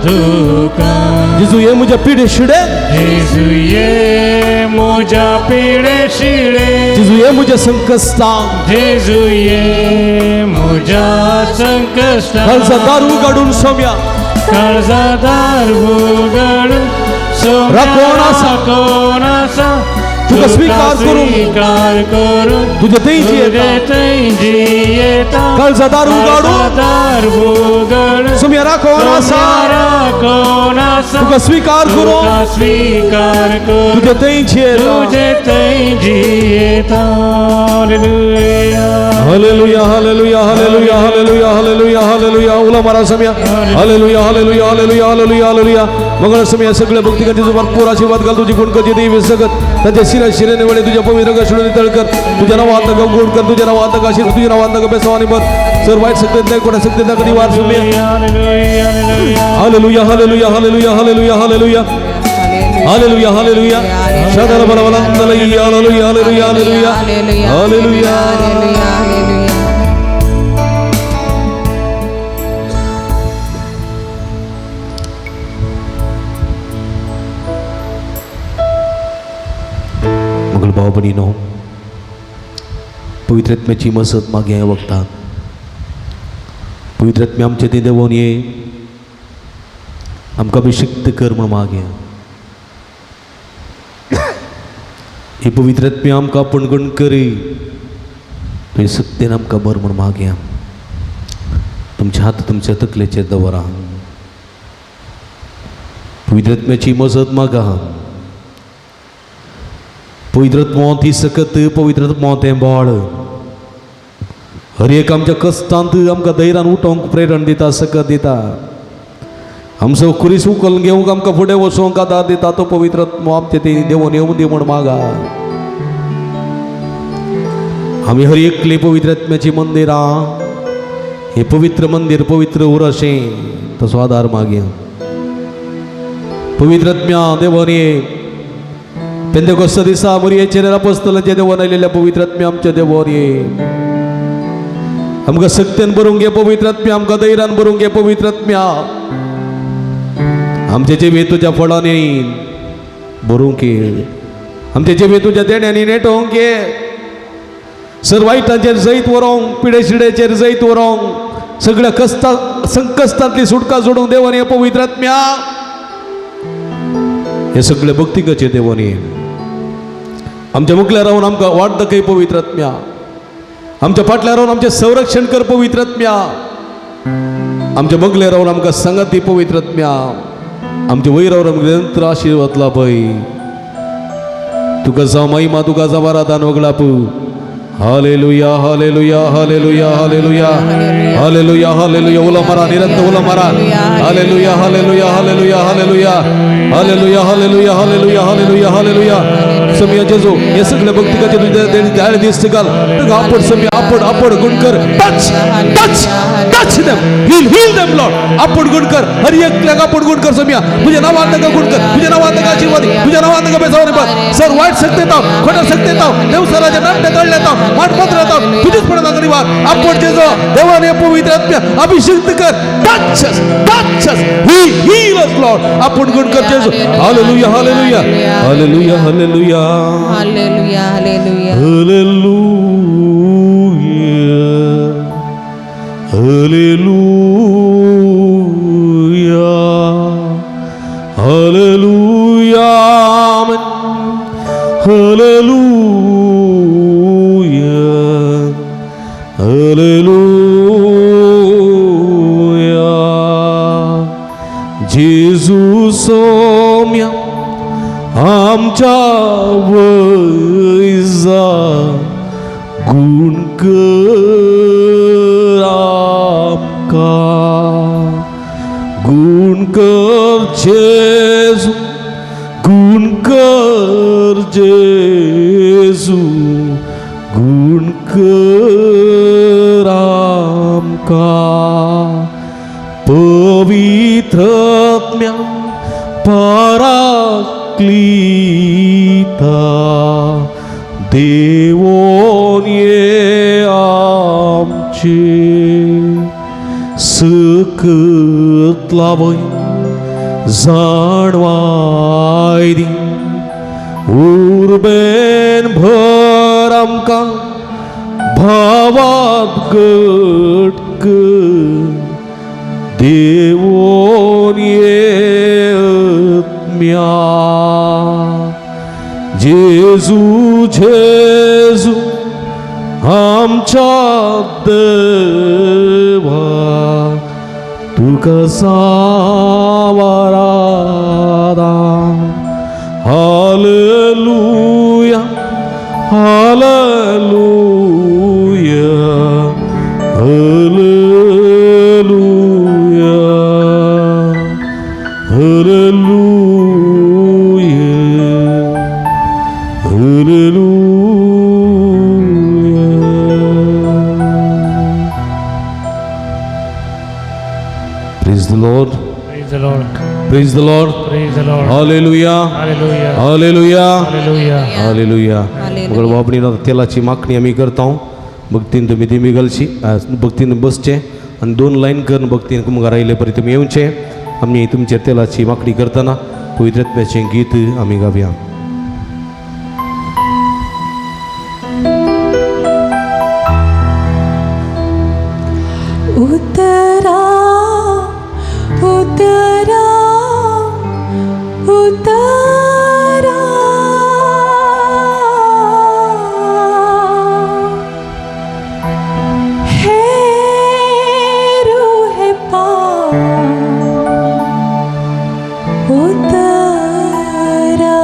दुखांत, जेजू ये मुझ्या पिडे शिडेन, जेजू ये मुझा पिडे शिडे, जेजू ये मुझ्या संकश्टांत. जेजू ये मुझा संकष्टांत. काळजा दारू काढून सोम्या काळजादार उघडून राखून असा तुका स्वीकार करून तुझे थंय जियेता. काळजा दारू काढून सुम्या राखून असा तुका स्वीकार करून तुझे थंय जियेता. Hallelujah hallelujah hallelujah hallelujah hallelujah hallelujah. उला मारा सम्या hallelujah hallelujah hallelujah hallelujah hallelujah. मंगळ सम्या सगळ्या भक्तिकांची जो भरपूर आशीर्वाद घाल. तुझी गुणकची देवी सगत त्यांच्या शिरा शिरेने वेळे तुझ्या पवित्र गशुडे तळकर. तुझ्या नावात का गुण कर, तुझ्या नावात का आशीर्वाद, तुझ्या नावात का बेसवानी बर. सर वाईट सत्तेत नाही, कोणा सत्तेत कधी वार सम्या. Hallelujah hallelujah hallelujah hallelujah hallelujah hallelujah hallelujah. शदर बलवलंदलई हालेलुया हालेलुया हालेलुया हालेलुया. मंगल भाव भयणीनो, पवित्र आत्म्याची मसत मागे वखतात. पवित्र आत्म्या आमचे ते देवून ये, आमकां अभिषिक्त कर म्हण मागे. ही पवित्र आत्म्या आमकां आपण गण करी, तुवें सत्तेन आमकां बर म्हण मागे. तुमचे हात तुमच्या तकलेचेर दवरा. पवित्र आत्म्याची मसत मागा. पवित्र आत्मा ती सकत, पवित्र आत्मा तें बाळ. हर एक आमच्या कश्टांत आमकां धैर्यान उठोवंक प्रेरण दिता, सकत दिता. आमचो कुरीस उखलून घेवंक आमकां फुडें वचोवंक आदार दिता. तो पवित्र आत्मा आमचे ते देवून येवं दी म्हण मागा. आमी हर एकली पवित्र आत्म्याची मंदिरां, हे पवित्र मंदिर पवित्र उरशें तसो आदार मागया. पवित्र आत्म्या देवान ये, पेंतेकोस्त दिसा मुरयेचेर अपोस्तलांचे देवान आयलेल्या पवित्र आत्म्या आमच्या देवावर ये आमकां सक्तेन भरूंक घे पवित्र आत्म्या आमकां धैर्यान भरूंक घे पवित्र आत्म्या आमचे जिवे तुज्या फळांनी भरूंक घे आमचे जिवे तुज्या देण्यांनी नेटोवंक घे सर वायटांचेर जैत व्हरोंक पिडे शिडेचेर जैत व्हरोंक सगळ्या संकश्टांतली सुटका जोडूंक देवान हे पवित्र आत्म्या हे सगळे भक्तिकाचे देवान ये आमच्या मुखल्यार रावन आमकां वाट दाखय पवित्र आत्म्या आमच्या फाटल्यार रावन आमचें संरक्षण कर पवित्र आत्म्या आमच्या मगल्यार रावन आमकां सांगात दी पवित्र आत्म्या आमच्या वयर रावन आमकां निरंतर आशिर्वाद लाभय तुका जावं महिमा तुका जावं आराधन वगळाप hallelujah hallelujah hallelujah hallelujah hallelujah hallelujah उला मारा निरंतर उला मारा hallelujah hallelujah hallelujah hallelujah hallelujah hallelujah hallelujah hallelujah hallelujah समया जेजू हे सगळे भक्तिकाचे तुझ्या ध्यान दिसते काल आपण समया आपण गुणकर touch touch touch them heal them Lord आपण गुणकर हर एकल्याक आपण गुणकर समया तुझ्या नावात का गुणकर तुझ्या नावात का आशीर्वाद तुझ्या नावात का बेसावणे पण सर वाईट सकते ताव खोटा सकते ताव देव सराच्या नाट्य तळले ताव मानपत्र ताव तुझेच पडना करीवार आपण जेजू देवाने पवित्र आत्म्या अभिषेक कर टच हील अस लॉर्ड आपण गुणकर जेजू hallelujah hallelujah hallelujah hallelujah hallelujah hallelujah hallelujah hallelujah hallelujah hallelujah hallelujah जेजू सोम्या आमच्या वैजा गुण कर आमका गुण कर जेजू गुण कर जेजू गुण कर आमका पवित्र आत्म्या पराक्लीता देवोन ये आमचे सकत लावय जाणवाय दी उर्बेन भर आमकां भावात घट देवोन ये आत्म्या जेजू जेजू आमच्या देवा तुका सावरादा hallelujah hallelujah hallelujah hallelujah hallelujah Praise the Lord. Praise the Lord. Praise the Lord. Praise the Lord. Hallelujah. Hallelujah. Hallelujah. Hallelujah. Hallelujah. Hallelujah. मगर बाबणीनं तेलाची मागणी आम्ही करता भक्तीन तुम्ही ती मिगलची भक्तीन बसचे आणि 2 लाईन करून भक्तीन मग राहिले परी तुम्ही येऊनचे आम्ही तुमच्या तेलाची मागणी करताना पवित्र आत्म्याचे गीत आम्ही गावया उतरा उतरा उतरा हे रूह पाक उतरा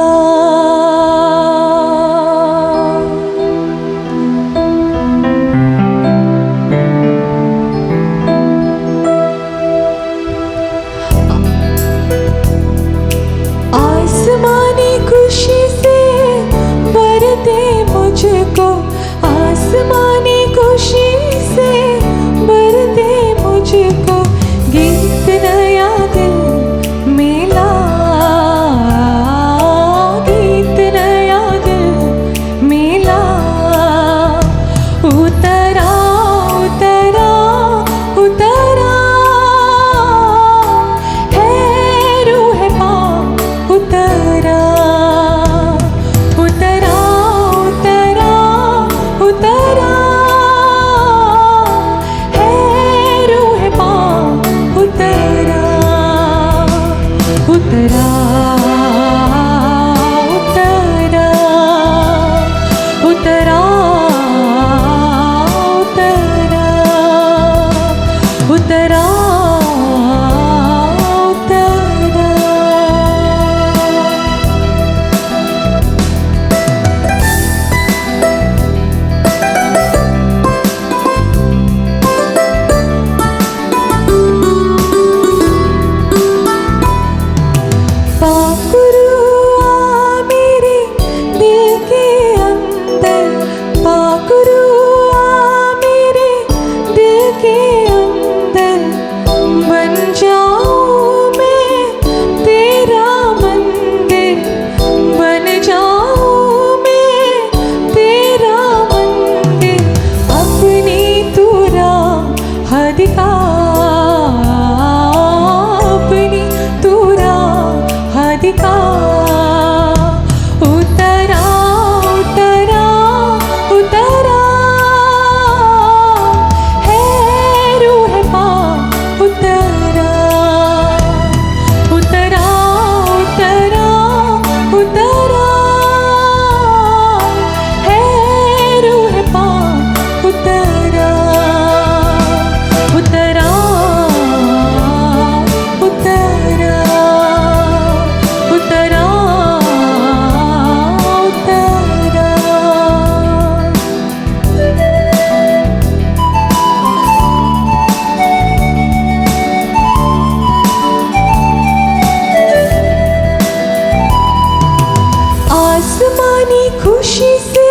खुशी से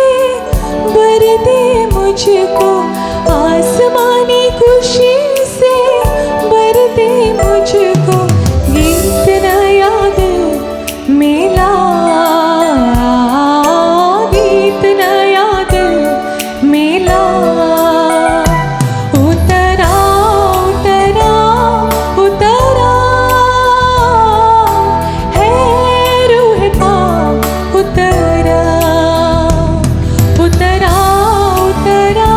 भर दे मुझको, आसमानी खुशी से भर दे मुझको, गीत नया दिल मिला, गीत नया दिल मिला। उतरा उतरा उतरा है रूह पाक, उतरा उतरा उतरा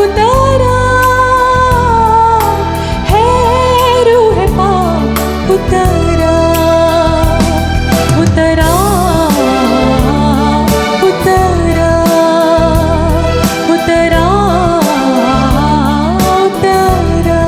उतरा है रूह पाक, उतरा उतरा उतरा उतरा उतरा।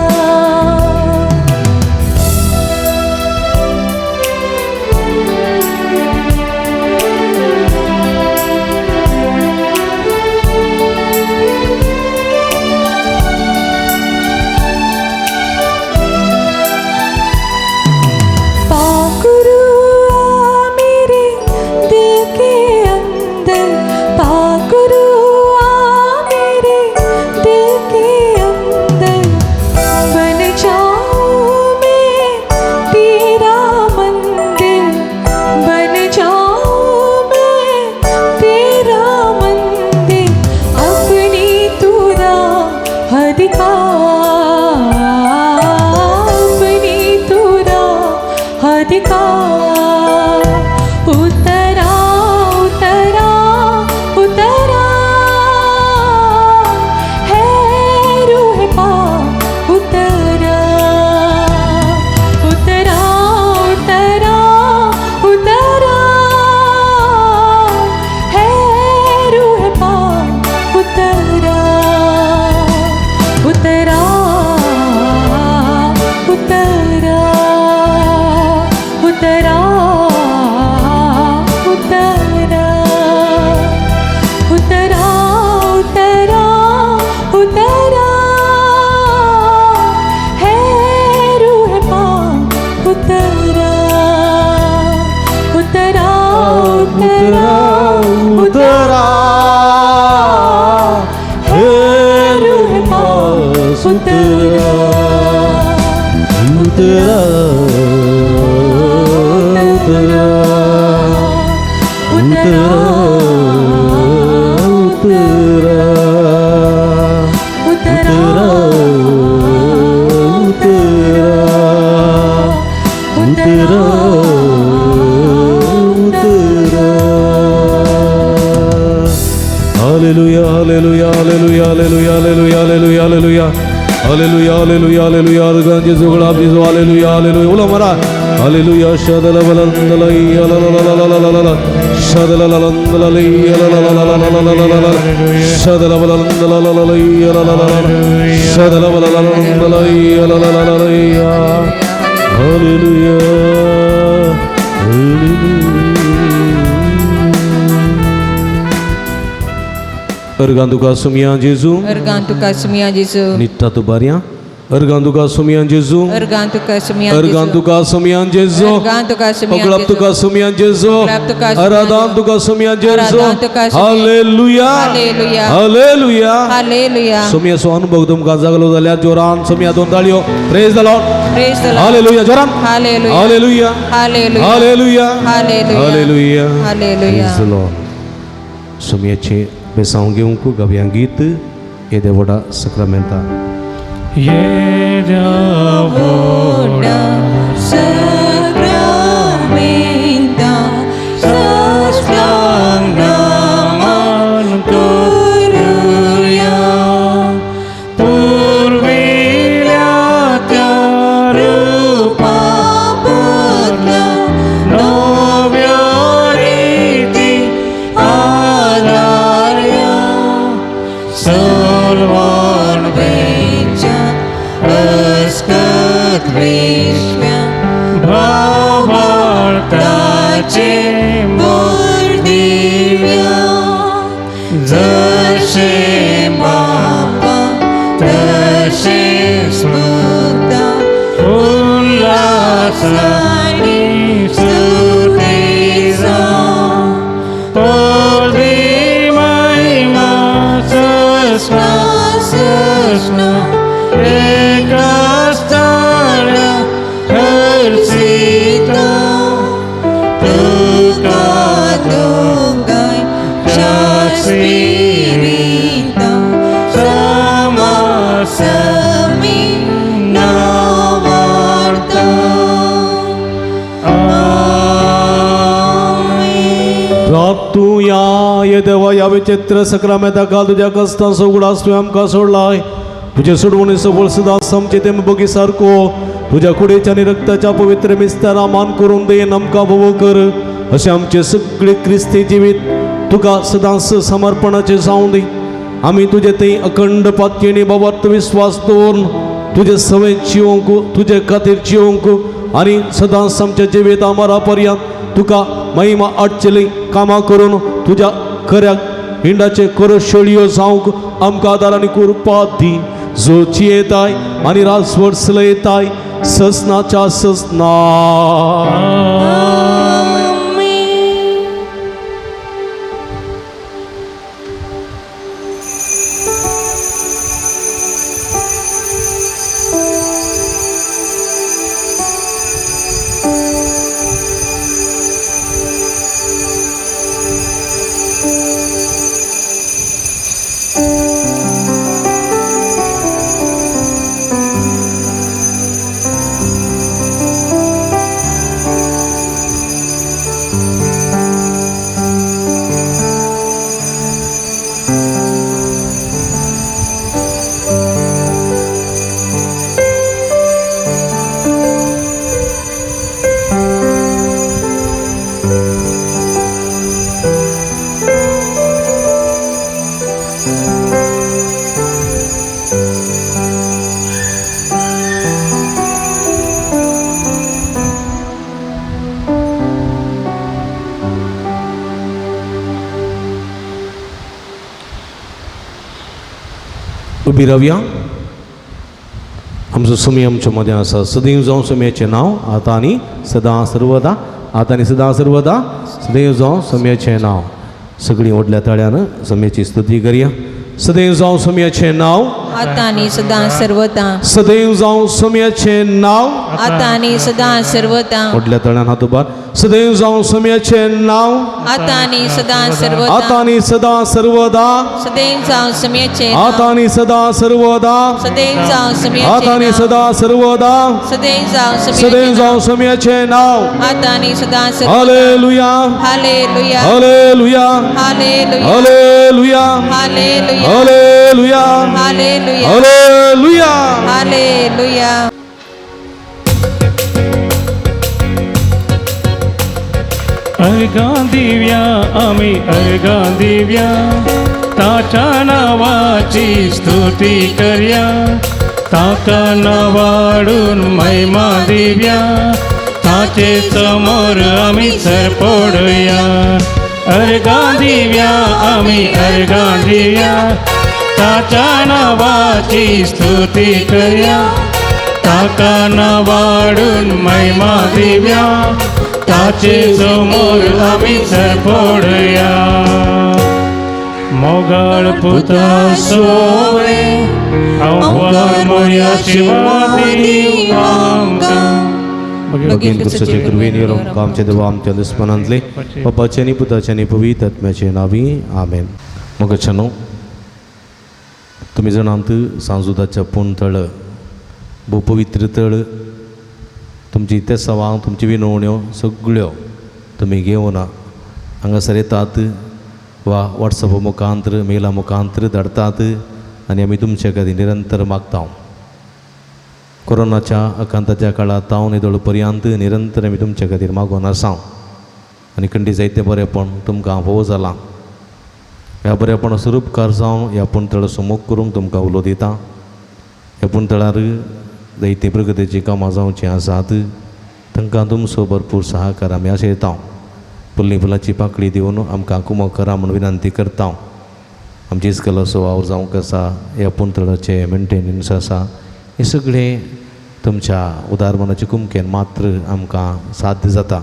पाकुरुआ मेरे दिल के अंदर, पाकुरुआ मेरे दिल के अंदर, बन जाऊं मैं तेरा मंदिर, बन जाऊं मैं तेरा मंदिर, अपनी तू राह दिखा, अपनी तू राह दिखा। उतरा उतरा उतरा है रूह पाक, उतरा उतरा उतरा उतरा है रूह पाक, उतरा उतरा उतरा उतरा उतरा उतरा उतरा उतरा है रूह पाक, उतरा उतरा उतरा उतरा है रूह पाक, उतरा उतरा उतरा उतरा उतरा उतरा उतरा। Hallelujah hallelujah hallelujah hallelujah hallelujah hallelujah hallelujah hallelujah hallelujah गंज जुगला बिजो हालेलुया हालेलुया बोलो मरा हालेलुया शदल बलंदलई ललललललललल शदल ललंदलई ललललललललल शदल बलंदललललई ललललल शदल बलंदलई लललललई hallelujah Erganduka sumian Jesu Ergantuka semia Yesus. Nita tu baria Erganduka sumian Jesu Ergantuka semia Yesus. Erganduka sumian Jesu Ergantuka semia Oglaptuka sumian Jesu Oglaptuka sumian Aradantuka sumian Jesu Aradantuka sumian Haleluya Haleluya Haleluya Haleluya. Sumia sohan bogdum kazagalo dalia joran sumia don dalio praise the Lord Praise the Lord. Haleluya joran Haleluya. Haleluya Haleluya. Haleluya Haleluya. Haleluya Haleluya. Praise the Lord Sumia che besaungi unku gabiang gita e devoda sacramenta ये Voda sacramenta sasplang naman kuruya Purvilatya rupa putla novyariti adarya Solvan vecha askat vishya Bhavartache murdivya Zashe mapa Tashe smutta Ullasani Sani suteza Polvi विचित्र सक्रामेता काल तुझ्या कस्ता सगळा स्वयं आमकां सोडलाय तुझे सोडवणी सबळ सदा समचे ते बगी सारको तुझ्या कुडीच्या आणि रक्ताच्या पवित्र मिस्तारा मान करून दे आमकां भोव कर असे आमचे सगळे क्रिस्ती जिवीत तुका सदांच समर्पणाचे जावं दी आम्ही तुझे ते अखंड पातयेनी बाबात विश्वास दवरून तुझे सवय जिवंक तुझे खातीर जिवंक आणि सदांच आमच्या जिवीत आमारा पर्यंत तुका महिमा आडचली कामां करून तुझ्या खऱ्या हिंडाचे कर शेळयो जावंक आमकां आदार आनी कृपा दी जोची येताय आणि राजवडसला येताय ससनाच्या ससना उभी रावया आमचो समय आमच्या मध्ये आसा सदैव जावं समयाचें नांव आतां आनी सदां सर्वदा आतां आनी सदां सर्वदा सदैव जावं समयाचें नांव सगळीं व्हडल्या ताळ्यान समयाची स्तुती करया सदैव जावं समयाचें नांव आतां आनी सदां सर्वदा सदैव जावं समयाचें नांव आतां आनी सदां सर्वदा व्हडल्या ताळ्यान हात उबार सदैव जावं समयाचें नांव आतां आनी सदां सर्वदा आतां आनी सदां सर्वदा सदैव जावं समयाचे आतां आनी सदां सर्वदा सदैव जावं समयाचे आतां आनी सदां सर्वदा सदैव जावं सदैव जावं समयाचें नांव आतां आनी सदां सर्वदा hallelujah hallelujah hallelujah hallelujah hallelujah hallelujah hallelujah hallelujah hallelujah hallelujah अर्गां दिव्या आमी अर्गां दिव्या ताच्या नावाची स्तुती करया ताका नावाडून महिमा दिव्या ताचे समोर आमी सरपडया अर्गां दिव्या आमी अर्गां दिव्या ताच्या नावाची स्तुती करया ताका नावाडून महिमा दिव्या ताचे समोर आमी सरपडया मोगाळ पुता सोळे आव्हान मोया शिवादी आमकां भगीन पुरुषाचे कृपेन येवंक आमचे देवा आमच्या दुस्मनांतले बापाचे आनी पुताचे आनी पवित्र आत्म्याचे नावी आमेन मोगाचेनो तुमी जाणांत सांजुदाच्या पुणतळ भोव पवित्र तळ तुमची ते सवां तुमची विनवण्यो सगळ्यो तुमी घेवन हांगासर येतात वा वॉट्सॅपा मुखांतर मेला मुखांतर धाडतात आनी आमी तुमचे खातीर निरंतर मागता कोरोनाच्या आकांताच्या काळात तावन निदळ पर्यंत निरंतर आमी तुमचे खातीर मागोन आसा आनी खंडी जायते बरेपण तुमकां फोव जालां ह्या बरेपणा स्वरूपकार जावन ह्या पुणतळ समूख करूंक तुमकां उलो दिता ह्या पुणतळार जायती प्रगतीची कामां जावची आसात तांकां तुमचो भरपूर सहकार आमी आशेता फुल्ली फुलाची पाकळी दिवन आमकां कुमो करा म्हूण विनंती करता आमची इस्कल असो वावर जावंक आसा ह्या पुणतळाचे मेंटेनन्स आसा हे सगळे तुमच्या उदारमनाच्या कुमकेन मात्र आमकां साध्य जाता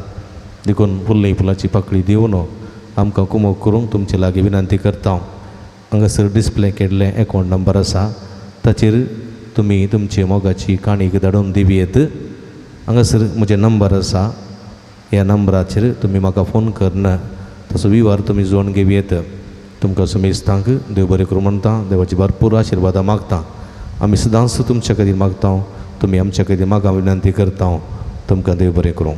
देखून फुल्ली फुलाची पाकळी दिवन आमकां कुमो करूंक तुमचे लागीं विनंती करता हांगासर डिस्प्ले केल्ले अकावंट नंबर आसा ताचेर तुमी तुमची मोगाची काणीक धाडून दिवयेत हांगासर म्हजे नंबर आसा ह्या नंबराचेर तुमी म्हाका फोन करना तसो विवार तुमी जोडून घेवयेत तुमकां सुमेस्तांक देव बरें करूं म्हणटा देवाची भरपूर आशिर्वादां मागता आमी सदांच तुमचे खातीर मागता तुमी आमचे खातीर म्हाका विनंती करता तुमकां देव बरें करूं